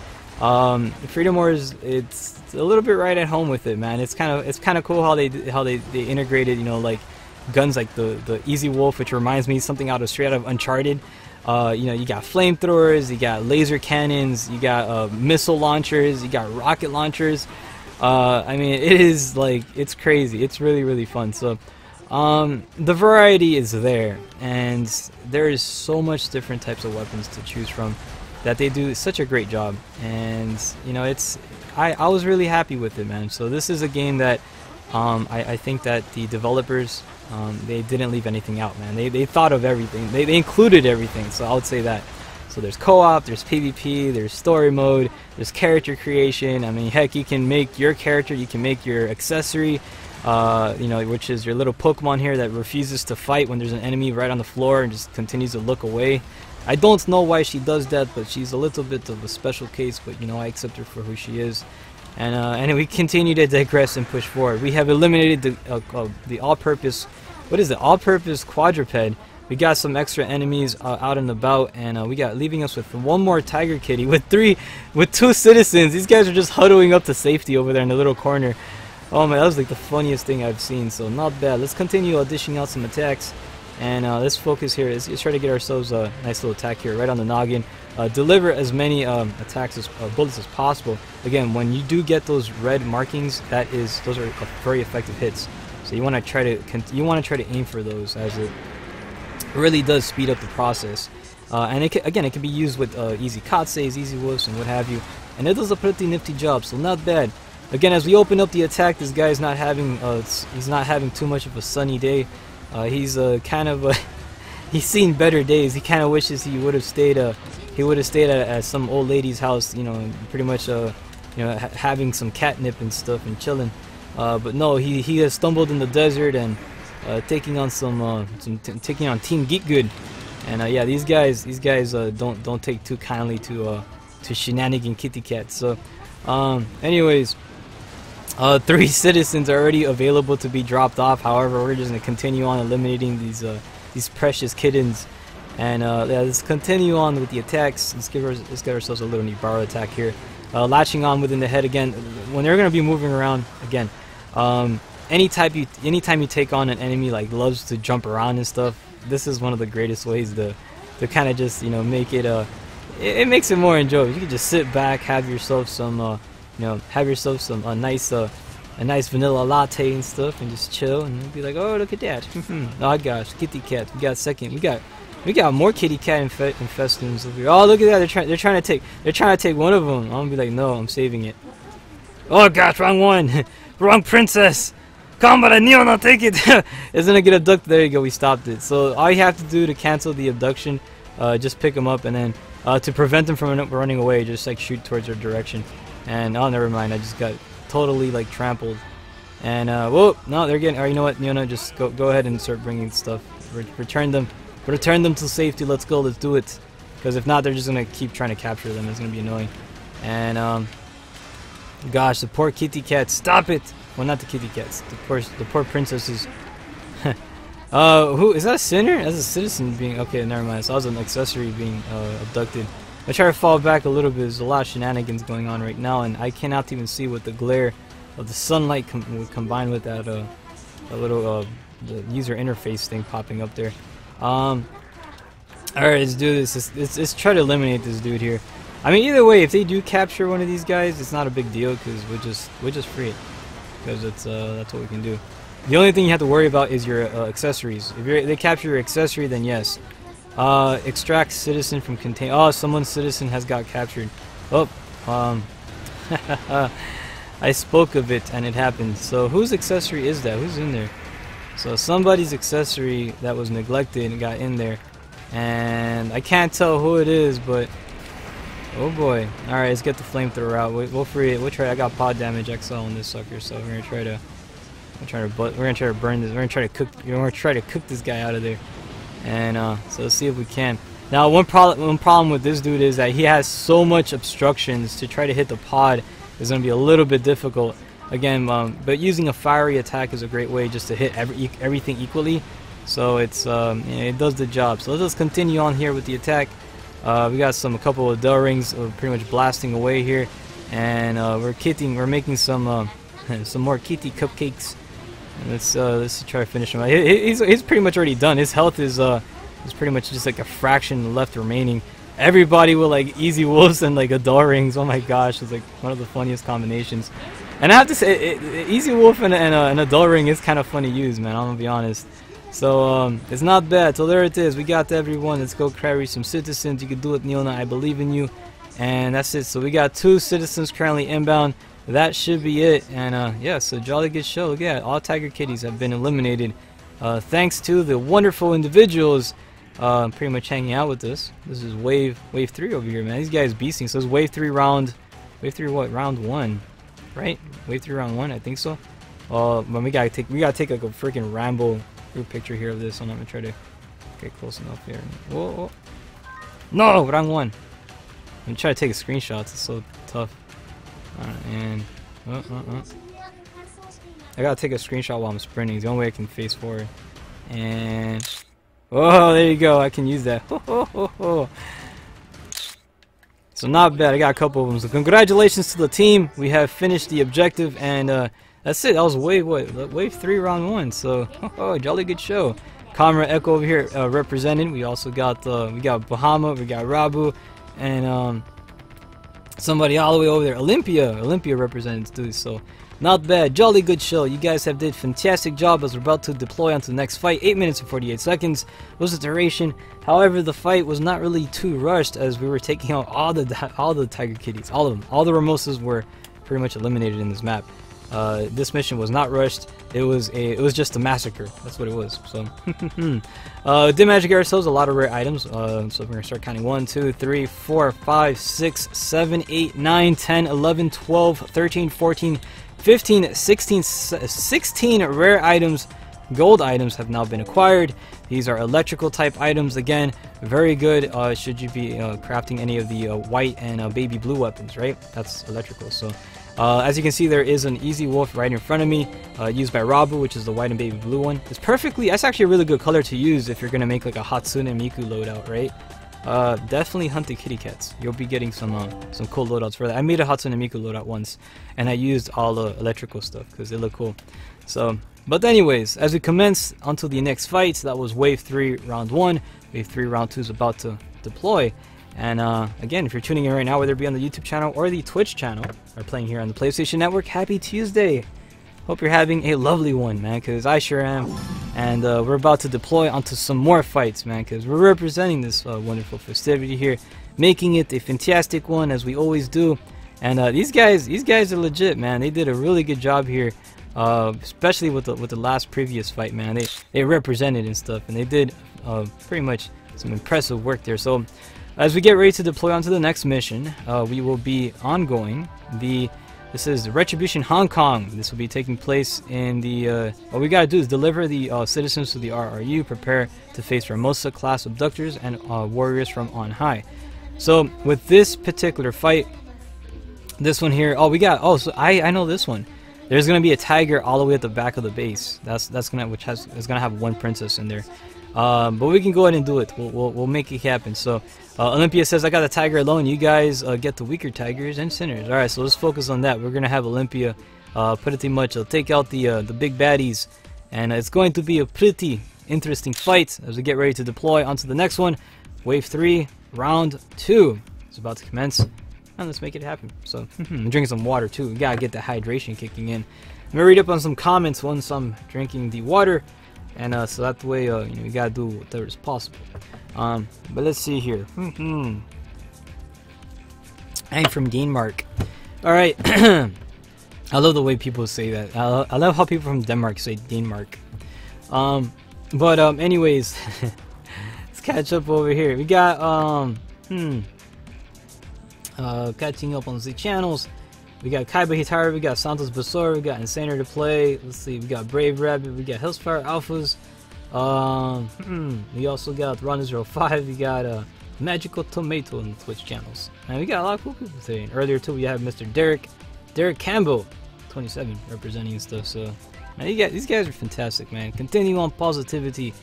Free the Moors, it's a little bit right at home with it, man. It's kind of cool how they integrated, like guns like the Easy Wolf, which reminds me something straight out of Uncharted. You got flamethrowers, you got laser cannons, you got missile launchers, you got rocket launchers. I mean, it is it's crazy. It's really, really fun. So the variety is there, and there is so much different types of weapons to choose from that they do such a great job. And I was really happy with it, man. So this is a game that I think that the developers, they didn't leave anything out, man. They thought of everything. They included everything. So I would say that. So there's co-op, there's PvP, there's story mode, there's character creation. I mean, heck, you can make your character, you can make your accessory, which is your little Pokemon here that refuses to fight when there's an enemy right on the floor and just continues to look away. I don't know why she does that, but she's a little bit of a special case, but I accept her for who she is. And we continue to digress and push forward. We have eliminated the all-purpose, all-purpose quadruped. we got some extra enemies out and about, and we got leaving us with one more tiger kitty with two citizens. These guys are just huddling up to safety over there in the little corner. Oh man, that was like the funniest thing I've seen. So not bad. Let's continue dishing out some attacks, and let's focus here. Let's try to get ourselves a nice little attack here right on the noggin. Deliver as many attacks as bullets as possible. Again, when you do get those red markings, those are very effective hits. So you want to try to aim for those, as it really does speed up the process. And it can be used with easy katses, easy wolves, and what have you. And it does a pretty nifty job. So not bad. Again, as we open up the attack, this guy's not having he's not having too much of a sunny day. He's kind of he's seen better days. He kind of wishes he would have stayed at some old lady's house, you know, pretty much having some catnip and stuff and chilling. But no, he has stumbled in the desert and taking on taking on Team Geek Good. And yeah, these guys don't take too kindly to shenanigan kitty cats. So anyways, 3 citizens are already available to be dropped off. However, we're just gonna continue on eliminating these precious kittens, and yeah, let's continue on with the attacks. Let's get ourselves a little Nibaro attack here. Latching on within the head again. When they're gonna be moving around again, anytime you take on an enemy like loves to jump around and stuff, this is one of the greatest ways to kind of just, you know, make it it makes it more enjoyable. You can just sit back, have yourself some a nice vanilla latte and stuff, and just chill and be like, oh, look at that. Oh gosh, kitty cat. We got more kitty cat infestants over here. Oh, look at that. They're trying to take one of them. I'm gonna be like, no, I'm saving it. Oh gosh, wrong one. Wrong princess. Come, but I knew not take it. It's gonna get abducted. There you go. We stopped it. So all you have to do to cancel the abduction, just pick them up, and then to prevent them from running away, just like shoot towards their direction. And oh, never mind. I just got totally like trampled. And whoa, no, they're getting. Or you know what? Just go ahead and start bringing stuff. Return them to safety. Let's go. Let's do it. Because if not, they're just gonna keep trying to capture them. It's gonna be annoying. And gosh, the poor kitty cats. Stop it. Well, not the kitty cats. The poor princesses. Who is that? A sinner? That's a citizen being. Okay, never mind. So I was an accessory being abducted. I try to fall back a little bit. There's a lot of shenanigans going on right now, and I cannot even see what the glare of the sunlight combined with that little the user interface thing popping up there. All right, let's do this. Let's try to eliminate this dude here. I mean, either way, if they do capture one of these guys, it's not a big deal because we'll just free it, because that's what we can do. The only thing you have to worry about is your accessories. If they capture your accessory, then yes. Extract citizen from contain. Oh, someone's citizen has got captured. Oh, I spoke of it and it happened. So whose accessory is that? Who's in there? So somebody's accessory that was neglected and got in there, and I can't tell who it is, but oh boy. All right, let's get the flamethrower out. We'll free it. We'll try. I got pod damage XL on this sucker, so we're gonna try to burn this. We're gonna try to cook this guy out of there. And so let's see if we can. Now, one problem with this dude is that he has so much obstructions. To try to hit the pod is going to be a little bit difficult. Again, but using a fiery attack is a great way just to hit everything equally. So it's it does the job. So let's continue on here with the attack. We got a couple of Del Rings pretty much blasting away here, and we're making some more kitty cupcakes. Let's try to finish him. He's pretty much already done. His health is pretty much just like a fraction left remaining. Everybody with like easy wolves and like adore rings. Oh my gosh, it's like one of the funniest combinations. And I have to say, easy wolf and an adore ring is kind of fun to use, man. I'm gonna be honest. So it's not bad. So there it is. We got everyone. Let's go carry some citizens. You can do it, Neona. I believe in you. And that's it. So we got 2 citizens currently inbound. That should be it. And yeah, so jolly good show. Look at it. All tiger kitties have been eliminated, thanks to the wonderful individuals pretty much hanging out with us. This is wave 3 over here, man. These guys beasting. So it's wave 3 round what? Round 1, right? Wave 3 round 1, I think so. But we gotta take like a freaking Rambo group picture here of this. I'm gonna try to get close enough here. Whoa, whoa. No, wrong one. I'm trying to take a screenshot. It's so tough. And I gotta take a screenshot while I'm sprinting. It's the only way I can face forward. And Oh, there you go. I can use that. So not bad. I got a couple of them. So congratulations to the team. We have finished the objective, and that's it. That was wave 3, round 1. So jolly good show. Comrade Echo over here represented. We also got Bahama, we got Rabu, and somebody all the way over there. Olympia represents too. So not bad. Jolly good show. You guys have did fantastic job as we're about to deploy onto the next fight. 8 minutes and 48 seconds was the duration. However, the fight was not really too rushed as we were taking out all the Tiger Kitties, all of them. All the Ramosas were pretty much eliminated in this map. This mission was not rushed. It was just a massacre. That's what it was. So did magic ourselves a lot of rare items. So we're gonna start counting 1, 2, 3, 4, 5, 6, 7, 8, 9, 10, 11, 12, 13, 14, 15, 16, 16 rare items. Gold items have now been acquired. These are electrical type items. Again, very good should you be crafting any of the white and baby blue weapons, right? That's electrical. So as you can see, there is an Easy Wolf right in front of me, used by Rabu, which is the white and baby blue one. That's actually a really good color to use if you're gonna make like a Hatsune Miku loadout, right? Definitely hunt the kitty cats. You'll be getting some cool loadouts for that. I made a Hatsune Miku loadout once, and I used all the electrical stuff because they look cool. So, but anyways, as we commence onto the next fight, that was wave 3, round 1. Wave 3, round 2 is about to deploy. And again, if you're tuning in right now, whether it be on the YouTube channel or the Twitch channel, or playing here on the PlayStation Network, happy Tuesday! Hope you're having a lovely one, man, because I sure am. And we're about to deploy onto some more fights, man, because we're representing this wonderful festivity here, making it a fantastic one, as we always do. And these guys are legit, man. They did a really good job here, especially with the last previous fight, man. They represented and stuff, and they did pretty much some impressive work there. So as we get ready to deploy onto the next mission, we will be ongoing this is Retribution Hong Kong. This will be taking place in the what we gotta do is deliver the citizens to the RRU, prepare to face Ramosa class abductors and warriors from on high. So with this particular fight, this one here, so I know this one. There's gonna be a tiger all the way at the back of the base. That's gonna have one princess in there. But we can go ahead and do it. We'll make it happen. So Olympia says, I got the tiger alone. You guys get the weaker tigers and sinners. Alright, so let's focus on that. We're going to have Olympia pretty much take out the big baddies. And it's going to be a pretty interesting fight as we get ready to deploy onto the next one. Wave 3, round 2 is about to commence. And let's make it happen. So I'm drinking some water too. We got to get the hydration kicking in. I'm going to read up on some comments once I'm drinking the water. And so that way, we gotta do whatever is possible. But let's see here. I'm from Denmark. All right. I love the way people say that. I love how people from Denmark say Denmark. Anyways, let's catch up over here. We got catching up on the channels. We got Kaiba Hitaru, we got Santos Basor, we got Insaner to play. Let's see, we got Brave Rabbit, we got Hellsfire Alphas. We also got Ron05, we got Magical Tomato on the Twitch channels. And we got a lot of cool people today. And earlier too, we have Mr. Derek Campbell, 27, representing and stuff. So, man, these guys are fantastic, man. Continue on positivity,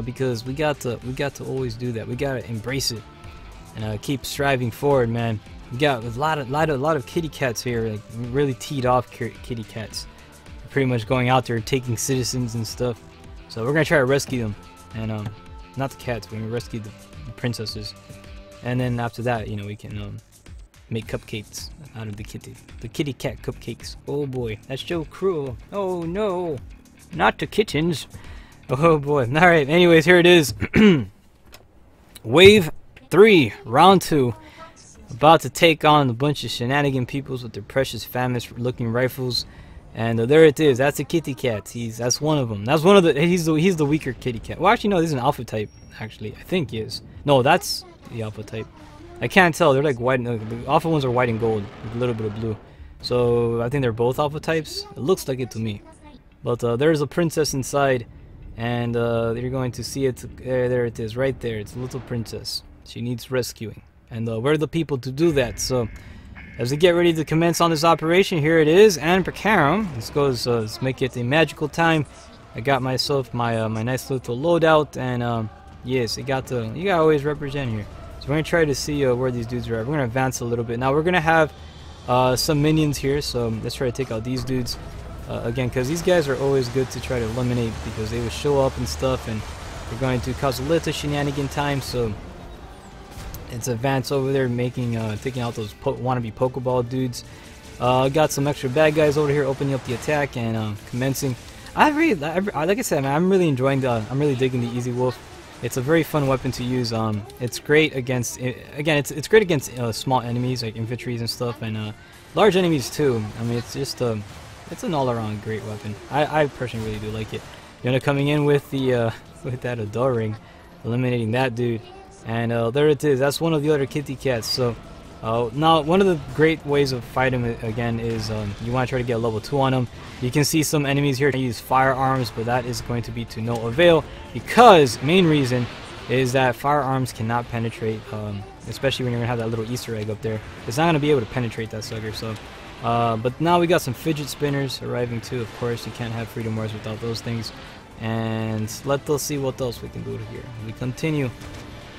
because we got to always do that. We gotta embrace it and keep striving forward, man. We got a lot of kitty cats here, like really teed off kitty cats. Pretty much going out there taking citizens and stuff. So we're gonna try to rescue them, and not the cats. We're gonna rescue the princesses, and then after that, we can make cupcakes out of the kitty cat cupcakes. Oh boy, that's so cruel. Oh no, not the kittens. Oh boy. All right. Anyways, here it is. Wave 3, round 2. About to take on a bunch of shenanigan peoples with their precious famous looking rifles, and there it is. That's a kitty cat. That's one of them. That's one of the. He's the weaker kitty cat. Well, actually no, this is an alpha type. Actually, I think he is. No, that's the alpha type. I can't tell. They're like white. The alpha ones are white and gold with a little bit of blue. So I think they're both alpha types. It looks like it to me. But there's a princess inside, and you're going to see it. There it is, right there. It's a little princess. She needs rescuing. And we're the people to do that. So as we get ready to commence on this operation, here it is, and Prakaram. Let's make it a magical time. I got myself my my nice little loadout, and yes, you gotta always represent here. So we're gonna try to see where these dudes are at. We're gonna advance a little bit. Now we're gonna have some minions here, so let's try to take out these dudes again, because these guys are always good to try to eliminate because they will show up and stuff, and they're going to cause a little shenanigan time. So it's advance over there, making taking out those wannabe Pokeball dudes. Got some extra bad guys over here opening up the attack and commencing. Like I said, man, I'm really enjoying I'm really digging the Easy Wolf. It's a very fun weapon to use. It's great against, again, it's great against small enemies like infantries and stuff, and large enemies too. I mean, it's just it's an all-around great weapon. I personally really do like it. You know, coming in with the with that Adore Ring, eliminating that dude, and there it is. That's one of the other kitty cats. So now one of the great ways of fighting him again is you want to try to get level 2 on him. You can see some enemies here use firearms, but that is going to be to no avail because main reason is that firearms cannot penetrate, especially when you're gonna have that little Easter egg up there. It's not gonna be able to penetrate that sucker. So but now we got some fidget spinners arriving too. Of course, you can't have Freedom Wars without those things. And let's see what else we can do here. We continue.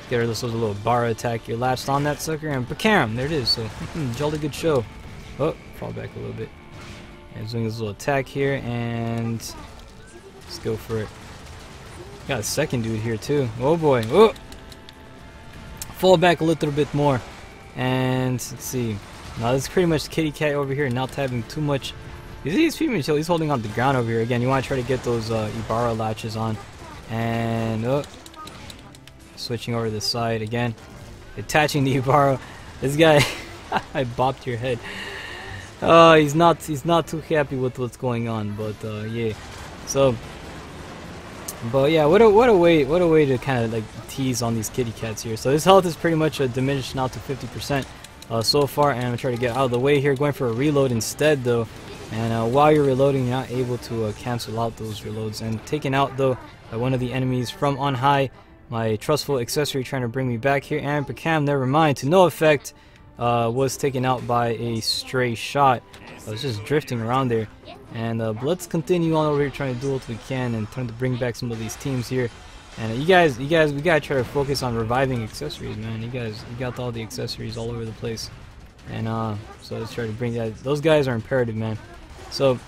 Get rid of this little bar attack here. Latched on that sucker and bam! There it is. So jolly good show. Oh, fall back a little bit. And doing this little attack here, and let's go for it. Got a second dude here too. Oh boy. Oh! Fall back a little bit more. And let's see. Now this is pretty much the kitty cat over here, not having too much. He's holding on the ground over here. Again, you want to try to get those Ibarra latches on. And oh, switching over to the side again. Attaching the Ibarra. This guy, I bopped your head. He's not too happy with what's going on, but yeah. So, but yeah, what a way to kind of like tease on these kitty cats here. So his health is pretty much diminished now to 50% so far, and I'm gonna try to get out of the way here, going for a reload instead though. And while you're reloading, you're not able to cancel out those reloads, and taken out though by one of the enemies from on high. My trustful accessory trying to bring me back here, and Bacam, never mind, to no effect. Was taken out by a stray shot. I was just drifting around there, and let's continue on over here trying to do what we can and trying to bring back some of these teams here. And you guys, we gotta try to focus on reviving accessories, man. You got all the accessories all over the place, and so let's try to bring that. Those guys are imperative, man. So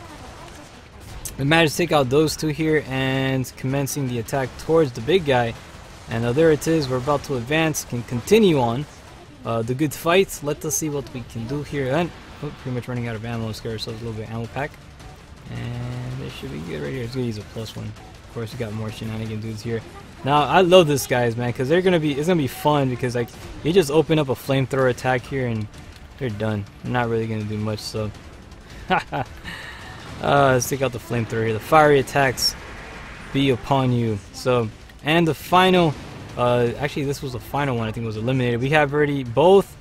we managed to take out those two here and commencing the attack towards the big guy. And there it is. We're about to advance. Can continue on. The good fight. Let us see what we can do here. And pretty much running out of ammo. Let's get ourselves a little bit of ammo pack. And this should be good right here. Let's go use a +1. Of course, we got more shenanigan dudes here. Now, I love this guys, man, because it's gonna be fun because like you just open up a flamethrower attack here and they're done. They're not really gonna do much. So, let's take out the flamethrower here. The fiery attacks be upon you. So, and the final. Actually, this was the final one. I think it was eliminated. We have already both,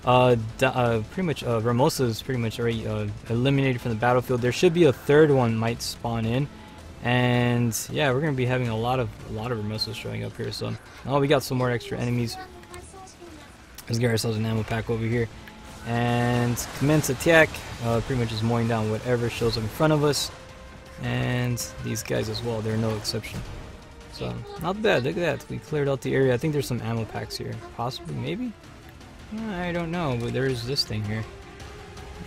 pretty much Ramosa's pretty much already eliminated from the battlefield. There should be a third one might spawn in, and yeah, we're gonna be having a lot of Ramosas showing up here. So, oh, we got some more extra enemies. Let's get ourselves an ammo pack over here, and commence attack. Pretty much just mowing down whatever shows up in front of us, and these guys as well. They're no exception. So, not bad, look at that, we cleared out the area. I think there's some ammo packs here, possibly, maybe? I don't know, but there is this thing here.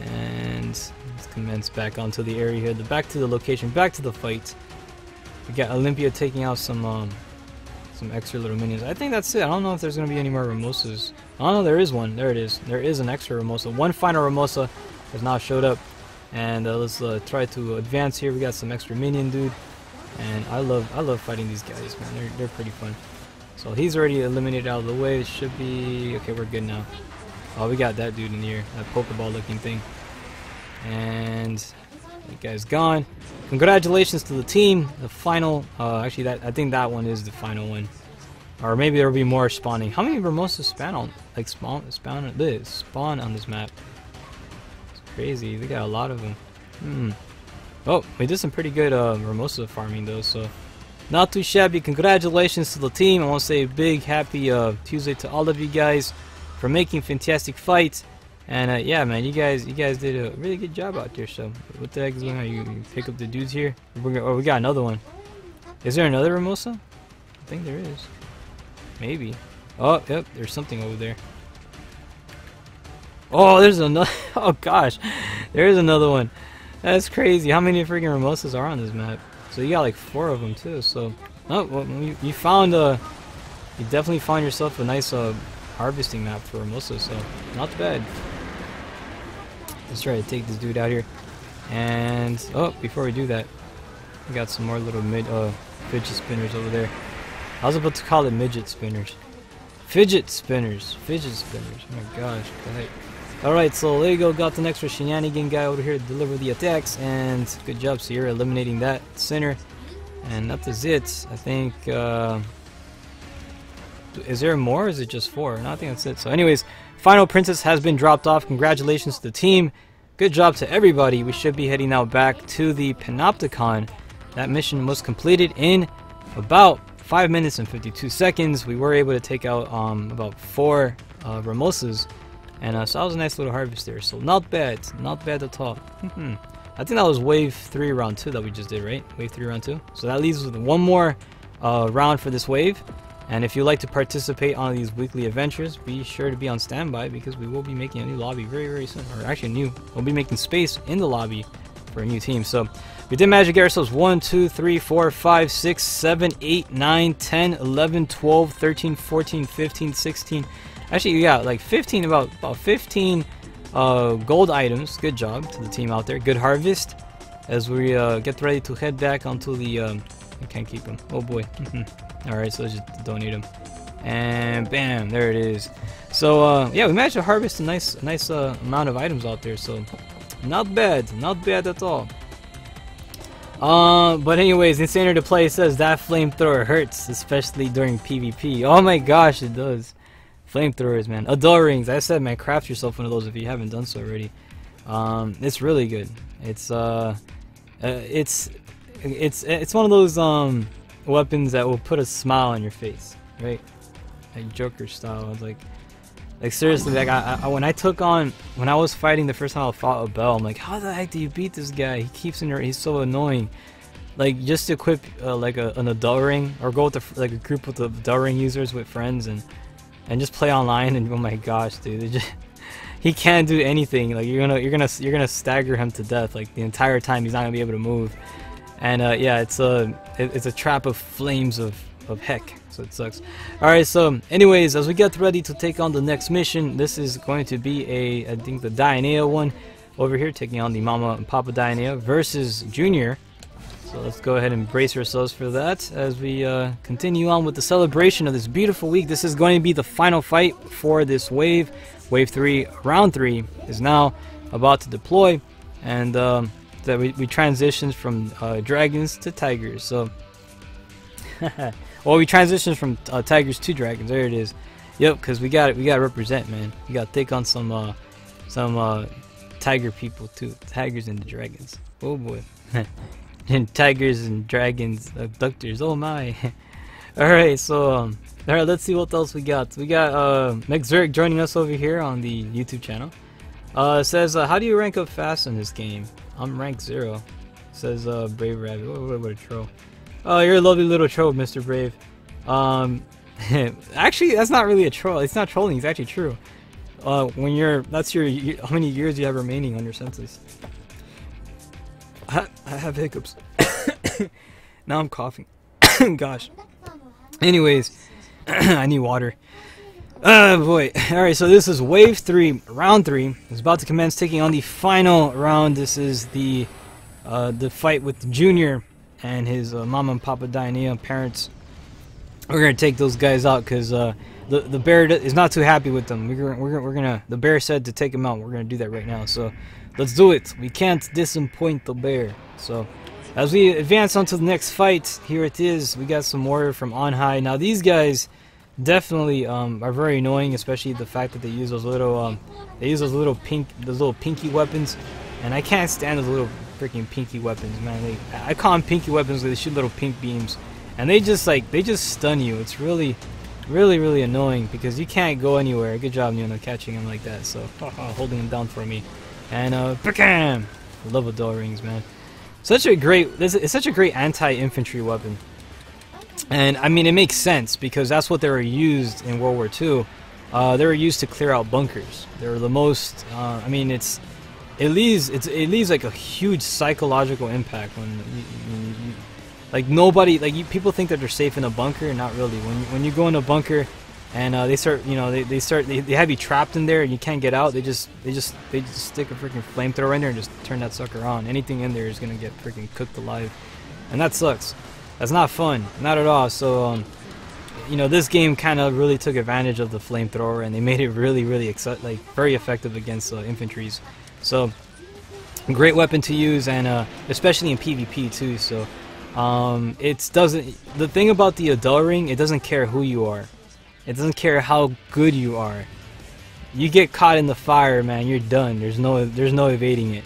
And let's commence back onto the area here, back to the location, back to the fight. We got Olympia taking out some extra little minions. I think that's it. I don't know if there's going to be any more Ramosas. Oh no, there is one, there it is. There is an extra Ramosa. One final Ramosa has now showed up. And let's try to advance here. We got some extra minion dude. And I love fighting these guys, man. They're pretty fun. So he's already eliminated out of the way. It should be okay. We're good now. Oh, we got that dude in here, that Pokeball looking thing. And that guy's gone. Congratulations to the team. The final. Actually, I think that one is the final one. Or maybe there will be more spawning. How many Ramosas spawn on this map? It's crazy. We got a lot of them. Oh, we did some pretty good Ramosa farming though, so not too shabby. Congratulations to the team. I want to say a big happy Tuesday to all of you guys for making fantastic fights. And yeah, man, you guys did a really good job out there. So what the heck is going on? You pick up the dudes here? We got another one. Is there another Ramosa? I think there is. Maybe. Oh, yep, there's something over there. Oh, there's another. Oh gosh, there is another one. That's crazy. How many freaking Ramosas are on this map? So you got like 4 of them too. So, oh, well, you found you definitely found yourself a nice harvesting map for Ramosas. So not bad. Let's try to take this dude out here. And oh, before we do that, we got some more little fidget spinners over there. I was about to call it midget spinners. Fidget spinners. Fidget spinners. Oh my gosh. Alright, so there you go. Got the next shenanigan guy over here to deliver the attacks. And good job, so you're eliminating that center. And that is it. I think, is there more or is it just 4? No, I think that's it. So anyways, final princess has been dropped off. Congratulations to the team. Good job to everybody. We should be heading now back to the Panopticon. That mission was completed in about 5 minutes and 52 seconds. We were able to take out about 4 Ramosas. And so that was a nice little harvest there. So not bad at all. I think that was wave 3 round 2 that we just did, right? Wave 3 round 2. So that leaves with 1 more round for this wave. And if you'd like to participate on these weekly adventures, be sure to be on standby because we will be making a new lobby very, very soon. Or actually we'll be making space in the lobby for a new team. So we did manage to get ourselves 1, 2, 3, 4, 5, 6, 7, 8, 9, 10, 11, 12, 13, 14, 15, 16. Actually, you got like 15, about 15 gold items. Good job to the team out there. Good harvest as we get ready to head back onto the... I can't keep them. Oh boy. Alright, so let's just donate them. And bam, there it is. So yeah, we managed to harvest a nice amount of items out there. So not bad at all. But anyways, Insaner to Play says that flamethrower hurts, especially during PvP. Oh my gosh, it does. Flamethrowers, man. Adore rings. I said, man, craft yourself one of those if you haven't done so already. It's really good. It's one of those weapons that will put a smile on your face, right? Like Joker style. Like seriously, like when I was fighting the first time I fought a Bell, I'm like, how the heck do you beat this guy? He keeps in there. He's so annoying. Like just equip like an adult ring or go with like a group with adult ring users with friends and just play online. And oh my gosh, dude, he can't do anything. Like you're gonna stagger him to death. Like the entire time he's not gonna be able to move. And yeah, it's a trap of flames of heck, so it sucks. Alright, so anyways, as we get ready to take on the next mission, this is going to be I think the Dionea one over here, taking on the Mama and Papa Dionea versus Junior. So let's go ahead and brace ourselves for that as we continue on with the celebration of this beautiful week. This is going to be the final fight for this wave. Wave 3, round 3 is now about to deploy, and that we transitioned from dragons to tigers. So well, we transitioned from tigers to dragons. There it is. Yep, because we got to represent, man. We got to take on some tiger people too. Tigers and the dragons. Oh boy. And tigers and dragons abductors. Oh my. All right, so all right, let's see what else we got. We got Mexeric joining us over here on the YouTube channel. Says, how do you rank up fast in this game? I'm rank 0. Says Brave Rabbit. What a troll. Oh, you're a lovely little troll, Mr. Brave. Actually, that's not really a troll. It's not trolling. It's actually true. How many years you have remaining on your census. I have hiccups. Now I'm coughing. Gosh. Anyways, I need water. Oh boy. Alright, so this is wave 3, round 3. It's about to commence, taking on the final round. This is the fight with Junior and his Mama and Papa Dionea parents. We're gonna take those guys out because the bear is not too happy with them. We're gonna the bear said to take him out. We're gonna do that right now. So let's do it. We can't disappoint the bear. So as we advance on to the next fight, here it is. We got some warrior from on high. Now these guys definitely are very annoying, especially the fact that they use those little pinky weapons, and I can't stand those little freaking pinky weapons, man. I call them pinky weapons because they shoot little pink beams, and they just stun you. It's really annoying because you can't go anywhere. Good job, Nuna, catching him like that. So holding him down for me, and bam! I love adult rings, man. It's such a great anti-infantry weapon. And I mean, it makes sense because that's what they were used in World War II. They were used to clear out bunkers. They were the most. I mean, it leaves like a huge psychological impact when like nobody, people think that they're safe in a bunker. Not really. When you go in a bunker and they start, they have you trapped in there and you can't get out. They just stick a freaking flamethrower in there and just turn that sucker on. Anything in there is gonna get freaking cooked alive, and that sucks. That's not fun, not at all. So this game kind of really took advantage of the flamethrower, and they made it really very effective against infantries. So great weapon to use, and especially in PvP too. So the thing about the Adele ring, it doesn't care who you are. It doesn't care how good you are. You get caught in the fire, man, you're done. There's no evading it.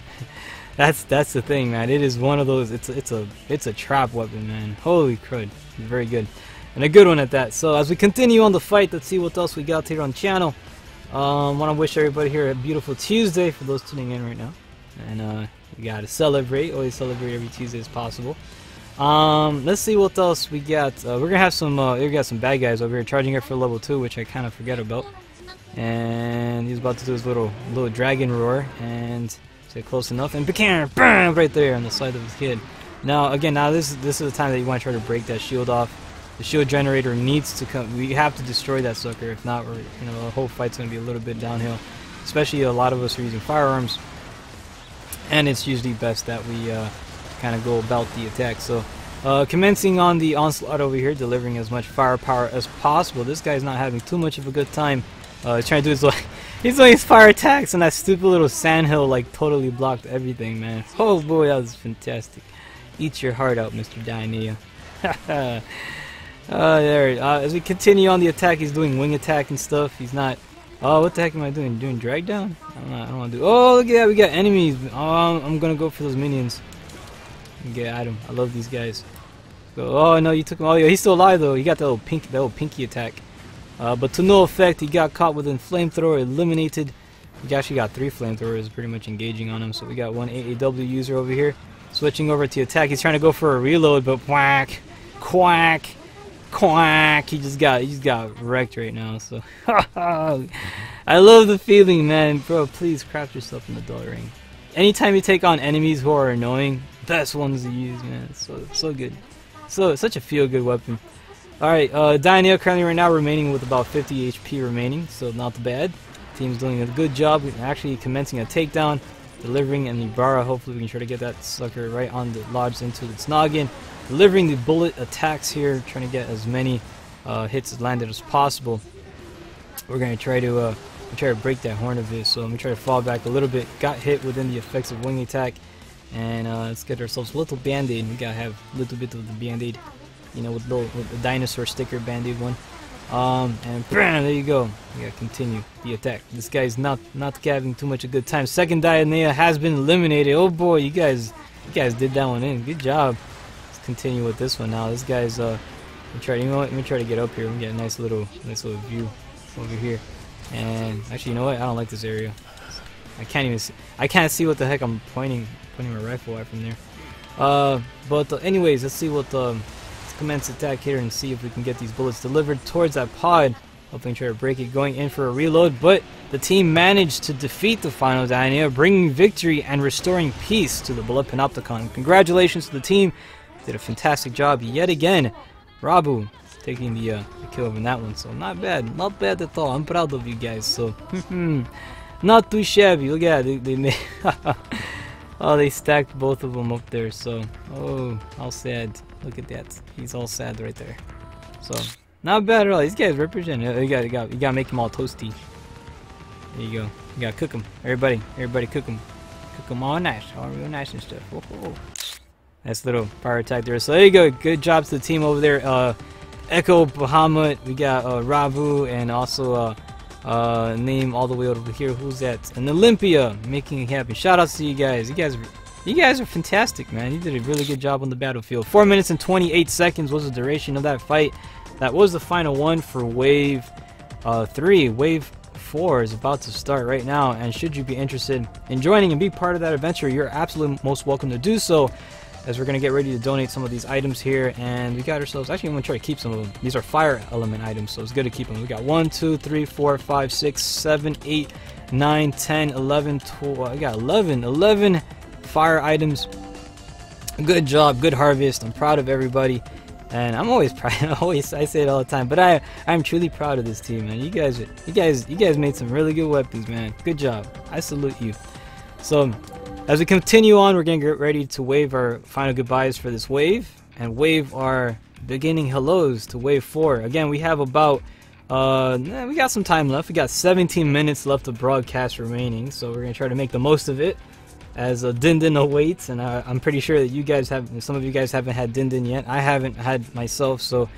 That's the thing, man. It is one of those. It's a trap weapon, man. Holy crud, very good, and a good one at that. So as we continue on the fight, let's see what else we got here on the channel. Want to wish everybody here a beautiful Tuesday for those tuning in right now, and we gotta celebrate. Always celebrate every Tuesday as possible. Let's see what else we got. We're gonna have some. We got some bad guys over here charging it for level 2, which I kind of forget about. And he's about to do his little dragon roar, and say close enough, and bam, right there on the side of his head. Now again, this is the time that you want to try to break that shield off. The shield generator needs to come. We have to destroy that sucker. If not, the whole fight's gonna be a little bit downhill. Especially a lot of us are using firearms, and it's usually best that we kind of go about the attack. So commencing on the onslaught over here, delivering as much firepower as possible. This guy's not having too much of a good time. He's trying to do he's doing his fire attacks, and that stupid little sandhill totally blocked everything, man. Oh boy, that was fantastic. Eat your heart out, Mr. Dynea. As we continue on the attack, he's doing wing attack and stuff. He's not. Oh, what the heck am I doing? Doing drag down? I don't want to do. Oh, look at that, we got enemies. Oh, I'm gonna go for those minions. Get at him. I love these guys. So, oh no, you took him. Oh yeah, he's still alive though. He got that little pinky attack. But to no effect. He got caught with a flamethrower, eliminated. We actually got 3 flamethrowers pretty much engaging on him. So we got one AAW user over here. Switching over to attack. He's trying to go for a reload, but quack, quack, quack. He just got wrecked right now. So I love the feeling, man. Bro, please craft yourself an Adele ring. Anytime you take on enemies who are annoying, best ones to use, man. It's so good. So such a feel-good weapon. Alright, Dynea currently right now remaining with about 50 HP remaining, so not bad. Team's doing a good job. We're actually commencing a takedown, delivering an Ibarra. Hopefully we can try to get that sucker right on the lodged into its noggin. Delivering the bullet attacks here, trying to get as many hits landed as possible. We're gonna try to break that horn of his. So I'm gonna try to fall back a little bit. Got hit within the effects of wing attack, and let's get ourselves a little band-aid. We gotta have a little bit of the band-aid, with the dinosaur sticker band-aid one. And bam, there you go. We gotta continue the attack. This guy's not having too much a good time. Second Dynea has been eliminated. Oh boy, you guys did that one in. Good job. Let's continue with this one now. This guy's let me try to get up here. We get a nice little view over here. And actually, you know what? I don't like this area. I can't see what the heck I'm pointing my rifle at from there. But anyways, let's see what let's commence attack here and see if we can get these bullets delivered towards that pod. Hoping to try to break it, going in for a reload, but the team managed to defeat the final Dynea, bringing victory and restoring peace to the beloved Panopticon. Congratulations to the team. Did a fantastic job yet again. Rabu taking the kill in that one, so not bad at all. I'm proud of you guys. So not too shabby. Look at that, they made oh, they stacked both of them up there. So oh, how sad. Look at that. He's all sad right there. So not bad at all. These guys represent. You gotta make them all toasty. There you go. You gotta cook them. Everybody cook them. Cook them all nice, all real nice and stuff. Oh. Nice little fire attack there. So there you go. Good job to the team over there. Echo Bahamut. We got Rabu, and also name all the way over here. Who's that? And Olympia, making it happen. Shout outs to you guys. You guys are fantastic, man. You did a really good job on the battlefield. 4 minutes and 28 seconds was the duration of that fight. That was the final one for Wave 3. Wave 4 is about to start right now, and should you be interested in joining and be part of that adventure, you're absolutely most welcome to do so. as we're gonna get ready to donate some of these items here, and we got ourselves. Actually, I'm gonna try to keep some of them. These are fire element items, so it's good to keep them. We got 1, 2, 3, 4, 5, 6, 7, 8, 9, 10, 11, 12. I got 11 fire items. Good job, good harvest. I'm proud of everybody, and I'm always proud. I say it all the time, but I'm truly proud of this team, man. You guys made some really good weapons, man. Good job. I salute you. So, as we continue on, we're gonna get ready to wave our final goodbyes for this wave, and wave our beginning hellos to wave 4. Again, we have about we got some time left. We got 17 minutes left of broadcast remaining, so we're gonna try to make the most of it as Din Din awaits. And I'm pretty sure that you guys have, some of you guys haven't had Din Din yet. I haven't had myself, so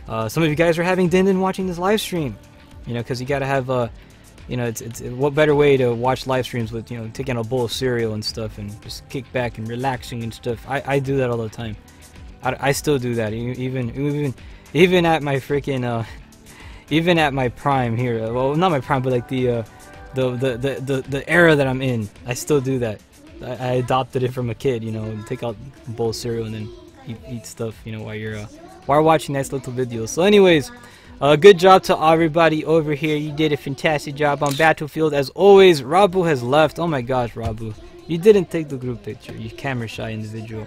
some of you guys are having Din Din watching this live stream, you know, because you gotta have you know, it's what better way to watch live streams with, you know, taking a bowl of cereal and stuff and just kick back and relaxing and stuff. I do that all the time. I still do that, even at my freaking even at my prime here. Well, not my prime, but like the era that I'm in. I still do that. I adopted it from a kid, you know, take out a bowl of cereal and then eat stuff, you know, while you're watching nice little videos. So anyways, good job to everybody over here. You did a fantastic job on Battlefield. As always, Rabu has left. Oh my gosh, Rabu. You didn't take the group picture, you camera shy individual.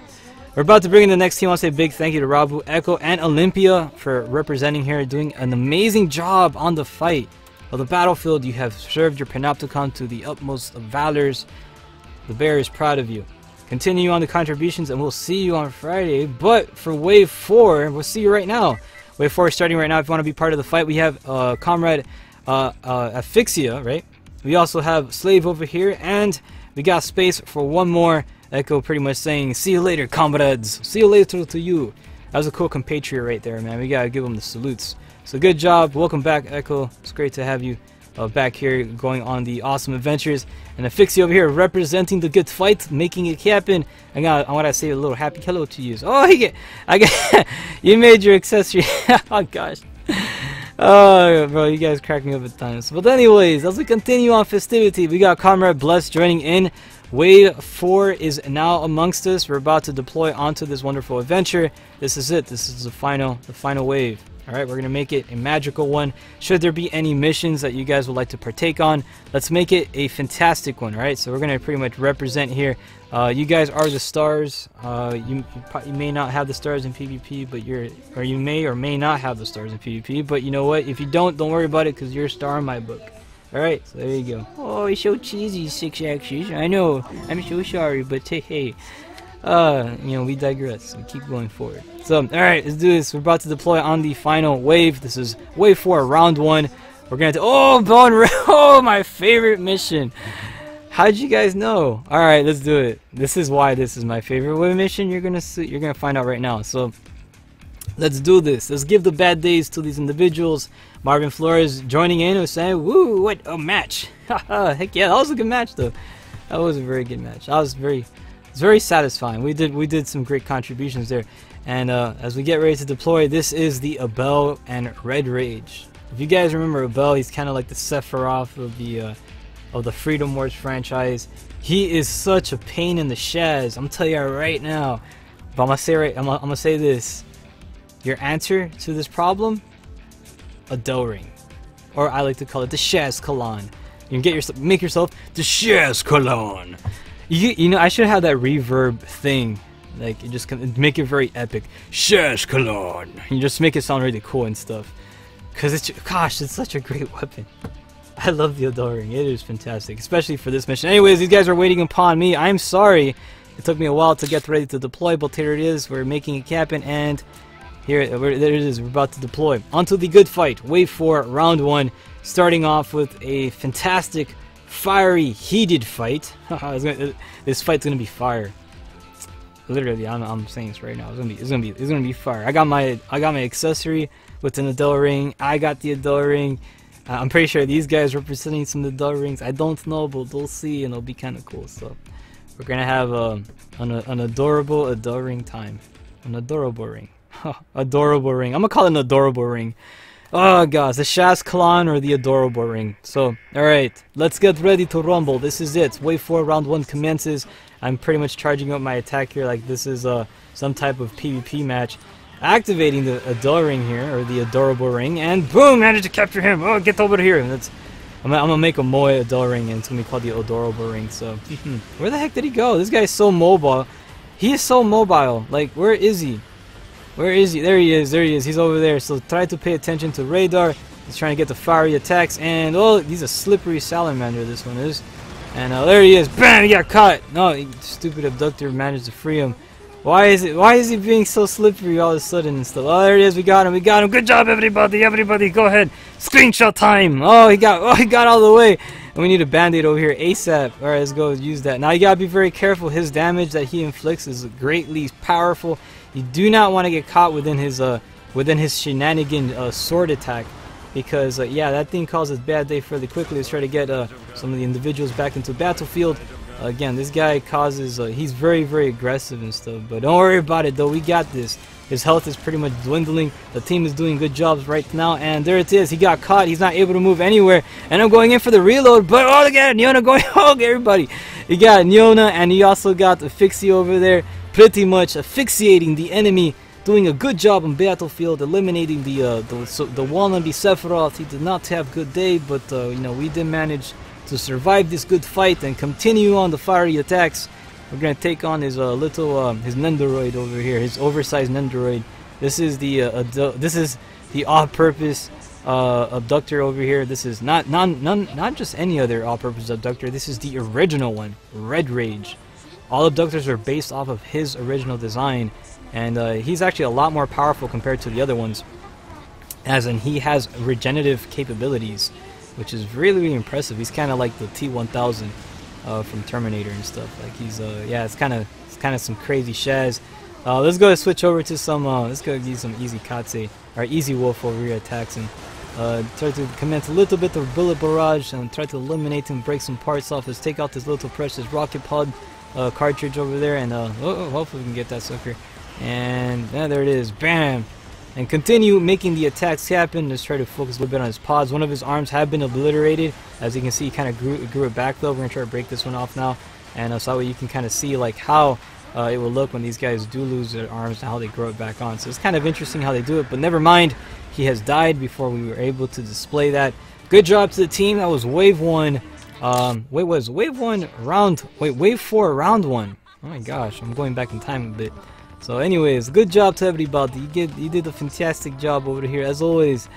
We're about to bring in the next team. I want to say a big thank you to Rabu, Echo, and Olympia for representing here, doing an amazing job on the fight. On the battlefield, you have served your Panopticon to the utmost of valors. The bear is proud of you. Continue on the contributions, and we'll see you on Friday. But for Wave 4, we'll see you right now. Wave 4 is starting right now. If you want to be part of the fight, we have Comrade Asphyxia, right? We also have Slave over here, and we got space for one more. Echo pretty much saying, see you later, comrades. See you later to you. That was a cool compatriot right there, man. We gotta give him the salutes. So good job. Welcome back, Echo. It's great to have you back here going on the awesome adventures. And Asphyxia over here representing the good fight, making it happen. I want to say a little happy hello to you. Oh, I get you made your accessory. Oh gosh. Oh, bro, you guys crack me up at times. But anyways, as we continue on festivity, we got Comrade Bless joining in. Wave 4 is now amongst us. We're about to deploy onto this wonderful adventure. This is it. This is the final wave. Alright, we're going to make it a magical one. Should there be any missions that you guys would like to partake on, let's make it a fantastic one. Alright, so we're going to pretty much represent here. You guys are the stars. You may not have the stars in PvP, but you may or may not have the stars in PvP. But you know what? If you don't worry about it, because you're a star in my book. Alright, so there you go. Oh, it's so cheesy, 6 axes. I know. I'm so sorry, but hey. You know, we digress. We keep going forward. So, alright, let's do this. We're about to deploy on the final wave. This is Wave 4, Round 1. We're gonna do— oh, Bone Oh, my favorite mission. How'd you guys know? Alright, let's do it. This is why this is my favorite wave mission. You're gonna find out right now. So, let's do this. Let's give the bad days to these individuals. Marvin Flores joining in and saying, woo, what a match. Heck yeah, that was a good match though. That was a very good match. It's very satisfying. We did some great contributions there. And as we get ready to deploy, this is the Abel and Red Rage. If you guys remember Abel, he's kind of like the Sephiroth of the Freedom Wars franchise. He is such a pain in the shaz. I'm telling you right now. But I'm gonna say this. Your answer to this problem? A Del Ring, or I like to call it the Shaz Kalan. You can make yourself the Shaz Kalan. You know, I should have that reverb thing, like it just make it very epic. Shaz Kalan. You just make it sound really cool and stuff. Cause it's such a great weapon. I love the Adore Ring. It is fantastic, especially for this mission. Anyways, these guys are waiting upon me. I'm sorry, it took me a while to get ready to deploy, but here it is. We're making it happen, and there it is. We're about to deploy onto the good fight. Wave 4, Round 1. Starting off with a fantastic, fiery, heated fight. This fight's gonna be fire. Literally, I'm saying this right now. It's gonna be fire. I got my accessory with an Adele ring. I got the Adele ring. I'm pretty sure these guys representing some Adele rings. I don't know, but they'll see, and it'll be kind of cool. So we're gonna have an adorable Adele ring time. An adorable ring. Adorable ring. I'm gonna call it an adorable ring. Oh gosh, the Shaz Kalan or the Adorable Ring. So, alright, let's get ready to rumble. This is it. Wave 4, round 1 commences. I'm pretty much charging up my attack here like this is some type of PvP match. Activating the Adore Ring here, or the Adorable Ring, and boom, managed to capture him. Oh, get over here. I'm gonna make a Moe Adore Ring, and it's gonna be called the Adorable Ring. So, where the heck did he go? This guy's so mobile. He is so mobile. Like, where is he? Where is he? There he is. There he is. He's over there. So try to pay attention to radar. He's trying to get the fiery attacks, and oh, he's a slippery salamander. This one is, and there he is. Bam! He got caught. No, stupid abductor managed to free him. Why is he being so slippery all of a sudden and stuff? Oh, there it is. We got him. We got him. Good job, everybody. Everybody, go ahead. Screenshot time. Oh, he got all the way. And we need a band-aid over here ASAP. All right, let's go use that. Now you gotta be very careful. His damage that he inflicts is greatly powerful. You do not want to get caught within his shenanigan sword attack, because yeah, that thing causes bad day fairly quickly. Let's try to get some of the individuals back into battlefield. Again, this guy causes, he's very, very aggressive and stuff, but don't worry about it though, we got this. His health is pretty much dwindling. The team is doing good jobs right now, and there it is. He got caught. He's not able to move anywhere, and I'm going in for the reload, but oh, look at Nyona going, oh, everybody. You got Nyona, and you also got Affixi over there, pretty much asphyxiating the enemy, doing a good job on battlefield, eliminating the wannabe Sephiroth. He did not have a good day, but you know, we did manage to survive this good fight and continue on the fiery attacks. We're gonna take on his his Nendoroid over here, his oversized Nendoroid. This is the all-purpose abductor over here. This is not just any other all-purpose abductor. This is the original one, Red Rage. All abductors are based off of his original design, and he's actually a lot more powerful compared to the other ones, as in he has regenerative capabilities, which is really, really impressive. He's kind of like the T-1000 from Terminator and stuff. Like he's yeah, it's kind of some crazy Shaz. Let's go switch over to some let's go use some easy Katse or easy Wolf over here attacks, and try to commence a little bit of bullet barrage and try to eliminate him, break some parts off. Let's take out this little precious rocket pod cartridge over there, and hopefully we can get that sucker. And there it is, bam! And continue making the attacks happen. Let's try to focus a little bit on his pods. One of his arms have been obliterated. As you can see, he kind of grew it back though. We're gonna try to break this one off now, and so that way you can kind of see like how it will look when these guys do lose their arms and how they grow it back on. So it's kind of interesting how they do it, but never mind. He has died before we were able to display that. Good job to the team. That was wave 1. Wave 4 round 1. Oh my gosh, I'm going back in time a bit. So anyways, good job to everybody. You did a fantastic job over here as always.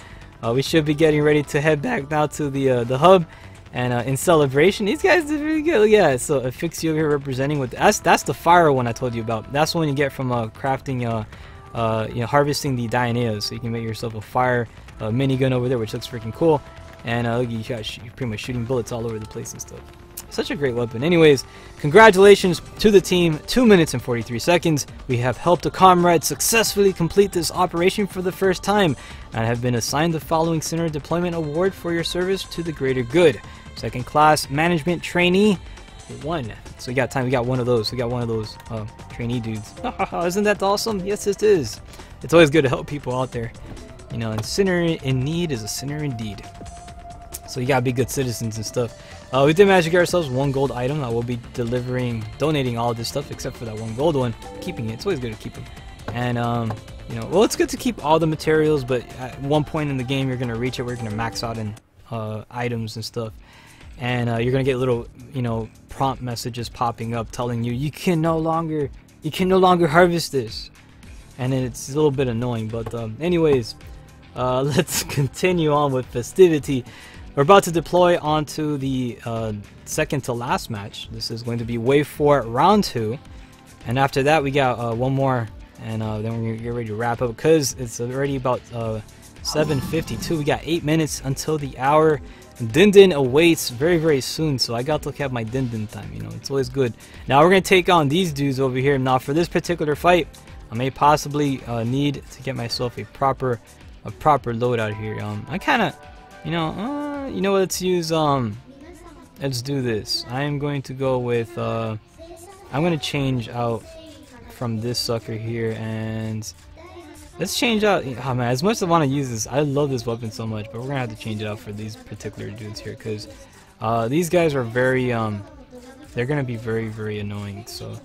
We should be getting ready to head back now to the hub, and in celebration, these guys did really good. Yeah, so Affixi over here representing with that's the fire one I told you about. That's the one you get from crafting harvesting the Dioneas. So you can make yourself a fire minigun over there, which looks freaking cool. And you're pretty much shooting bullets all over the place and stuff. Such a great weapon. Anyways, congratulations to the team. 2 minutes and 43 seconds. We have helped a comrade successfully complete this operation for the first time, and have been assigned the following Center Deployment Award for your service to the greater good. Second class management trainee 1. So we got time. We got one of those. We got one of those trainee dudes. Isn't that awesome? Yes, it is. It's always good to help people out there. You know, and sinner in need is a sinner indeed. So you gotta be good citizens and stuff. We did manage to get ourselves 1 gold item. I will be donating all of this stuff except for that 1 gold one. Keeping it. It's always good to keep them. And you know, well, it's good to keep all the materials, but at one point in the game you're gonna reach it where you're gonna max out in items and stuff, and you're gonna get little, you know, prompt messages popping up telling you can no longer harvest this, and then it's a little bit annoying. But anyways, let's continue on with festivity. We're about to deploy onto the second to last match. This is going to be wave 4 round 2, and after that we got one more, and then we're gonna get ready to wrap up because it's already about 7:52. We got 8 minutes until the hour. Din awaits very, very soon, so I got to look at my Din time. You know, it's always good. Now we're gonna take on these dudes over here. Now for this particular fight, I may possibly need to get myself a proper loadout here. I kind of, you know, let's use let's do this. I am going to go with I'm going to change out from this sucker here, and Let's change out. Oh man, as much as I want to use this, I love this weapon so much, but we're gonna have to change it out for these particular dudes here, because these guys are very they're gonna be very annoying. So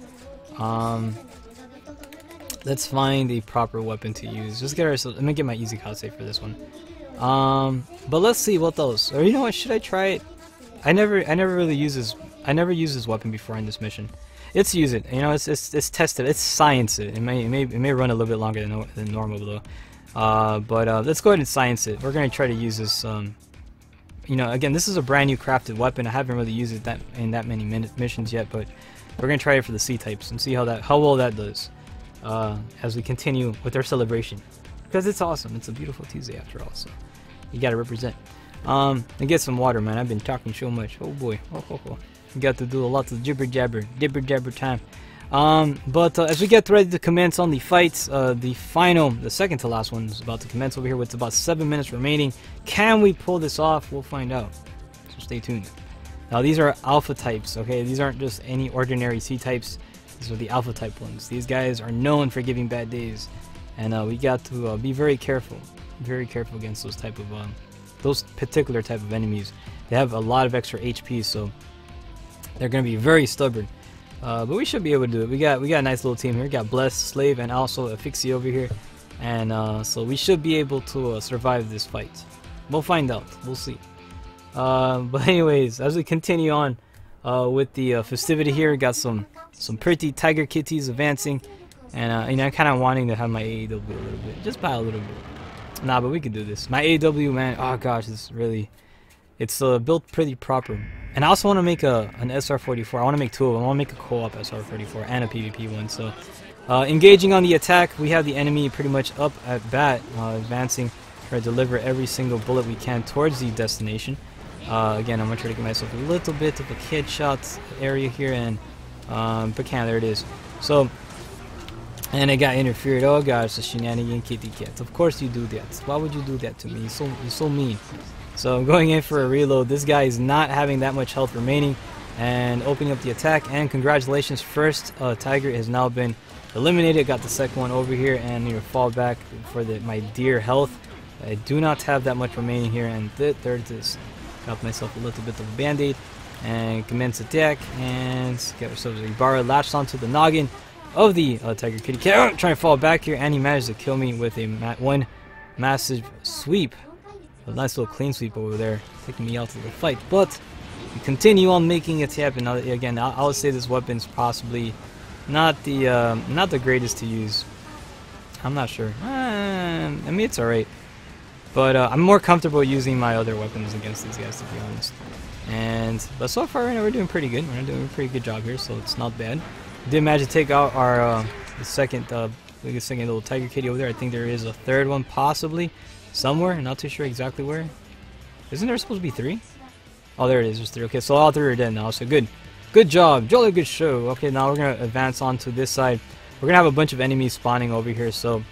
let's find a proper weapon to use. Just get ourselves. Let me get my easy kase for this one. But let's see what else. Or you know what? Should I try it? I never really use this. I never used this weapon before in this mission. Let's use it. You know, it's tested. It's science it. It may run a little bit longer than normal though. But let's go ahead and science it. We're gonna try to use this. You know, again, this is a brand new crafted weapon. I haven't really used it in that many missions yet, but we're gonna try it for the C types and see how well that does. As we continue with our celebration, because it's awesome. It's a beautiful Tuesday after all, so you gotta represent. And get some water, man. I've been talking so much. Oh boy. Oh. We got to do a lot of dibber jabber time. But as we get ready to commence on the fights, the second to last one is about to commence over here with about 7 minutes remaining. Can we pull this off? We'll find out. So stay tuned. Now these are alpha types, okay? These aren't just any ordinary C types. These are the alpha type ones. These guys are known for giving bad days, and we got to be very careful against those particular type of enemies. They have a lot of extra HP, so they're gonna be very stubborn. But we should be able to do it. We got a nice little team here. We got Blessed, Slave, and also Affixie over here, and so we should be able to survive this fight. We'll find out. We'll see. But anyways, as we continue on with the festivity here, we got some pretty tiger kitties advancing, and you know, I'm kind of wanting to have my AEW a little bit, just by a little bit. Nah, but we can do this. My AEW, man, oh gosh, it's built pretty proper. And I also want to make an SR-44. I want to make two of them. I want to make a co-op SR-44 and a PvP one. So, engaging on the attack, we have the enemy pretty much up at bat, advancing, trying to deliver every single bullet we can towards the destination. Again, I'm going to try to get myself a little bit of a headshot area here, and there it is. So, and I got interfered. Oh gosh, the shenanigan kitty cat. Of course you do that. Why would you do that to me? You're so mean. So I'm going in for a reload. This guy is not having that much health remaining, and opening up the attack. And congratulations, first tiger has now been eliminated. Got the second one over here, and you know, fall back for my dear health. I do not have that much remaining here, and there it is. Got myself a little bit of a band-aid and commence attack, and get ourselves a bar latched onto the noggin of the tiger kitty cat. Trying to fall back here, and he managed to kill me with one massive sweep. A nice little clean sweep over there, taking me out of the fight. But we continue on making it happen. Now, again, I would say this weapon's possibly not the greatest to use. I'm not sure. I mean, it's alright, but I'm more comfortable using my other weapons against these guys, to be honest. But so far, you know, we're doing pretty good. We're doing a pretty good job here, so it's not bad. We did manage to take out our the second little tiger kitty over there. I think there is a third one possibly somewhere. Not too sure exactly where. Isn't there supposed to be 3? Oh, there it is. There's 3. Okay, so all 3 are dead now. So good job, jolly good show. Okay, now we're gonna advance on to this side. We're gonna have a bunch of enemies spawning over here. So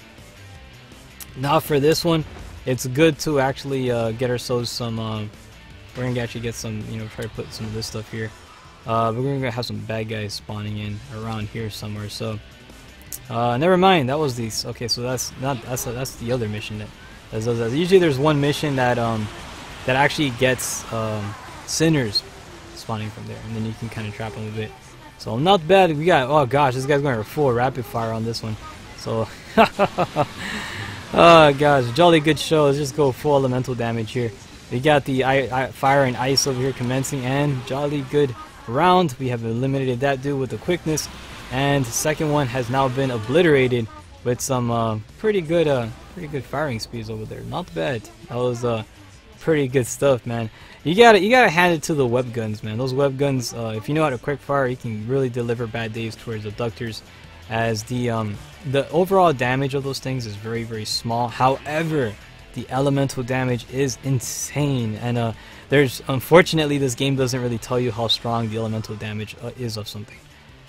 now for this one, it's good to actually get ourselves some. We're gonna actually get some. You know, try to put some of this stuff here. But we're gonna have some bad guys spawning in around here somewhere. So never mind. That was these. Okay, so that's the other mission that. Usually there's one mission that actually gets sinners spawning from there, and then you can kind of trap them a bit. So not bad. We got, oh gosh, this guy's going for full rapid fire on this one. So oh gosh, jolly good show. Let's just go full elemental damage here. We got the fire and ice over here commencing, and jolly good round. We have eliminated that dude with the quickness, and the second one has now been obliterated with some pretty good firing speeds over there. Not bad. That was pretty good stuff, man. You gotta hand it to the web guns, man. Those web guns, if you know how to quick fire, you can really deliver bad days towards abductors. As the overall damage of those things is very small. However, the elemental damage is insane, and unfortunately this game doesn't really tell you how strong the elemental damage is of something.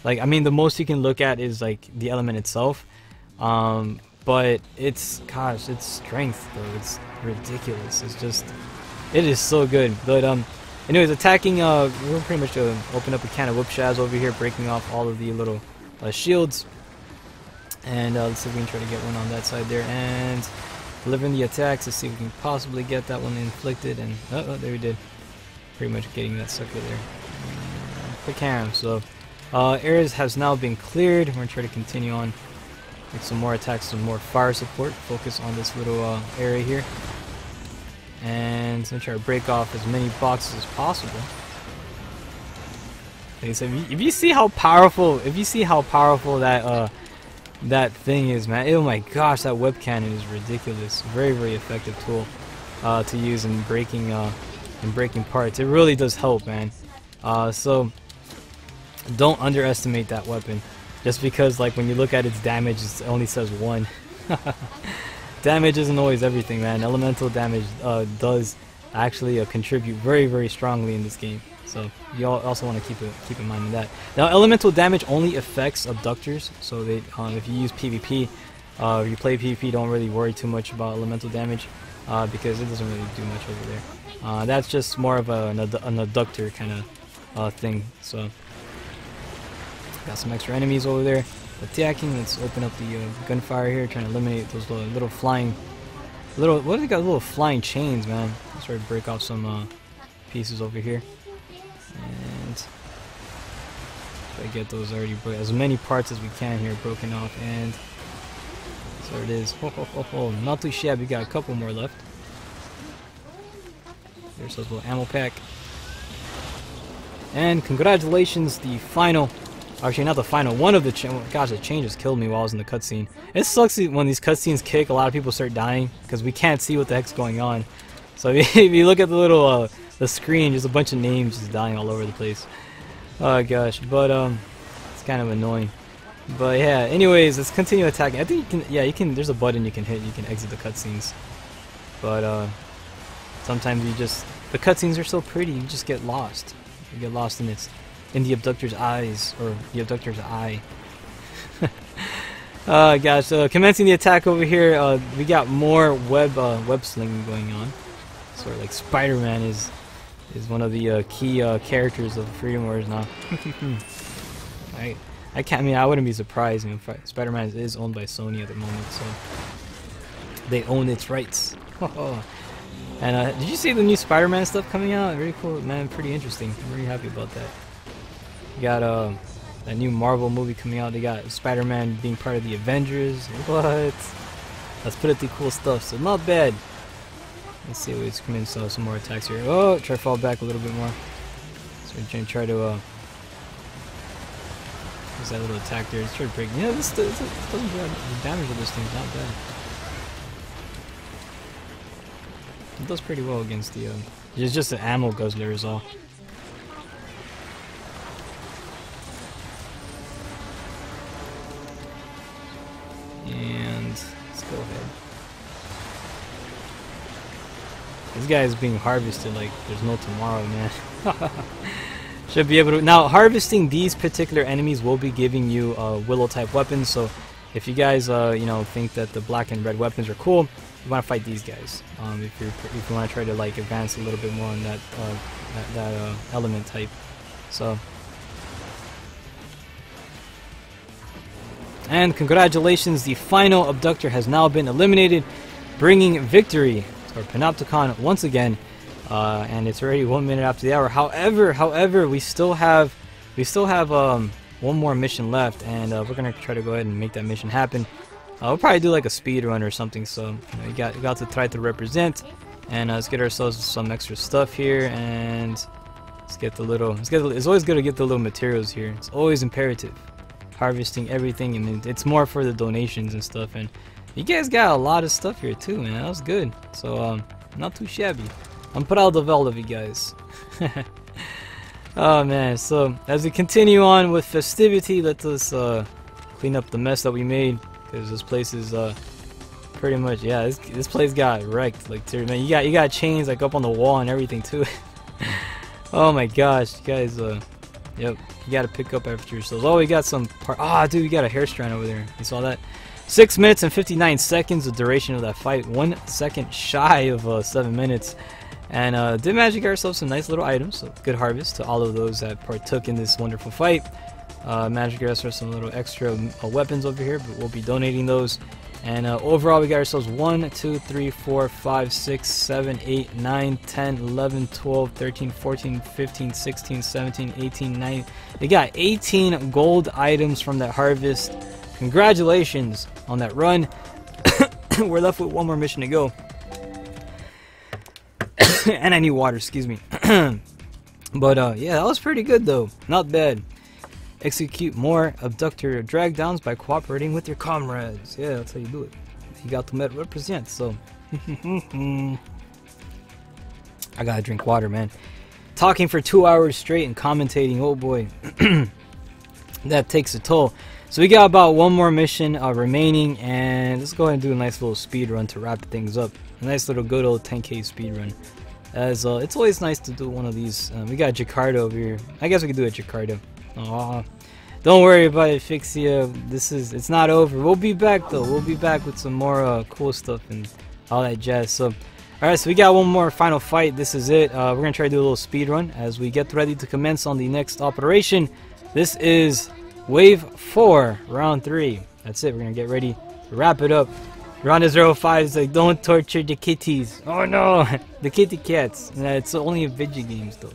Like, I mean, the most you can look at is like the element itself. But it's strength, though. It's ridiculous. It is so good. But anyways, attacking. We're pretty much open up a can of whoop shaz over here, breaking off all of the little shields, And let's see if we can try to get one on that side there. And delivering the attacks. Let's see if we can possibly get that one inflicted. And oh, there we did. Pretty much getting that sucker there. Quick ham. So areas has now been cleared. We're going to try to continue on with some more attacks, some more fire support. Focus on this little area here. And I'm going to try to break off as many boxes as possible. Like I said, if you see how powerful, that that thing is, man. Oh my gosh, that web cannon is ridiculous. Very, very effective tool to use in breaking parts. It really does help, man. So don't underestimate that weapon. Just because, like, when you look at its damage, it only says 1. Damage isn't always everything, man. Elemental damage does actually contribute very, very strongly in this game. So you also want to keep in mind that. Now, elemental damage only affects abductors. So they, if you use PvP, if you play PvP, don't really worry too much about elemental damage because it doesn't really do much over there. That's just more of an abductor kind of thing. So got some extra enemies over there attacking. Let's open up the gunfire here, trying to eliminate those little flying, what do they got? Little flying chains, man. Let's try to break off some pieces over here, and try to get those already as many parts as we can here broken off. And so there it is. Not too shabby. Got a couple more left. There's a little ammo pack. And congratulations, the final. Actually, not the final. One of the gosh, the changes killed me while I was in the cutscene. It sucks when these cutscenes kick. A lot of people start dying because we can't see what the heck's going on. So if you look at the little the screen, just a bunch of names just dying all over the place. Oh gosh, but it's kind of annoying. But yeah, anyways, let's continue attacking. I think you can. Yeah, you can. There's a button you can hit. You can exit the cutscenes. But sometimes the cutscenes are so pretty, you just get lost. You get lost in the abductor's eyes, or the abductor's eye. Gosh, commencing the attack over here, we got more web slinging going on. Sort of like Spider-Man is one of the key characters of Freedom Wars now. I wouldn't be surprised. You know, Spider-Man is owned by Sony at the moment, so they own its rights. And did you see the new Spider-Man stuff coming out? Very cool, man. Pretty interesting. I'm really happy about that. You got that new Marvel movie coming out. They got Spider-Man being part of the Avengers. What? That's pretty cool stuff. So not bad. Let's see if we can install some more attacks here. Oh, try to fall back a little bit more. So we're going to try to use that little attack there. Let's try to break. Yeah, this doesn't do the damage of this thing's not bad. It does pretty well against the. It's just an ammo guzzler is all. And let's go ahead. This guy is being harvested like there's no tomorrow, man. Should be able to. Now, harvesting these particular enemies will be giving you willow type weapons. So, if you guys you know, think that the black and red weapons are cool, you want to fight these guys. If you want to try to like advance a little bit more on that element type. So. And congratulations, the final abductor has now been eliminated, bringing victory to our Panopticon once again. And it's already 1 minute after the hour. However, we still have one more mission left, and we're gonna try to go ahead and make that mission happen. We'll probably do like a speed run or something. So you know, you got to try to represent, and let's get ourselves some extra stuff here, and let's get the little. It's always good to get the little materials here. It's always imperative. Harvesting everything, I mean, it's more for the donations and stuff, and you guys got a lot of stuff here too, man. That was good. So not too shabby. I'm proud of all of you guys. Oh man, so as we continue on with festivity, let us clean up the mess that we made, because this place is pretty much, yeah, this place got wrecked. Like, man, you got chains like up on the wall and everything too. Oh my gosh, you guys, yep, you gotta pick up after yourselves. Oh, we got some dude, we got a hair strand over there. You saw that? 6 minutes and 59 seconds, the duration of that fight. 1 second shy of 7 minutes. And did manage to get ourselves some nice little items. So good harvest to all of those that partook in this wonderful fight. Magic gets us some little extra weapons over here, but we'll be donating those. And overall, we got ourselves 1, 2, 3, 4, 5, 6, 7, 8, 9, 10, 11, 12, 13, 14, 15, 16, 17, 18, 19. They got 18 gold items from that harvest. Congratulations on that run. We're left with one more mission to go. And I need water, excuse me. But yeah, that was pretty good though. Not bad. Execute more abductor drag downs by cooperating with your comrades. Yeah, that's how you do it. You got to represent, so. I gotta drink water, man. Talking for 2 hours straight and commentating, oh boy. That takes a toll. So we got about one more mission remaining, and let's go ahead and do a nice little speed run to wrap things up. A nice little good old 10k speed run. As it's always nice to do one of these. We got Jakarta over here. I guess we could do a Jakarta. Aw. Don't worry about it, Fixia. It's not over. We'll be back though. We'll be back with some more cool stuff and all that jazz. So, alright, so we got one more final fight. This is it. We're gonna try to do a little speed run as we get ready to commence on the next operation. This is Wave 4, Round 3. That's it. We're gonna get ready to wrap it up. Ronda 05 is like, don't torture the kitties. Oh no, the kitty cats. Nah, it's only in video games though.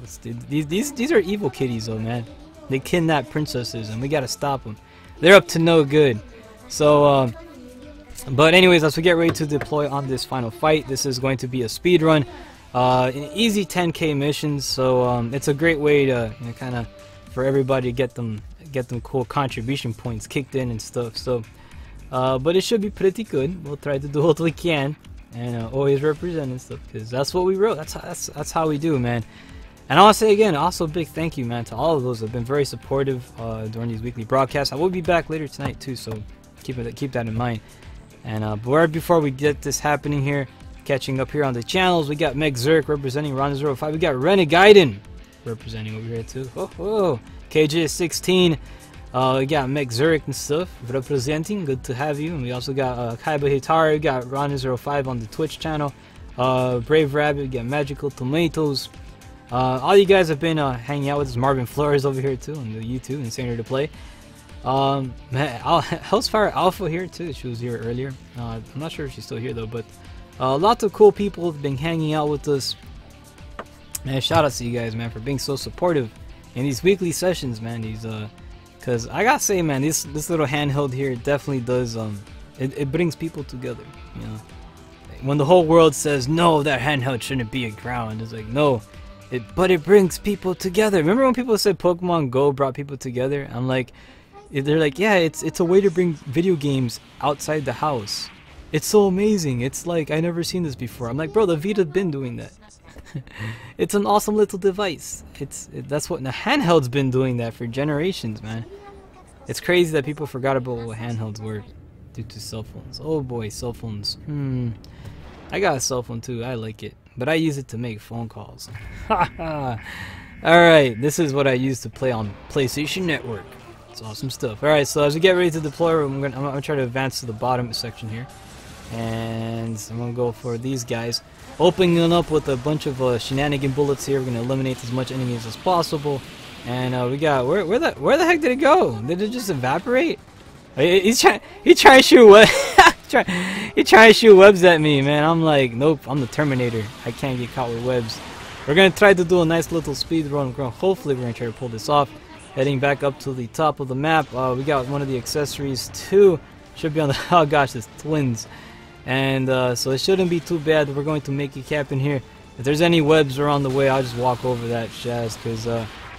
These are evil kitties though, man. They kidnap princesses and we gotta stop them. They're up to no good. So, but anyways, as we get ready to deploy on this final fight, this is going to be a speed run, an easy 10k missions. So it's a great way to kind of for everybody to get them cool contribution points kicked in and stuff. So, but it should be pretty good. We'll try to do what we can and always represent and stuff because that's what we wrote. That's how we do, man. And I want to say again, also a big thank you, man, to all of those that have been very supportive during these weekly broadcasts. I will be back later tonight too, so keep that in mind. And but right before we get this happening here, catching up here on the channels, we got Meg Zerk representing Ronda 05. We got Renegaiden representing over here too. Oh, KJ16. We got Meg Zerk and stuff representing. Good to have you. And we also got Kaiba Hitari. We got Ronda 05 on the Twitch channel. Brave Rabbit. We got Magical Tomatoes. All you guys have been hanging out with us. Marvin Flores over here too on the YouTube and Saner to Play. Man, Hellsfire Alpha here too. She was here earlier. I'm not sure if she's still here though, but lots of cool people have been hanging out with us. Man, shout out to you guys, man, for being so supportive in these weekly sessions, man. These cause I gotta say, man, this little handheld here definitely does it brings people together. You know, when the whole world says no, that handheld shouldn't be a ground, it's like no. But it brings people together. Remember when people said Pokemon Go brought people together? I'm like, they're like, yeah, it's a way to bring video games outside the house. It's so amazing. It's like, I never seen this before. I'm like, bro, the Vita's been doing that. It's an awesome little device. That's what the handheld's been doing that for generations, man. It's crazy that people forgot about what handhelds were due to cell phones. Oh boy, cell phones. I got a cell phone too. I like it. But I use it to make phone calls. Alright, this is what I use to play on PlayStation Network. It's awesome stuff. Alright, so as we get ready to deploy, I'm gonna try to advance to the bottom section here. And I'm gonna go for these guys. Opening up with a bunch of shenanigan bullets here. We're gonna eliminate as much enemies as possible. And we got where the heck did it go? Did it just evaporate? He trying to shoot what? He trying to shoot webs at me, man. I'm like, nope, I'm the Terminator. I can't get caught with webs. We're gonna try to do a nice little speed run. Hopefully we're gonna try to pull this off. Heading back up to the top of the map. We got one of the accessories too. Should be on the oh gosh, it's twins. And so it shouldn't be too bad. We're going to make a cap in here. If there's any webs around the way, I'll just walk over that Shaz, because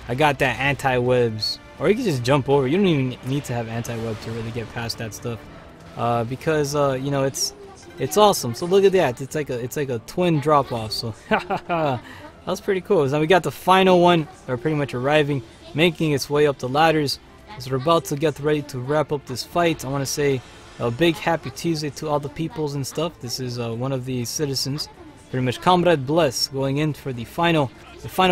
I got that anti-webs. Or you can just jump over. You don't even need to have anti-web to really get past that stuff. Because you know, it's awesome. So look at that. It's like a twin drop-off. So that's pretty cool. So now we got the final one. They're pretty much arriving, making its way up the ladders. As we're about to get ready to wrap up this fight, I want to say a big happy Tuesday to all the peoples and stuff. This is one of the citizens, pretty much Comrade Bless, going in for the final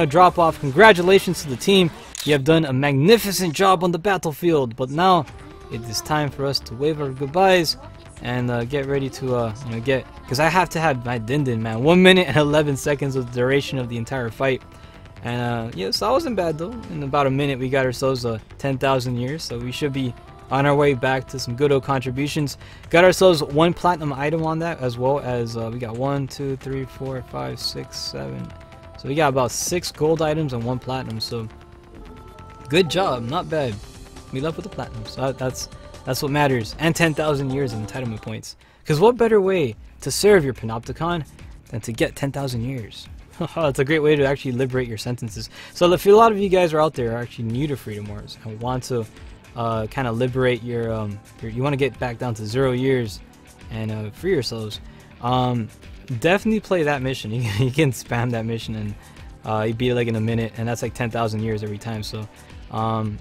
drop-off. Congratulations to the team. You have done a magnificent job on the battlefield. But now it is time for us to wave our goodbyes and get ready to you know, because I have to have my din-din, man. 1 minute and 11 seconds of the duration of the entire fight. And yeah, so that wasn't bad though. In about a minute we got ourselves 10,000 years, so we should be on our way back to some good old contributions. Got ourselves 1 platinum item on that, as well as we got 1, 2, 3, 4, 5, 6, 7. So we got about 6 gold items and 1 platinum. So good job, not bad. We left with the platinum, so that's what matters. And 10,000 years of entitlement points. Because what better way to serve your Panopticon than to get 10,000 years? It's a great way to actually liberate your sentences. So if a lot of you guys are out there are actually new to Freedom Wars and want to kind of liberate your you want to get back down to 0 years and free yourselves, definitely play that mission. You can spam that mission and you beat it like in a minute, and that's like 10,000 years every time. So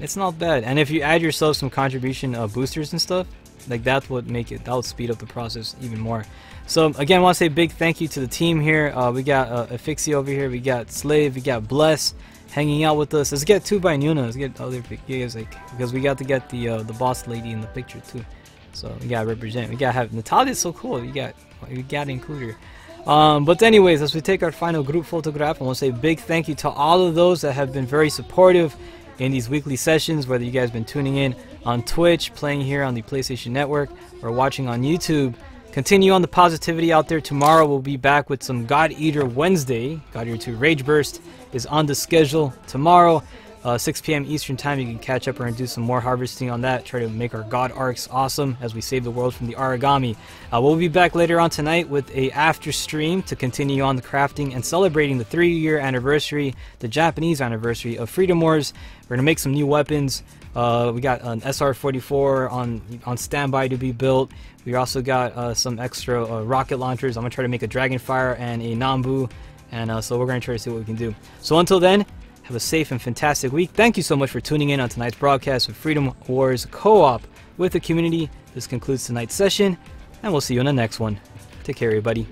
it's not bad. And if you add yourself some contribution boosters and stuff, like that's what that'll speed up the process even more. So again, I want to say a big thank you to the team here. We got Afixi over here, we got Slave, we got Bless hanging out with us. Let's get 2 by Nuna. Let's get other guys, like, because we got to get the boss lady in the picture too. So we gotta represent. We gotta have Natalia's so cool. We gotta include her. But anyways, as we take our final group photograph, I want to say a big thank you to all of those that have been very supportive in these weekly sessions, whether you guys been tuning in on Twitch, playing here on the PlayStation Network, or watching on YouTube. Continue on the positivity out there. Tomorrow we'll be back with some God Eater Wednesday. God Eater 2 Rage Burst is on the schedule tomorrow, 6 p.m. Eastern time. You can catch up and do some more harvesting on that. Try to make our God Arcs awesome as we save the world from the origami. We'll be back later on tonight with a after stream to continue on the crafting and celebrating the 3-year anniversary, the Japanese anniversary of Freedom Wars. We're gonna make some new weapons. We got an SR-44 on standby to be built. We also got some extra rocket launchers. I'm gonna try to make a Dragonfire and a Nambu, and so we're gonna try to see what we can do. So until then, have a safe and fantastic week. Thank you so much for tuning in on tonight's broadcast with Freedom Wars Co-op with the community. This concludes tonight's session, and we'll see you in the next one. Take care, everybody.